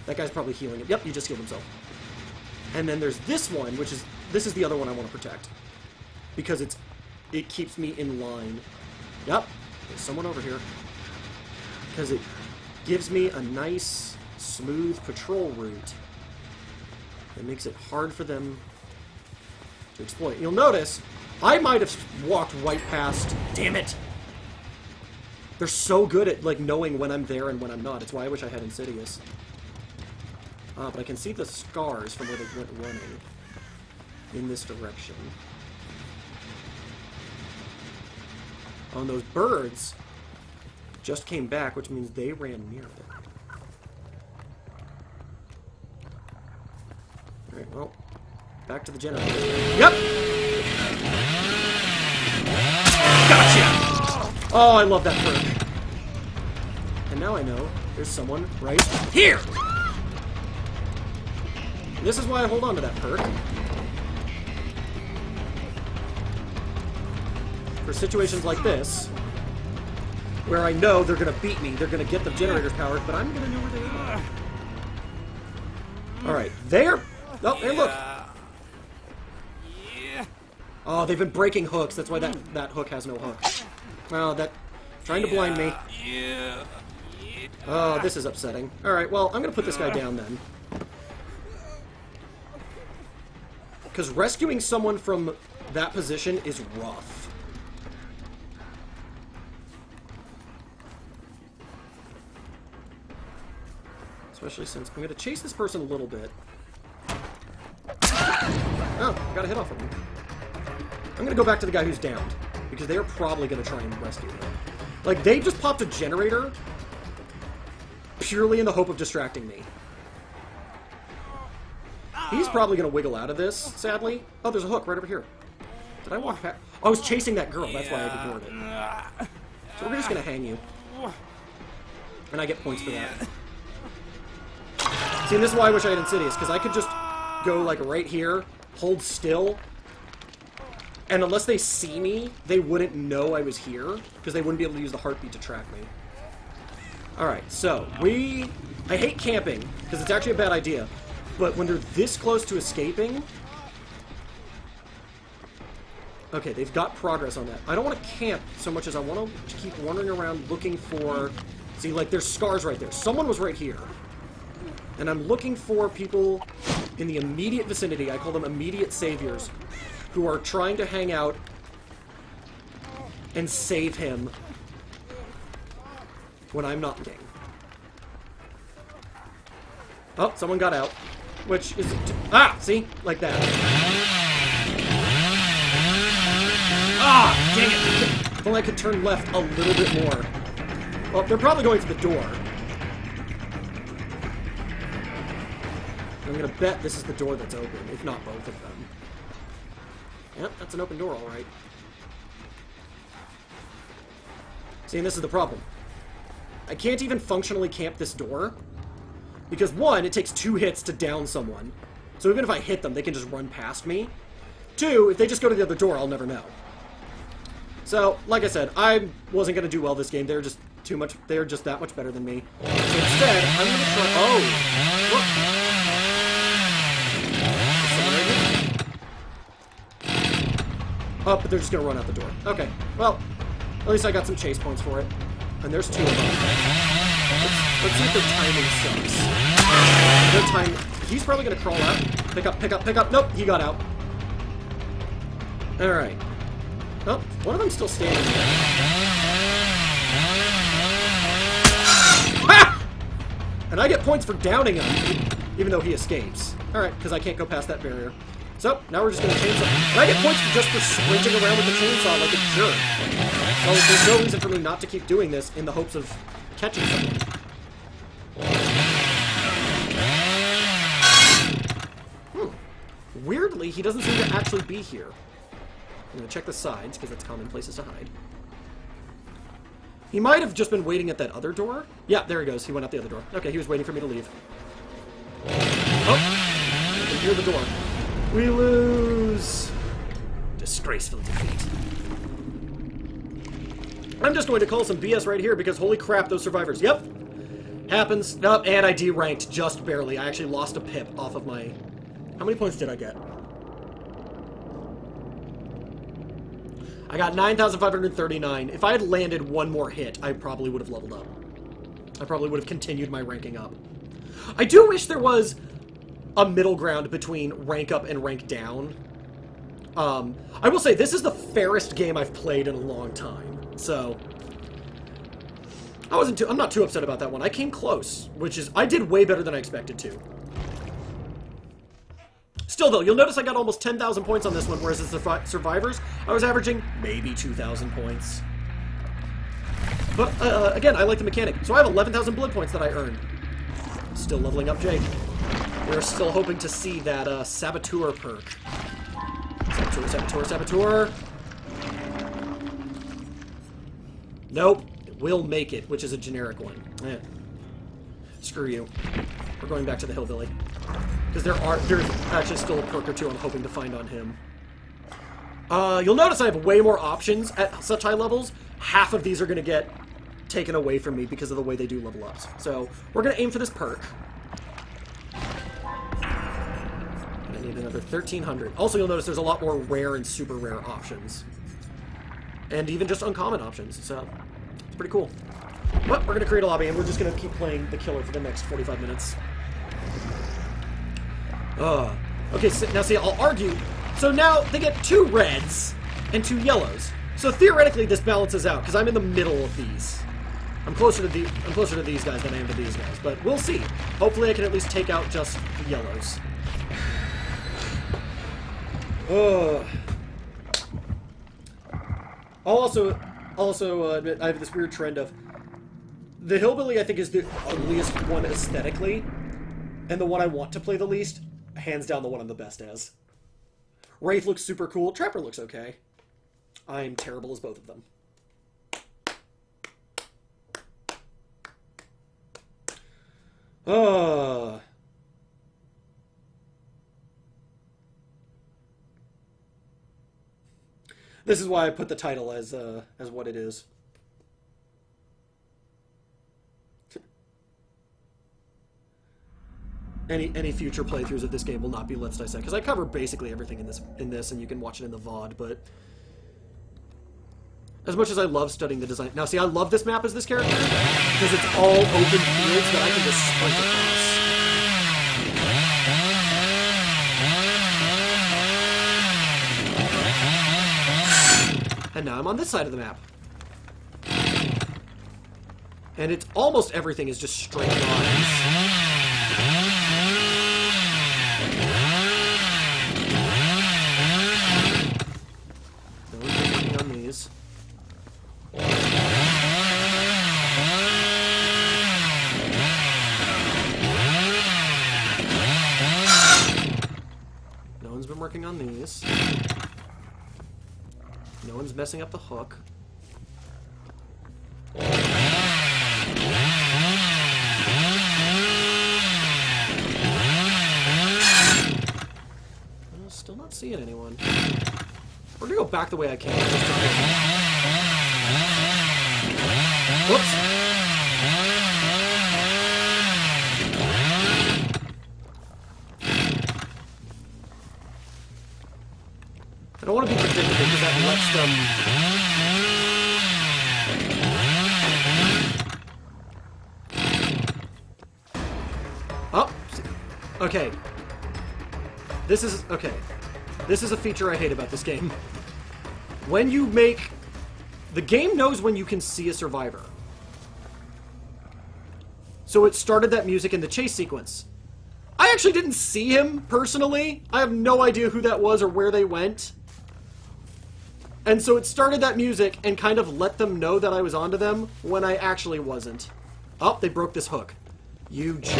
That guy's probably healing it. Yep, he just healed himself. And then there's this one, this is the other one I want to protect. Because it keeps me in line. Yep, there's someone over here. Because it gives me a nice, smooth patrol route. It makes it hard for them to exploit. You'll notice, I might have walked right past... Damn it! They're so good at, like, knowing when I'm there and when I'm not. It's why I wish I had Insidious. But I can see the scars from where they went running. In this direction. Oh, and those birds just came back, which means they ran near it. Alright, well, back to the generator. Yep! Gotcha! Oh, I love that perk. And now I know there's someone right here! This is why I hold on to that perk. For situations like this, where I know they're going to beat me, they're going to get the generators powered, but I'm going to know where they are. Alright, there! Oh, hey, look! Oh, they've been breaking hooks, that's why that hook has no hook. Oh, trying to blind me. Oh, this is upsetting. Alright, well, I'm going to put this guy down then. Because rescuing someone from that position is rough. Especially since I'm going to chase this person a little bit. Oh, got a hit off of him. I'm going to go back to the guy who's downed. Because they are probably going to try and rescue him. Like, they just popped a generator purely in the hope of distracting me. He's probably going to wiggle out of this, sadly. Oh, there's a hook right over here. Did I walk past? Oh, I was chasing that girl. That's why I ignored it. So we're just going to hang you. And I get points for that. See, and this is why I wish I had Insidious, because I could just go, like, right here, hold still, and unless they see me, they wouldn't know I was here, because they wouldn't be able to use the heartbeat to track me. Alright, so, I hate camping, because it's actually a bad idea, but when they're this close to escaping... Okay, they've got progress on that. I don't want to camp so much as I want to keep wandering around looking for... See, like, there's scars right there. Someone was right here. And I'm looking for people in the immediate vicinity, I call them immediate saviors, who are trying to hang out and save him when I'm not looking. Oh, someone got out. Which is... Ah! See? Like that. Ah! Dang it! If only I could turn left a little bit more. Well, they're probably going to the door. I'm gonna bet this is the door that's open, if not both of them. Yep, that's an open door, alright. See, and this is the problem. I can't even functionally camp this door. Because, 1, it takes 2 hits to down someone. So even if I hit them, they can just run past me. 2, if they just go to the other door, I'll never know. So, like I said, I wasn't gonna do well this game. There were just too much. They are just that much better than me. So instead, I'm going to try... Oh! Look! Oh, but they're just going to run out the door. Okay. Well, at least I got some chase points for it. And there's 2 of them. Let's see if their timing sucks. Their time... He's probably going to crawl out. Pick up, pick up, pick up. Nope, he got out. Alright. Oh, one of them's still standing there. Ha! And I get points for downing him, even though he escapes. Alright, because I can't go past that barrier. So, now we're just going to chainsaw. And I get points just for sprinting around with the chainsaw like a jerk. So there's no reason for me not to keep doing this in the hopes of catching someone. Weirdly, he doesn't seem to actually be here. I'm going to check the sides, because that's common places to hide. He might have just been waiting at that other door. Yeah, there he goes. He went out the other door. Okay, he was waiting for me to leave. Oh! I can hear the door. We lose! Disgraceful defeat. I'm just going to call some BS right here, because holy crap, those survivors. Yep! Happens. Nope, and I deranked just barely. I actually lost a pip off of my... How many points did I get? I got 9,539. If I had landed one more hit, I probably would have leveled up. I probably would have continued my ranking up. I do wish there was a middle ground between rank up and rank down. I will say, this is the fairest game I've played in a long time. So, I'm not too upset about that one. I came close, which is, I did way better than I expected to. Still, though, you'll notice I got almost 10,000 points on this one, whereas the Survivors, I was averaging maybe 2,000 points. But, again, I like the mechanic. So I have 11,000 blood points that I earned. Still leveling up Jake. We're still hoping to see that, Saboteur perk. Saboteur, Saboteur, Saboteur. Nope. Will make it, which is a generic one. Eh. Screw you. We're going back to the Hillbilly. Because there's actually still a perk or two I'm hoping to find on him. You'll notice I have way more options at such high levels. Half of these are going to get taken away from me because of the way they do level ups. So, we're going to aim for this perk. And I need another 1,300. Also, you'll notice there's a lot more rare and super rare options. And even just uncommon options, so it's pretty cool. But we're going to create a lobby, and we're just going to keep playing the killer for the next 45 minutes. Okay, so, now see, I'll argue. So now they get 2 reds and 2 yellows. So theoretically, this balances out because I'm in the middle of these. I'm closer to these guys than I am to these guys, but we'll see. Hopefully, I can at least take out just the yellows. I'll also admit I have this weird trend of the Hillbilly. I think is the ugliest one aesthetically, and the one I want to play the least. Hands down the one I'm the best as. Wraith looks super cool. Trapper looks okay. I'm terrible as both of them. This is why I put the title as what it is. Any future playthroughs of this game will not be Let's Dissect, because I cover basically everything in this, and you can watch it in the VOD, but as much as I love studying the design... Now, see, I love this map as this character, because it's all open fields that I can just sprint across. And now I'm on this side of the map. And it's almost everything is just straight lines. Working on these. No one's messing up the hook. Still not seeing anyone. We're gonna go back the way I came. Whoops! because that lets them... Oh! Okay. This is... Okay. This is a feature I hate about this game. When you make... The game knows when you can see a survivor. So it started that music in the chase sequence. I actually didn't see him, personally. I have no idea who that was or where they went. And so it started that music and kind of let them know that I was onto them when I actually wasn't. Oh, they broke this hook. You jerks.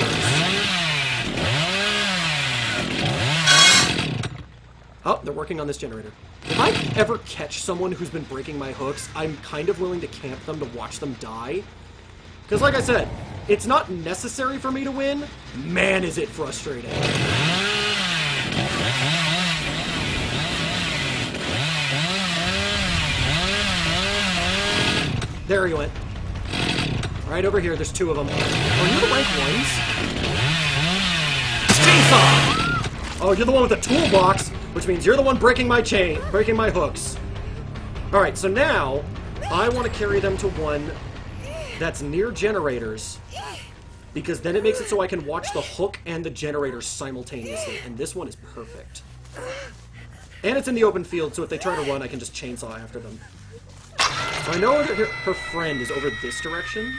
Oh, they're working on this generator. If I ever catch someone who's been breaking my hooks, I'm kind of willing to camp them to watch them die. Because like I said, it's not necessary for me to win. Man, is it frustrating. There he went. Right over here, there's two of them. Oh, you're the rank ones? Chainsaw! Oh, you're the one with the toolbox, which means you're the one breaking my chain, breaking my hooks. Alright, so now, I want to carry them to one that's near generators, because then it makes it so I can watch the hook and the generators simultaneously, and this one is perfect. And it's in the open field, so if they try to run, I can just chainsaw after them. So I know that her friend is over this direction.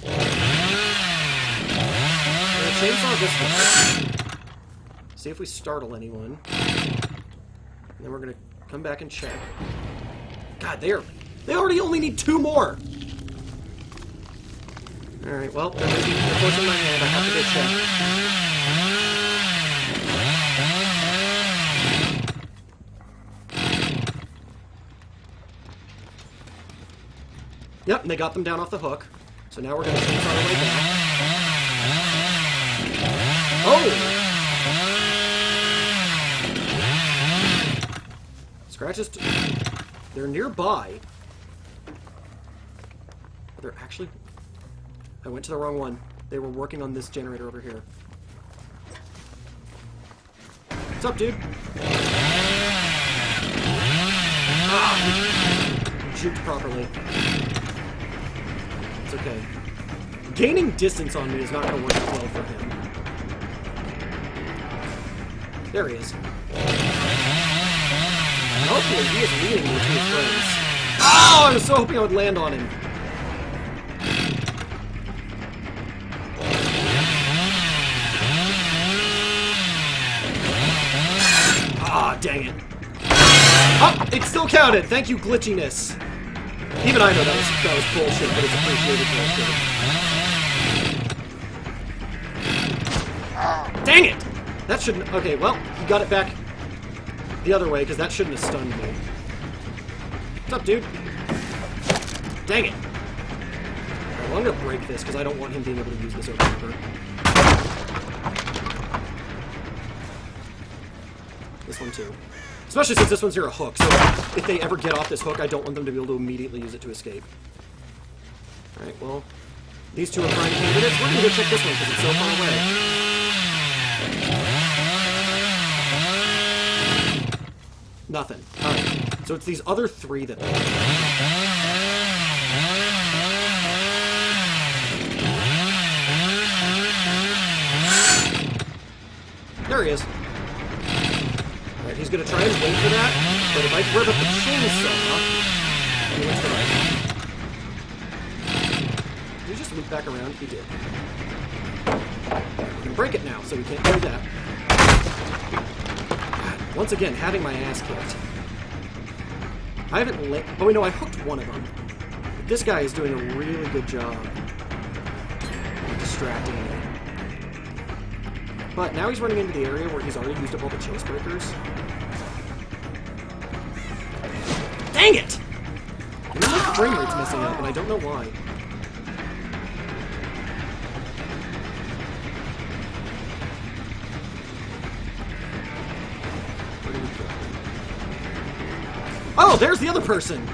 I'm gonna chainsaw this one. See if we startle anyone. And then we're gonna come back and check. God, they already only need two more! Alright, well, they're forcing my hand. I have to go check. Yep, and they got them down off the hook. So now we're gonna chainsaw our way back. Oh! Scratches... They're nearby. They're actually... I went to the wrong one. They were working on this generator over here. What's up, dude? Ah! Juked properly. It's okay. Gaining distance on me is not going to work out well for him. There he is. Hopefully he is leading me to his friends. Oh, I was so hoping I would land on him. Ah, dang it. Oh, it still counted. Thank you, glitchiness. Even I know that was bullshit, but it's appreciated bullshit. Dang it! That shouldn't... Okay, well, he got it back the other way, because that shouldn't have stunned me. What's up, dude? Dang it. Alright, well, I'm going to break this, because I don't want him being able to use this over and over. This one, too. Especially since this one's near a hook, so if they ever get off this hook, I don't want them to be able to immediately use it to escape. Alright, well, these two are prime candidates. We're going to go check this one, because it's so far away. Nothing. Alright. So it's these other three that... There he is. Alright, he's gonna try and wait for that, but if I rev up the chainsaw... He went to the right. Did he just loop back around? He did. We can break it now, so we can't do that. Once again, having my ass kicked. I haven't oh, wait, no, I hooked one of them. But this guy is doing a really good job of distracting me. But now he's running into the area where he's already used up all the chase breakers. Dang it! And then my frame rate's messing up, and I don't know why. Oh, there's the other person!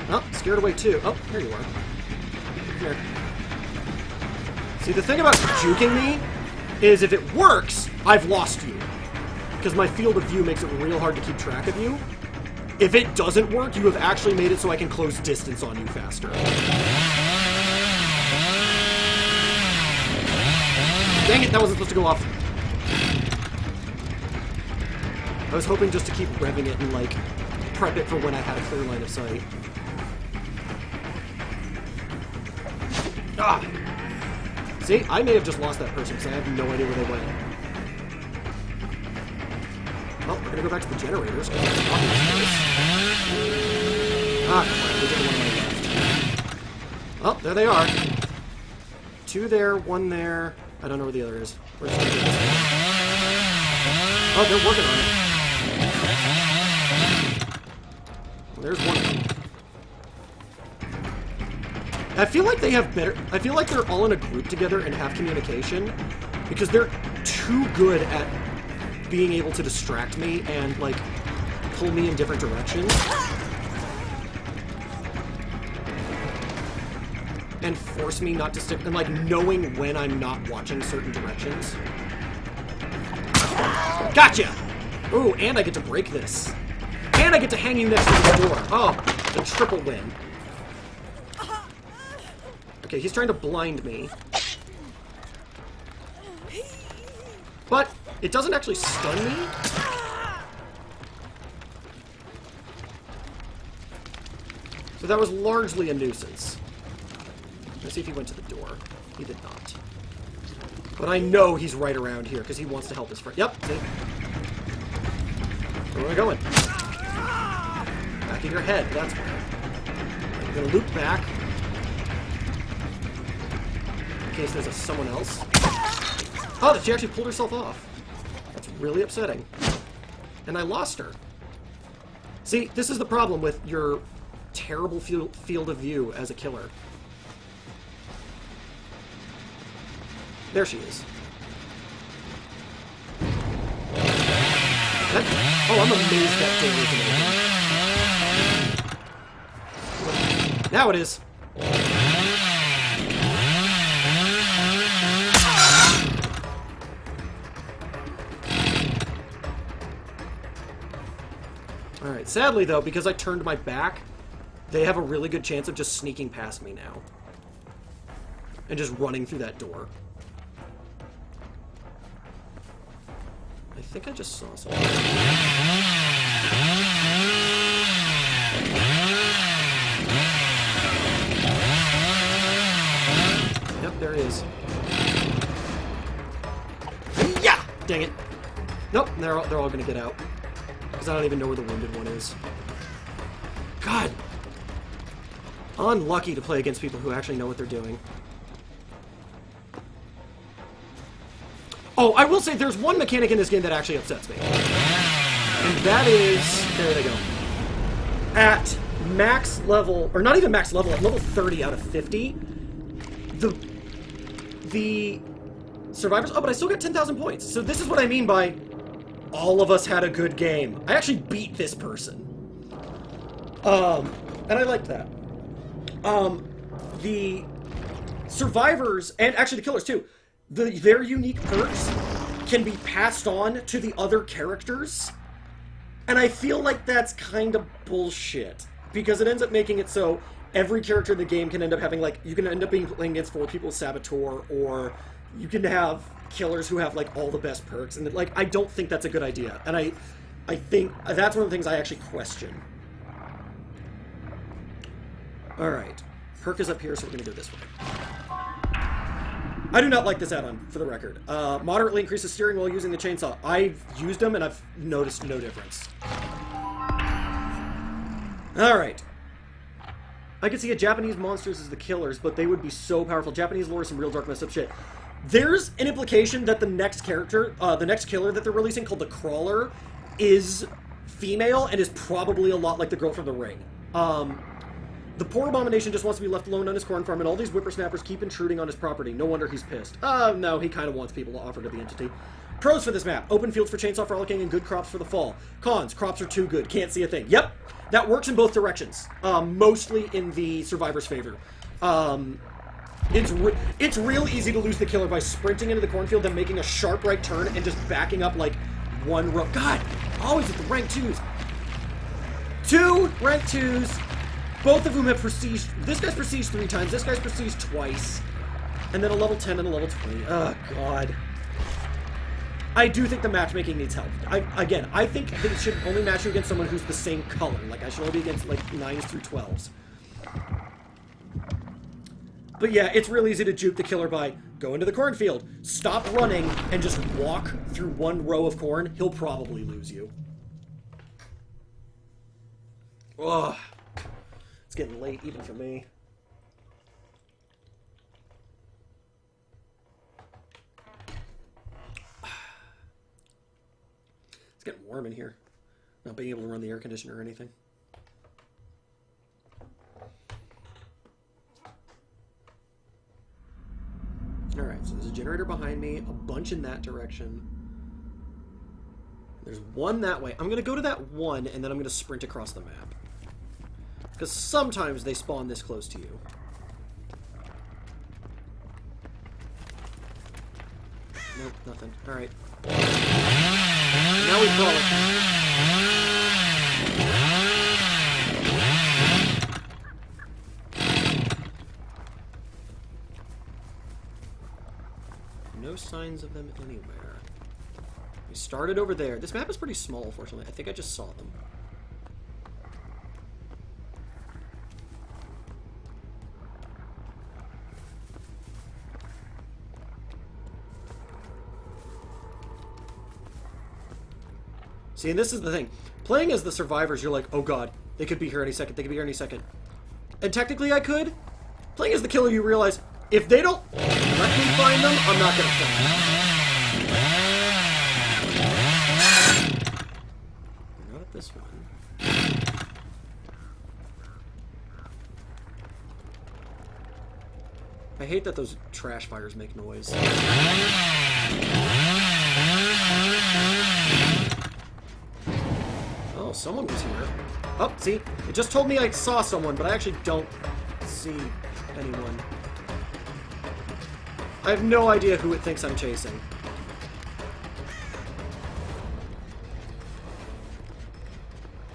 Oh, scared away too. Oh, here you are. Come here. See, the thing about juking me is if it works, I've lost you. Because my field of view makes it real hard to keep track of you. If it doesn't work, you have actually made it so I can close distance on you faster. Dang it, that wasn't supposed to go off. I was hoping just to keep revving it and, like, prep it for when I had a clear line of sight. Ah! See, I may have just lost that person because I have no idea where they went. Well, we're gonna go back to the generators. Ah, we did one on my left. Oh, there they are. 2 there, 1 there. I don't know where the other is. We're just gonna do this one. Oh, they're working on it. Well, there's one of them. I feel like they have better... I feel like they're all in a group together and have communication because they're too good at being able to distract me and, like, pull me in different directions. And force me not to stick... And, like, knowing when I'm not watching certain directions. Gotcha! Ooh, and I get to break this. And I get to hang you next to the door. Oh, it's a triple win. Okay, he's trying to blind me. But it doesn't actually stun me. So that was largely a nuisance. Let's see if he went to the door. He did not. But I know he's right around here because he wants to help his friend. Yep, see? Where am I going? Back in your head, that's where. I'm gonna loop back. In case there's someone else. Oh, she actually pulled herself off. That's really upsetting. And I lost her. See, this is the problem with your terrible field of view as a killer. There she is. Oh, I'm amazed that door isn't open. Now it is. Alright, sadly though, because I turned my back, they have a really good chance of just sneaking past me now. And just running through that door. I think I just saw something. Yep, there it is. Yeah! Dang it. Nope, they're all gonna get out. Because I don't even know where the wounded one is. God! Unlucky to play against people who actually know what they're doing. Oh, I will say there's one mechanic in this game that actually upsets me. And that is... There they go. At max level... Or not even max level, at level 30 out of 50, the survivors... Oh, but I still got 10,000 points. So this is what I mean by all of us had a good game. I actually beat this person. And I liked that. The survivors, and actually the killers too, their unique perks can be passed on to the other characters, and I feel like that's kind of bullshit, because it ends up making it so every character in the game can end up having, like, you can end up being playing against 4 people with Saboteur, or you can have killers who have, like, all the best perks, and, like, I don't think that's a good idea, and I think that's one of the things I actually question. Alright, perk is up here, so we're gonna go this way. I do not like this add-on, for the record. Moderately increases steering while using the chainsaw. I've used them, and I've noticed no difference. Alright. I could see a Japanese monsters as the killers, but they would be so powerful. Japanese lore is some real dark messed up shit. There's an implication that the next character, the next killer that they're releasing, called the Crawler, is female, and is probably a lot like the girl from The Ring. The poor abomination just wants to be left alone on his corn farm, and all these whippersnappers keep intruding on his property. No wonder he's pissed. No, he kind of wants people to offer to the entity. Pros for this map: open fields for chainsaw frolicking and good crops for the fall. Cons: crops are too good, can't see a thing. Yep, that works in both directions. Mostly in the survivor's favor. It's real easy to lose the killer by sprinting into the cornfield, then making a sharp right turn, and just backing up like one row. God, always at the rank 2s. 2 rank 2s, both of whom have prestige. This guy's prestige 3 times, this guy's prestige twice. And then a level 10 and a level 20. Oh, God. I do think the matchmaking needs help. I think they should only match you against someone who's the same color. Like, I should only be against, like, 9s through 12s. But yeah, it's real easy to juke the killer by go into the cornfield, stop running, and just walk through one row of corn. He'll probably lose you. Ugh. It's getting late, even for me. It's getting warm in here. Not being able to run the air conditioner or anything. Alright, so there's a generator behind me, a bunch in that direction. There's one that way. I'm going to go to that one, and then I'm going to sprint across the map. Because sometimes they spawn this close to you. Nope, nothing. Alright. Now we frolic. No signs of them anywhere. We started over there. This map is pretty small, fortunately. I think I just saw them. See, and this is the thing. Playing as the survivors, you're like, oh god, they could be here any second, they could be here any second. And technically I could. Playing as the killer, you realize, if they don't let me find them, I'm not gonna find them. Not at this one. I hate that those trash fires make noise. Oh, someone was here. Oh, see? It just told me I saw someone, but I actually don't see anyone. I have no idea who it thinks I'm chasing.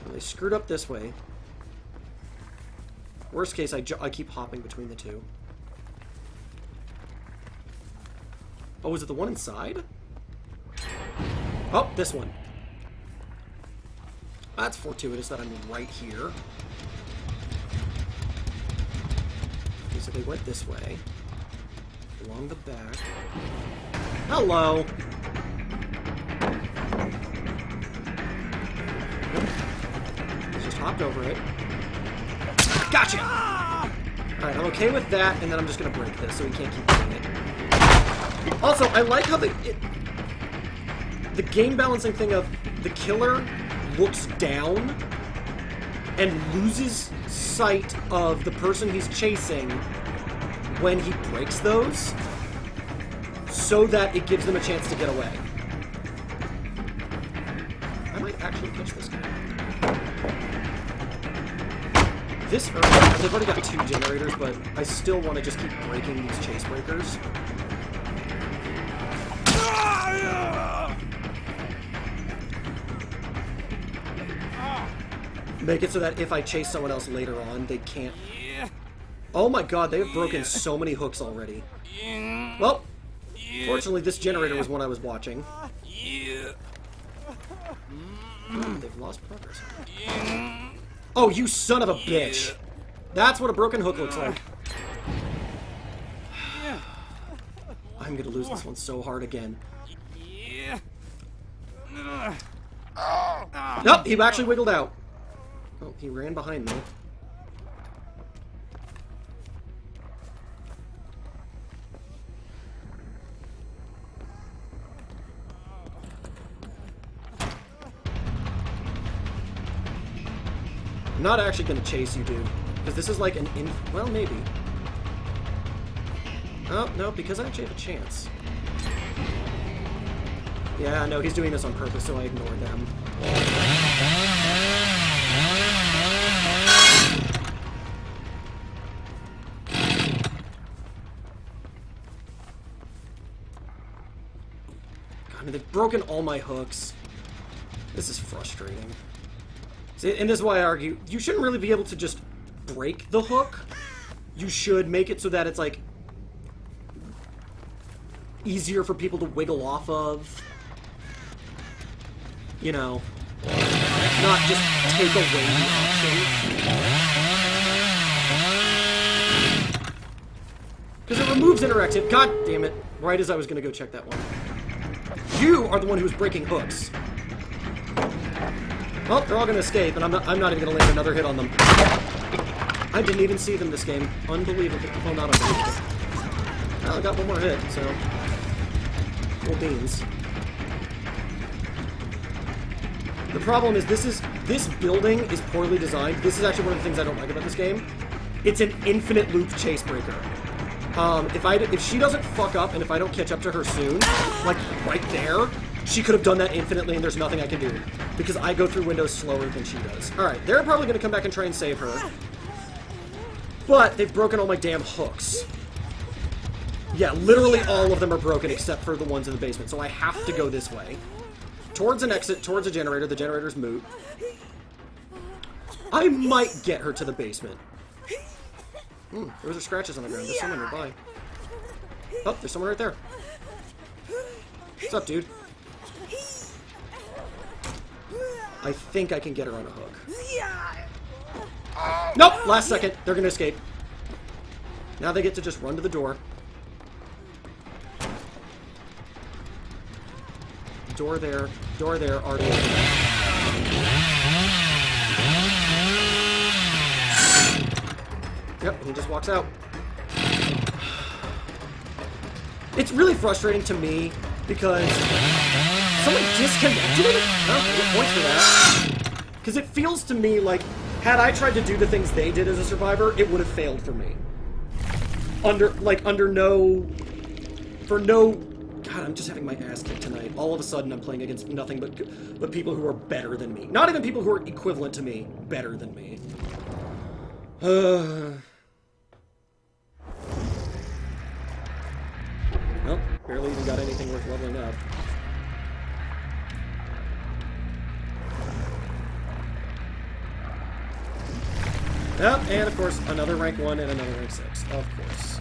Well, they screwed up this way. Worst case, I keep hopping between the two. Oh, is it the one inside? Oh, this one. That's fortuitous that I'm right here. Okay, so they went this way. Along the back. Hello! Let's just hopped over it. Gotcha! Alright, I'm okay with that, and then I'm just gonna break this so he can't keep doing it. Also, I like how the game balancing thing of the killer looks down and loses sight of the person he's chasing when he breaks those, so that it gives them a chance to get away. I might actually catch this guy. This early, they've already got 2 generators, but I still want to just keep breaking these chase breakers. Make it so that if I chase someone else later on, they can't... Oh my god, they have broken so many hooks already. Well, fortunately this generator was one I was watching. They've lost progress. Oh, you son of a bitch! That's what a broken hook looks like. I'm gonna lose this one so hard again. Nope, he actually wiggled out. Oh, he ran behind me. I'm not actually going to chase you, dude. Because this is like an well, maybe. Oh, no, because I actually have a chance. Yeah, no, he's doing this on purpose, so I ignored them. I mean, they've broken all my hooks. This is frustrating. See, and this is why I argue, you shouldn't really be able to just break the hook. You should make it so that it's, like, easier for people to wiggle off of. You know, not just take away the option. Because it removes interactive. God damn it. Right as I was going to go check that one. You are the one who's breaking hooks. Well, they're all going to escape, and I'm not even going to land another hit on them. I didn't even see them this game. Unbelievable. Well, not unbelievable. Well, I got one more hit, so... Cool beans. The problem is this building is poorly designed. This is actually one of the things I don't like about this game. It's an infinite loop chase breaker. If she doesn't fuck up and if I don't catch up to her soon, like right there, she could have done that infinitely and there's nothing I can do. Because I go through windows slower than she does. Alright, they're probably going to come back and try and save her. But they've broken all my damn hooks. Yeah, literally all of them are broken except for the ones in the basement. So I have to go this way. Towards an exit, towards a generator. The generator's moot. I might get her to the basement. Those are scratches on the ground. There's someone nearby. Oh, there's someone right there. What's up, dude? I think I can get her on a hook. Nope! Last second. They're gonna escape. Now they get to just run to the door. Door there, already open. Yep, and he just walks out. It's really frustrating to me because someone disconnected it? Oh, get points for that. Because it feels to me like, had I tried to do the things they did as a survivor, it would have failed for me. God, I'm just having my ass kicked tonight. All of a sudden, I'm playing against nothing but people who are better than me. Not even people who are equivalent to me. Better than me. Well, barely even got anything worth leveling up. Yep, and of course, another rank 1 and another rank 6. Of course.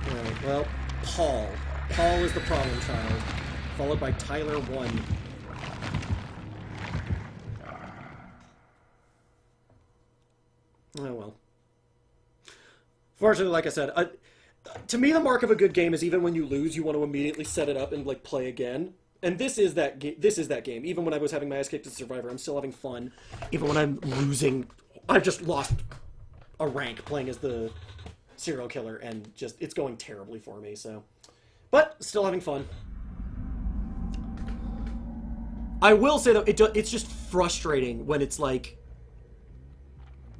Alright, well, Paul. Paul is the problem child. Followed by Tyler 1. Oh well. Fortunately, like I said, to me the mark of a good game is even when you lose, you want to immediately set it up and like play again. And this is that game. Even when I was having my ass kicked as a survivor, I'm still having fun. Even when I'm losing, I've just lost a rank playing as the serial killer, and just it's going terribly for me. So, but still having fun. I will say though, it's just frustrating when it's like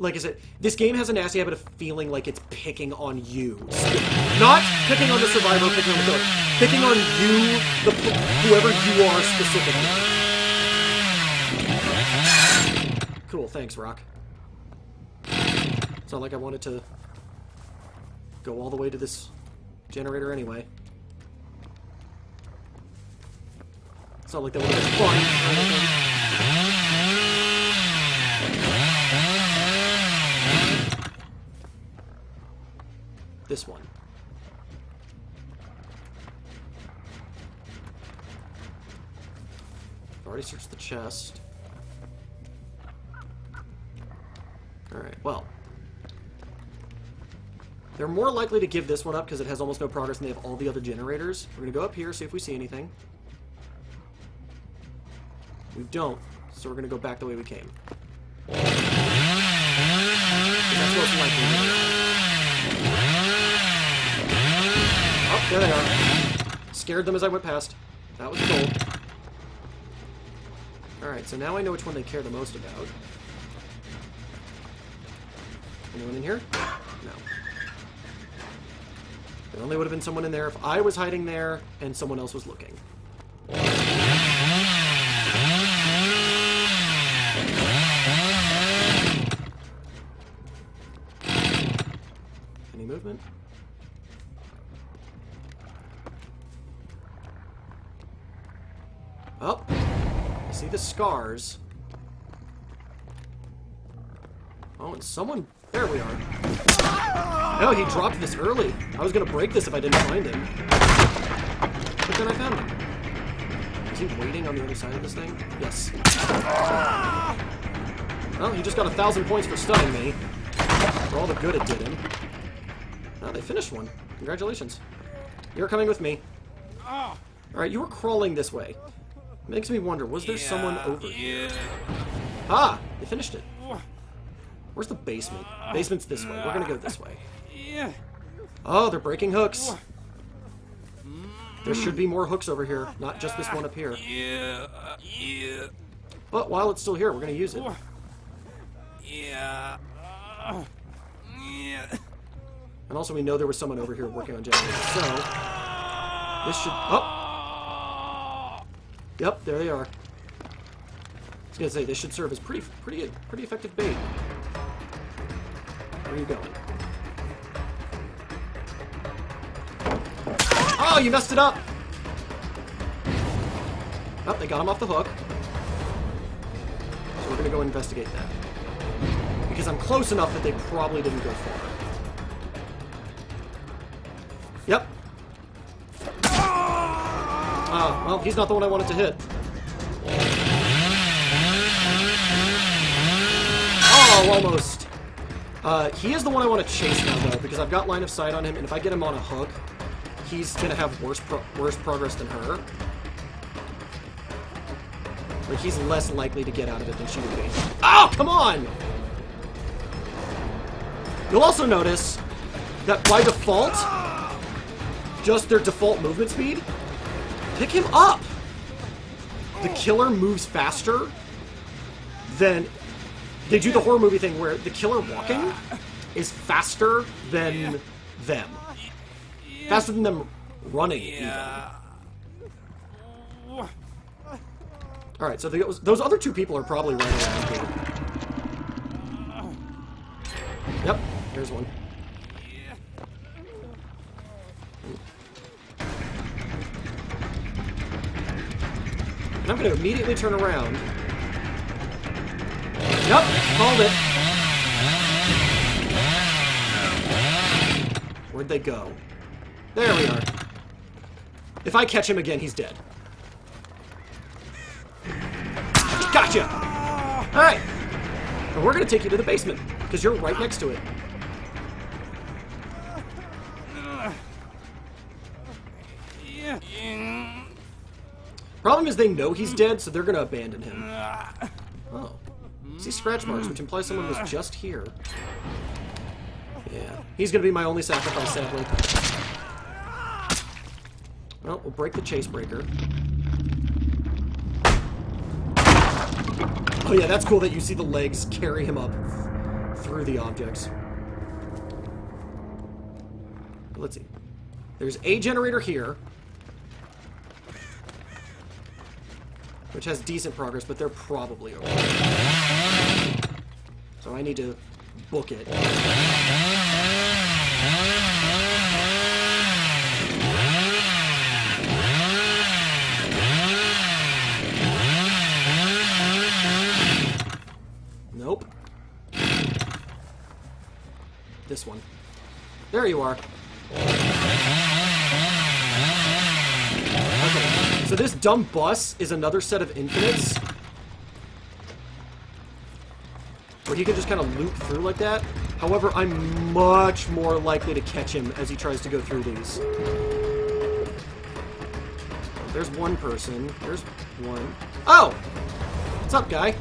I said, this game has a nasty habit of feeling like it's picking on you. Not picking on the survivor, picking on the killer. Picking on you, whoever you are specifically. Cool, thanks, Rock. It's not like I wanted to go all the way to this generator anyway. It's not like that would have been fun or anything. This one. I've already searched the chest. Alright, well. They're more likely to give this one up because it has almost no progress and they have all the other generators. We're going to go up here, see if we see anything. We don't, so we're going to go back the way we came. That's most likely. Oh, there they are. Scared them as I went past. That was cool. Alright, so now I know which one they care the most about. Anyone in here? No. There only would have been someone in there if I was hiding there and someone else was looking. Any movement? Oh, I see the scars. Oh, and someone... There we are. Oh, he dropped this early. I was going to break this if I didn't find him. But then I found him. Is he waiting on the other side of this thing? Yes. Well, he just got 1,000 points for stunning me. For all the good it did him. Oh, they finished one. Congratulations. You're coming with me. Alright, you were crawling this way. Makes me wonder, was there someone over here? Ah! They finished it. Where's the basement? Basement's this way. We're gonna go this way. Oh, they're breaking hooks. There should be more hooks over here, not just this one up here. But while it's still here, we're gonna use it. And also, we know there was someone over here working on generators, so this should... Oh! Yep, there they are. I was gonna say, this should serve as pretty effective bait. Where are you going? Oh, you messed it up! Oh, they got him off the hook. So we're gonna go investigate that. Because I'm close enough that they probably didn't go far. Yep. Well, he's not the one I wanted to hit. Oh, almost. He is the one I want to chase now, though, because I've got line of sight on him, and if I get him on a hook, he's gonna have worse progress than her. Like, he's less likely to get out of it than she would be. Oh, come on! You'll also notice that by default, just their default movement speed, pick him up! The killer moves faster than... They do the horror movie thing where the killer walking is faster than them. Faster than them running, even. Alright, so those other two people are probably right around here. Yep, here's one. And I'm going to immediately turn around. Yep, called it. Where'd they go? There we are. If I catch him again, he's dead. Gotcha! Alright. And we're going to take you to the basement, because you're right next to it. Problem is they know he's dead, so they're going to abandon him. Oh. See scratch marks, which implies someone was just here. Yeah. He's going to be my only sacrifice, sadly. Well, we'll break the chase breaker. Oh yeah, that's cool that you see the legs carry him up through the objects. Let's see. There's a generator here, which has decent progress, but they're probably over. So I need to book it. Nope. This one. There you are. Okay, so this dumb bus is another set of infinites where he can just kind of loop through like that. However, I'm much more likely to catch him as he tries to go through these. There's one person. There's one. Oh! What's up, guy?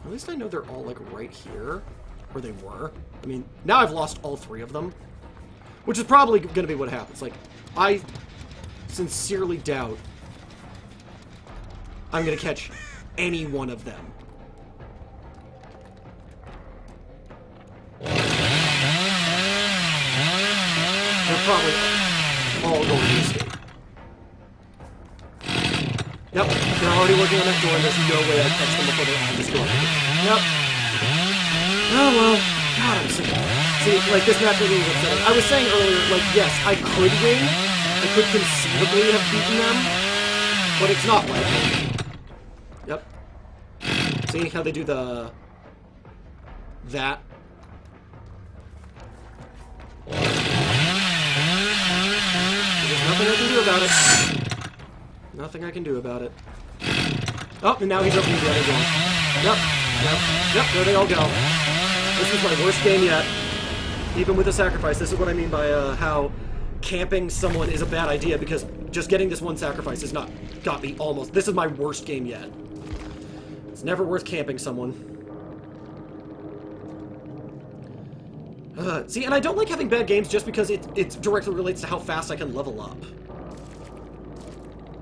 At least I know they're all, like, right here, where they were. I mean, now I've lost all three of them, which is probably going to be what happens. Like, I sincerely doubt I'm going to catch any one of them. They're probably all going to escape. Yep, they're already working on that door, and there's no way I catch them before they all just go up. Yep. Oh, well. God, I'm sick. See, like, this matchmaking is upsetting. I was saying earlier, like, yes, I could win. I could conceivably have beaten them. But it's not likely. Yep. See how they do the... that? There's nothing I can do about it. Nothing I can do about it. Oh, and now he's opening the other door. Yep. There they all go. This is my worst game yet. Even with a sacrifice. This is what I mean by how camping someone is a bad idea, because just getting this one sacrifice has not got me almost. This is my worst game yet. It's never worth camping someone. See, and I don't like having bad games just because it directly relates to how fast I can level up.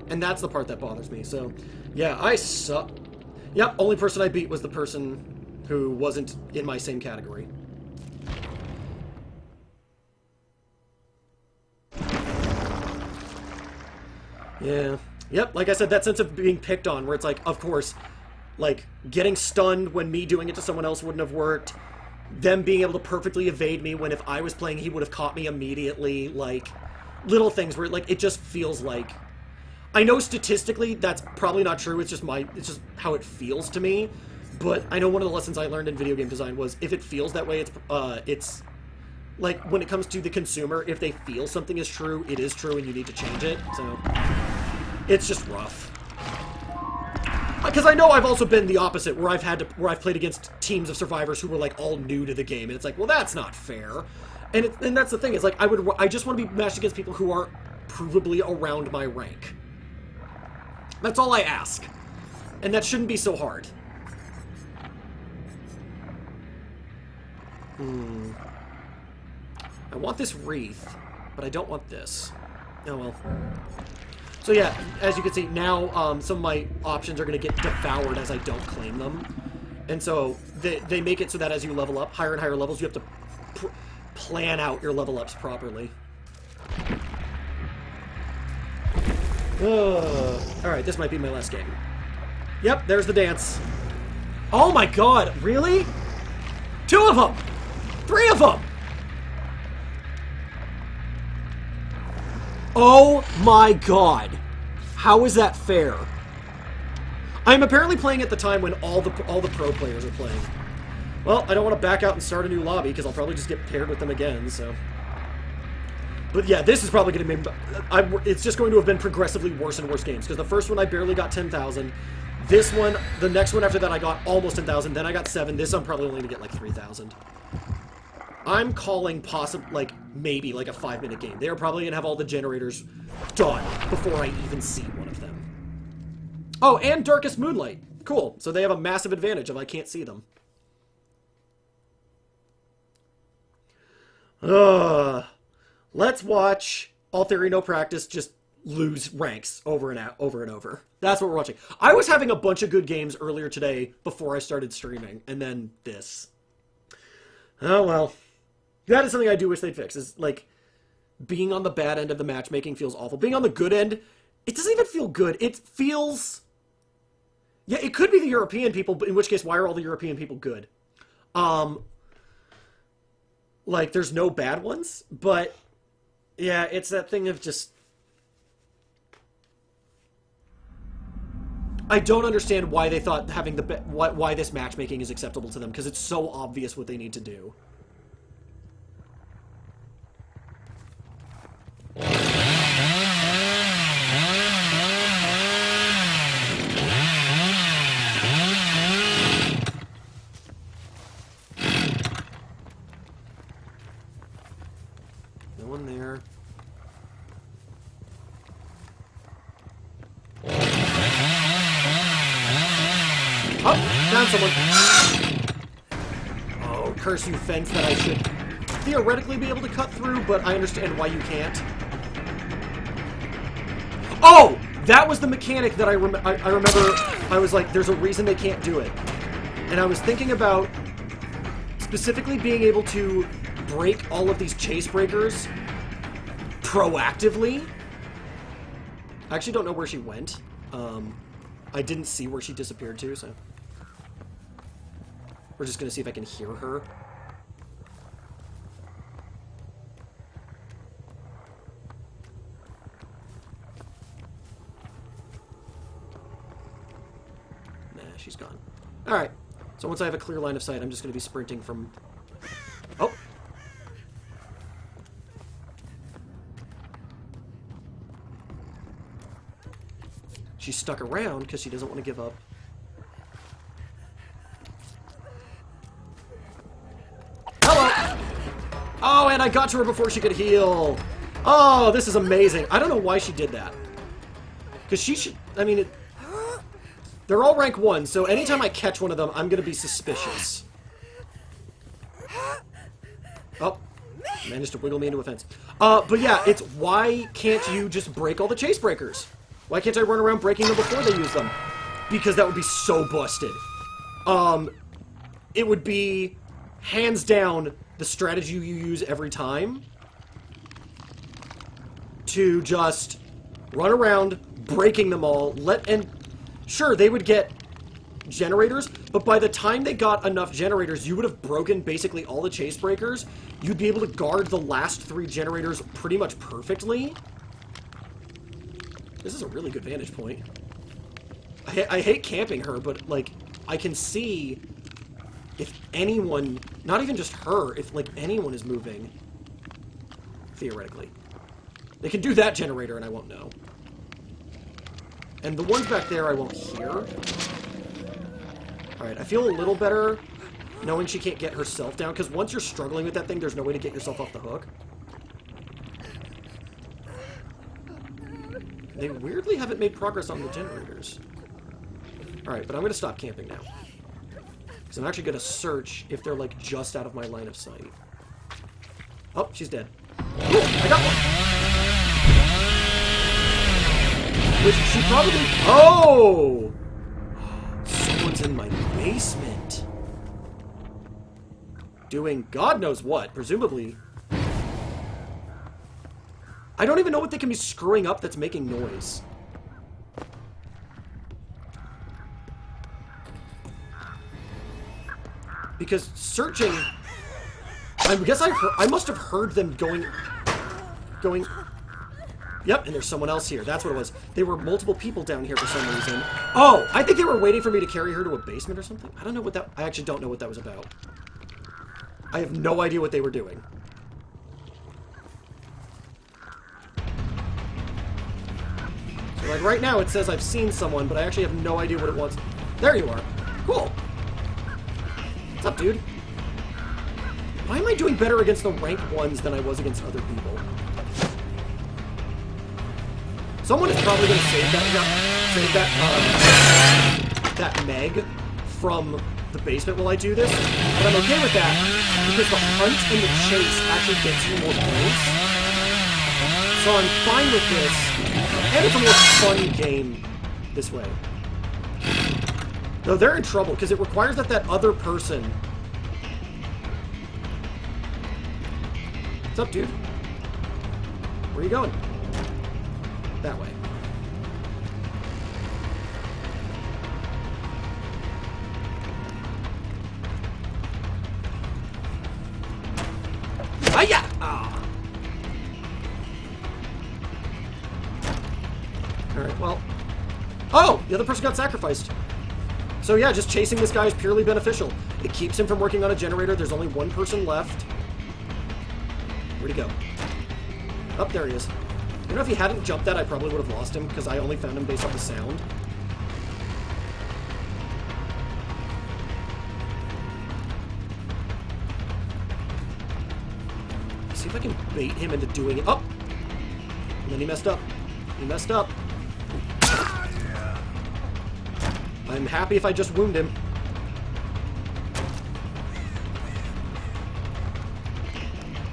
And that's the part that bothers me. So, yeah, I suck. Yep, only person I beat was the person who wasn't in my same category. Yeah. Yep, like I said, that sense of being picked on, where it's like, of course, like, getting stunned when me doing it to someone else wouldn't have worked. Them being able to perfectly evade me when if I was playing, he would have caught me immediately. Like, little things where, like, it just feels like... I know statistically that's probably not true, it's just how it feels to me. But I know one of the lessons I learned in video game design was if it feels that way, it's like, when it comes to the consumer, if they feel something is true, it is true and you need to change it. So, it's just rough. Because I know I've also been the opposite, where I've played against teams of survivors who were like all new to the game, and it's like, well, that's not fair. And that's the thing. It's like I just want to be matched against people who are provably around my rank. That's all I ask, and that shouldn't be so hard. I want this wreath, but I don't want this. Oh well. So yeah, as you can see, now some of my options are going to get devoured as I don't claim them. And so they make it so that as you level up, higher and higher levels, you have to plan out your level ups properly. Alright, this might be my last game. Yep, there's the dance. Oh my god, really? 2 of them! 3 of them! Oh my god. How is that fair? I'm apparently playing at the time when all the pro players are playing. Well, I don't want to back out and start a new lobby because I'll probably just get paired with them again, so... But yeah, this is probably going to be... it's just going to have been progressively worse and worse games, because the first one I barely got 10,000. This one, the next one after that I got almost 10,000, then I got 7. This I'm probably only going to get like 3,000. I'm calling maybe like a 5-minute game. They're probably going to have all the generators done before I even see one of them. Oh, and Darkest Moonlight. Cool. So they have a massive advantage if I can't see them. Let's watch AllTheoryNoPractice just lose ranks over and over. That's what we're watching. I was having a bunch of good games earlier today before I started streaming, and then this. Oh well. That is something I do wish they'd fix, is like, being on the bad end of the matchmaking feels awful. Being on the good end, it doesn't even feel good. It feels... Yeah, it could be the European people, but in which case, why are all the European people good? Like, there's no bad ones, but... Yeah, it's that thing of just... I don't understand why they thought having why this matchmaking is acceptable to them, because it's so obvious what they need to do. No one there. Oh, found someone. Oh, curse you, fence that I should theoretically be able to cut through, but I understand why you can't. Oh! That was the mechanic that I remember. I was like, there's a reason they can't do it. And I was thinking about specifically being able to break all of these chase breakers proactively. I actually don't know where she went. I didn't see where she disappeared to, so... We're just gonna see if I can hear her. Nah, she's gone. Alright. So once I have a clear line of sight, I'm just gonna be sprinting from... Oh! She's stuck around because she doesn't want to give up. Hello! Oh, and I got to her before she could heal. Oh, this is amazing. I don't know why she did that. Because she should... I mean, they're all rank 1, so anytime I catch one of them, I'm going to be suspicious. Oh, managed to wiggle me into a fence. But yeah, it's why can't you just break all the chase breakers? Why can't I run around breaking them before they use them? Because that would be so busted. It would be, hands down, the strategy you use every time. To just run around, breaking them all, and sure, they would get generators, but by the time they got enough generators, you would have broken basically all the chase breakers. You'd be able to guard the last 3 generators pretty much perfectly. This is a really good vantage point. I hate camping her, but, like, I can see if anyone, not even just her, if, like, anyone is moving. Theoretically. They can do that generator and I won't know. And the ones back there I won't hear. Alright, I feel a little better knowing she can't get herself down, because once you're struggling with that thing, there's no way to get yourself off the hook. They weirdly haven't made progress on the generators. Alright, but I'm going to stop camping now. Because I'm actually going to search if they're, like, just out of my line of sight. Oh, she's dead. Cool, I got one! Which she probably... Oh! Someone's in my basement. Doing God knows what, presumably... I don't even know what they can be screwing up that's making noise. Because searching... I guess I must have heard them going... Yep, and there's someone else here. That's what it was. There were multiple people down here for some reason. Oh, I think they were waiting for me to carry her to a basement or something. I don't know what that... I actually don't know what that was about. I have no idea what they were doing. So, like, right now it says I've seen someone, but I actually have no idea what it was. There you are. Cool. What's up, dude? Why am I doing better against the rank 1s than I was against other people? Someone is probably going to save that Meg from the basement while I do this, but I'm okay with that because the hunt and the chase actually gets you more points. So I'm fine with this, and it's a more fun game this way. Though they're in trouble because it requires that other person... What's up, dude? Where are you going? That way. Hiya! Ah. Alright, well... Oh! The other person got sacrificed. So yeah, just chasing this guy is purely beneficial. It keeps him from working on a generator. There's only one person left. Where'd he go? Oh, there he is. You know, if he hadn't jumped that, I probably would have lost him, because I only found him based on the sound. Let's see if I can bait him into doing it. Oh! And then he messed up. He messed up. I'm happy if I just wound him.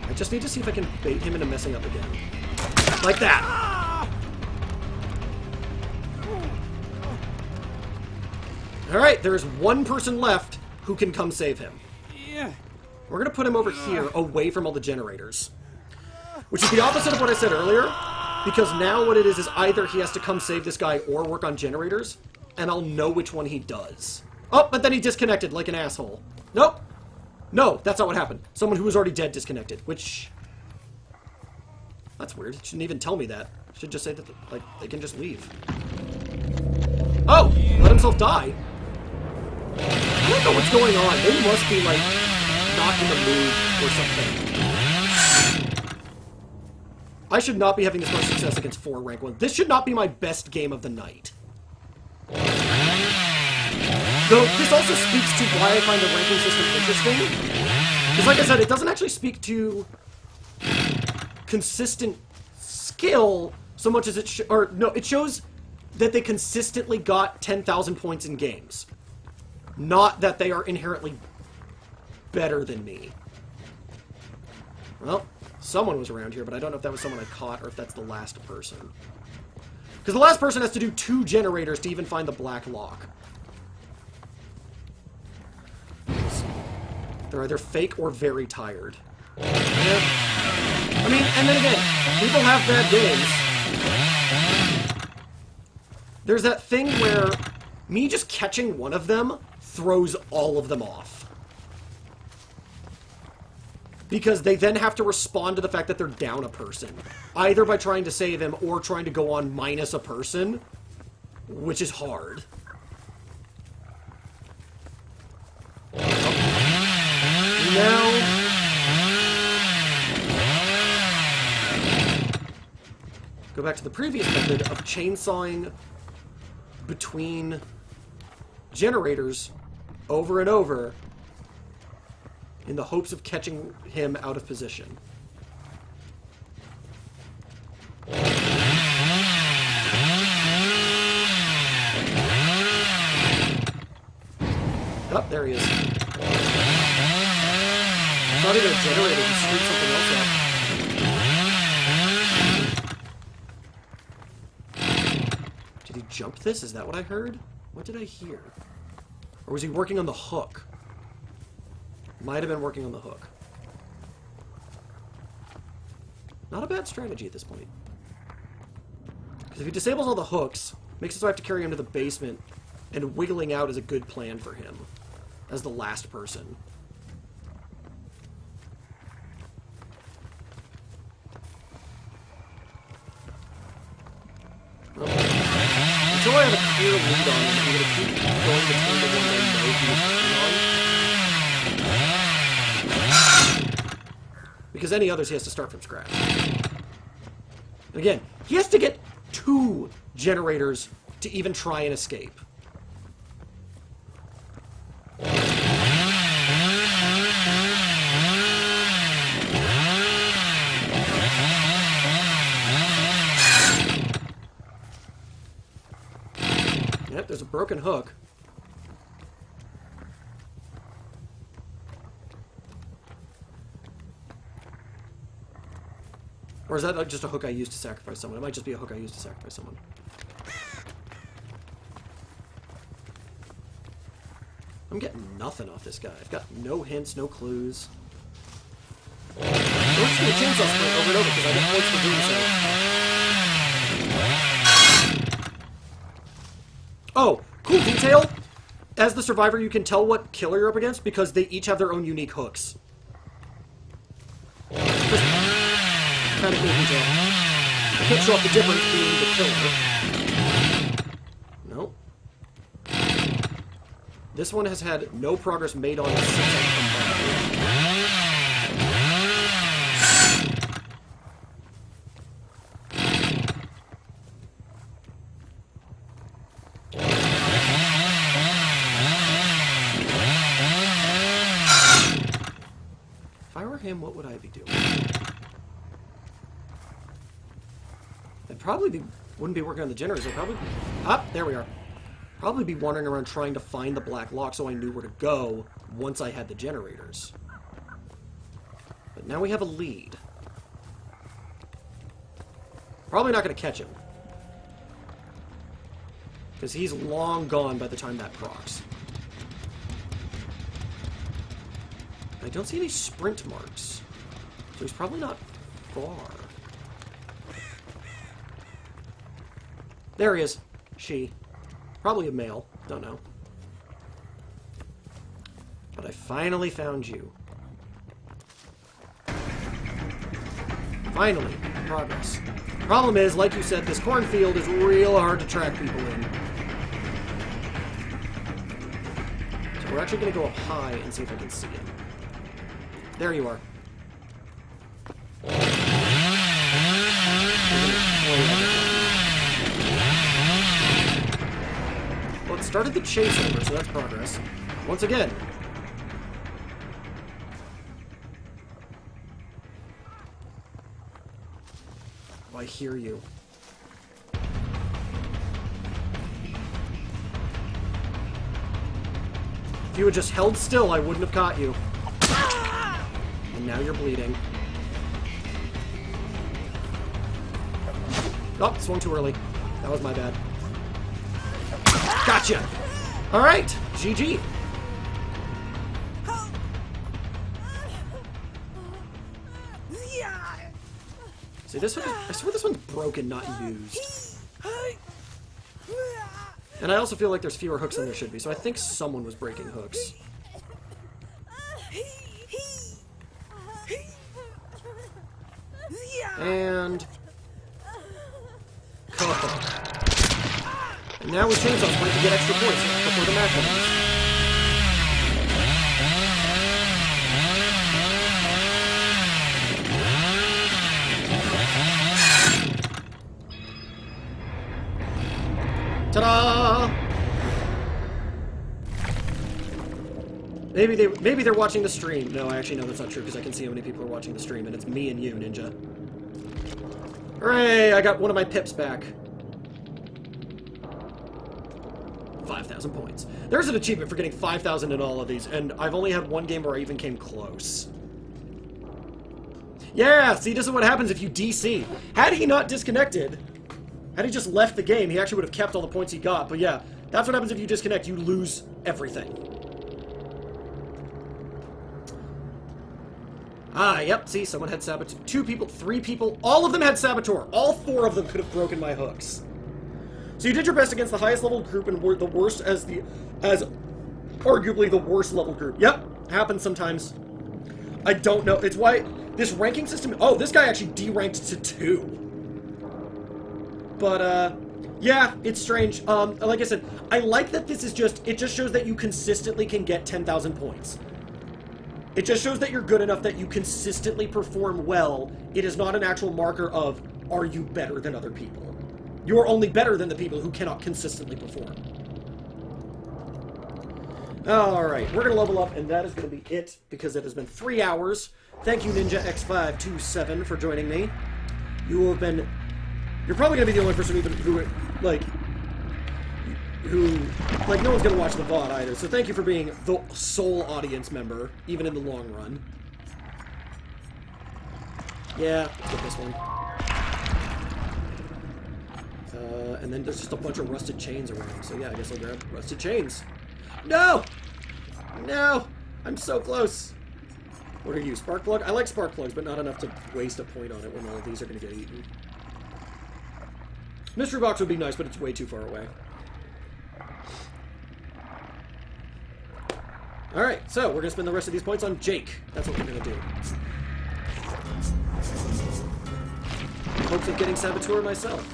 I just need to see if I can bait him into messing up again. Like that! Alright, there's one person left who can come save him. We're gonna put him over here, away from all the generators. Which is the opposite of what I said earlier, because now what it is either he has to come save this guy or work on generators, and I'll know which one he does. Oh, but then he disconnected like an asshole. Nope. No, that's not what happened. Someone who was already dead disconnected, which... That's weird. It shouldn't even tell me that. It should just say that, like, they can just leave. Oh! Let himself die? I don't know what's going on. They must be, like, not in the mood or something. I should not be having this much success against 4 rank 1. This should not be my best game of the night. Though, this also speaks to why I find the ranking system interesting. Because, like I said, it doesn't actually speak to consistent skill so much as it it shows that they consistently got 10,000 points in games. Not that they are inherently better than me. Well, someone was around here, but I don't know if that was someone I caught or if that's the last person. Because the last person has to do 2 generators to even find the black lock. They're either fake or very tired. Yeah. I mean, and then again, people have bad games. There's that thing where me just catching one of them throws all of them off. Because they then have to respond to the fact that they're down a person. Either by trying to save him or trying to go on minus a person. Which is hard. Now... Go back to the previous method of chainsawing between generators over and over in the hopes of catching him out of position. Oh, there he is. It's not even a generator, just shoot something else up. Did he jump this? Is that what I heard? What did I hear? Or was he working on the hook? Might have been working on the hook. Not a bad strategy at this point. Because if he disables all the hooks, makes it so I have to carry him to the basement, and wiggling out is a good plan for him. As the last person. Okay. Until I have a clear lead on him, I'm going to keep going between the ones I know he's on. Because any others he has to start from scratch. And again, he has to get 2 generators to even try and escape. Yep, there's a broken hook. Or is that like just a hook I used to sacrifice someone? It might just be a hook I used to sacrifice someone. I'm getting nothing off this guy. I've got no hints, no clues. I'm just going to chainsaw sprint over and over because I get points for doing so. Oh, cool detail. As the survivor, you can tell what killer you're up against because they each have their own unique hooks. Just kind of cool detail. I can't show off the difference being the killer. Nope. This one has had no progress made on it since I've come back. If I were him, what would I be doing? I'd probably wouldn't be working on the generators. I'd probably... Ah, there we are. Probably be wandering around trying to find the black lock so I knew where to go once I had the generators. But now we have a lead. Probably not going to catch him. Because he's long gone by the time that procs. I don't see any sprint marks. So he's probably not far. There he is. She. Probably a male. Don't know. But I finally found you. Finally, progress. Problem is, like you said, this cornfield is real hard to track people in. So we're actually going to go up high and see if I can see him. There you are. Well, it started the chase over, so that's progress. Once again. Oh, I hear you. If you had just held still, I wouldn't have caught you. And now you're bleeding. Oh, swung too early. That was my bad. Gotcha! Alright, GG. See, this one, I swear this one's broken, not used. And I also feel like there's fewer hooks than there should be, so I think someone was breaking hooks. And... And now with Chainsaw Sprint to get extra points before the match ends. Ta-da! Maybe they're watching the stream. No, I actually know that's not true because I can see how many people are watching the stream, and it's me and you, Ninja. Hooray! I got one of my pips back. 5,000 points. There's an achievement for getting 5,000 in all of these, and I've only had one game where I even came close. Yeah, see, this is what happens if you DC. Had he not disconnected, had he just left the game, he actually would have kept all the points he got. But yeah, that's what happens if you disconnect. You lose everything. Ah, yep, see, someone had Saboteur. 2 people, 3 people, all of them had Saboteur. All 4 of them could have broken my hooks. So you did your best against the highest level group and were the worst as arguably the worst level group. Yep, happens sometimes. I don't know. It's why this ranking system... Oh, this guy actually D-ranked to 2. But, yeah, it's strange. Like I said, I like that this is just... It just shows that you consistently can get 10,000 points. It just shows that you're good enough that you consistently perform well. It is not an actual marker of, are you better than other people? You're only better than the people who cannot consistently perform. Alright, we're going to level up, and that is going to be it, because it has been 3 hours. Thank you, NinjaX527, for joining me. You have been... You're probably going to be the only person who, no one's going to watch the VOD either, so thank you for being the sole audience member, even in the long run. Yeah, let's get this one. And then there's just a bunch of rusted chains around, so yeah, I guess I'll grab rusted chains. No! No! I'm so close! What are you, spark plug? I like spark plugs, but not enough to waste a point on it when all of these are going to get eaten. Mystery box would be nice, but it's way too far away. Alright, so we're going to spend the rest of these points on Jake. That's what we're going to do. Hopes of getting Saboteur myself.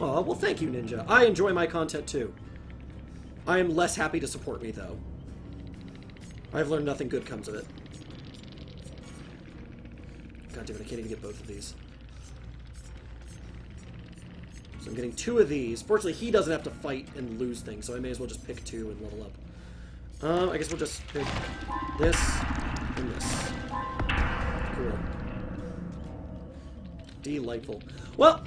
Aw, well thank you, Ninja. I enjoy my content too. I am less happy to support me, though. I've learned nothing good comes of it. God damn it, I can't even get both of these. So I'm getting 2 of these. Fortunately, he doesn't have to fight and lose things, so I may as well just pick 2 and level up. I guess we'll just pick this and this. Cool. Delightful. Well,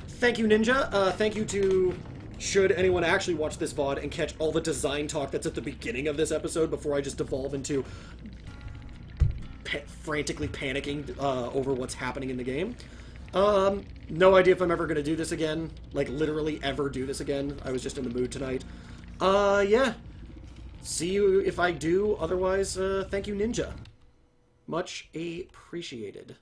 thank you, Ninja. Thank you to... Should anyone actually watch this VOD and catch all the design talk that's at the beginning of this episode before I just devolve into frantically panicking over what's happening in the game. No idea if I'm ever going to do this again. Like, literally ever do this again. I was just in the mood tonight. Yeah. See you if I do. Otherwise, thank you, Ninja. Much appreciated.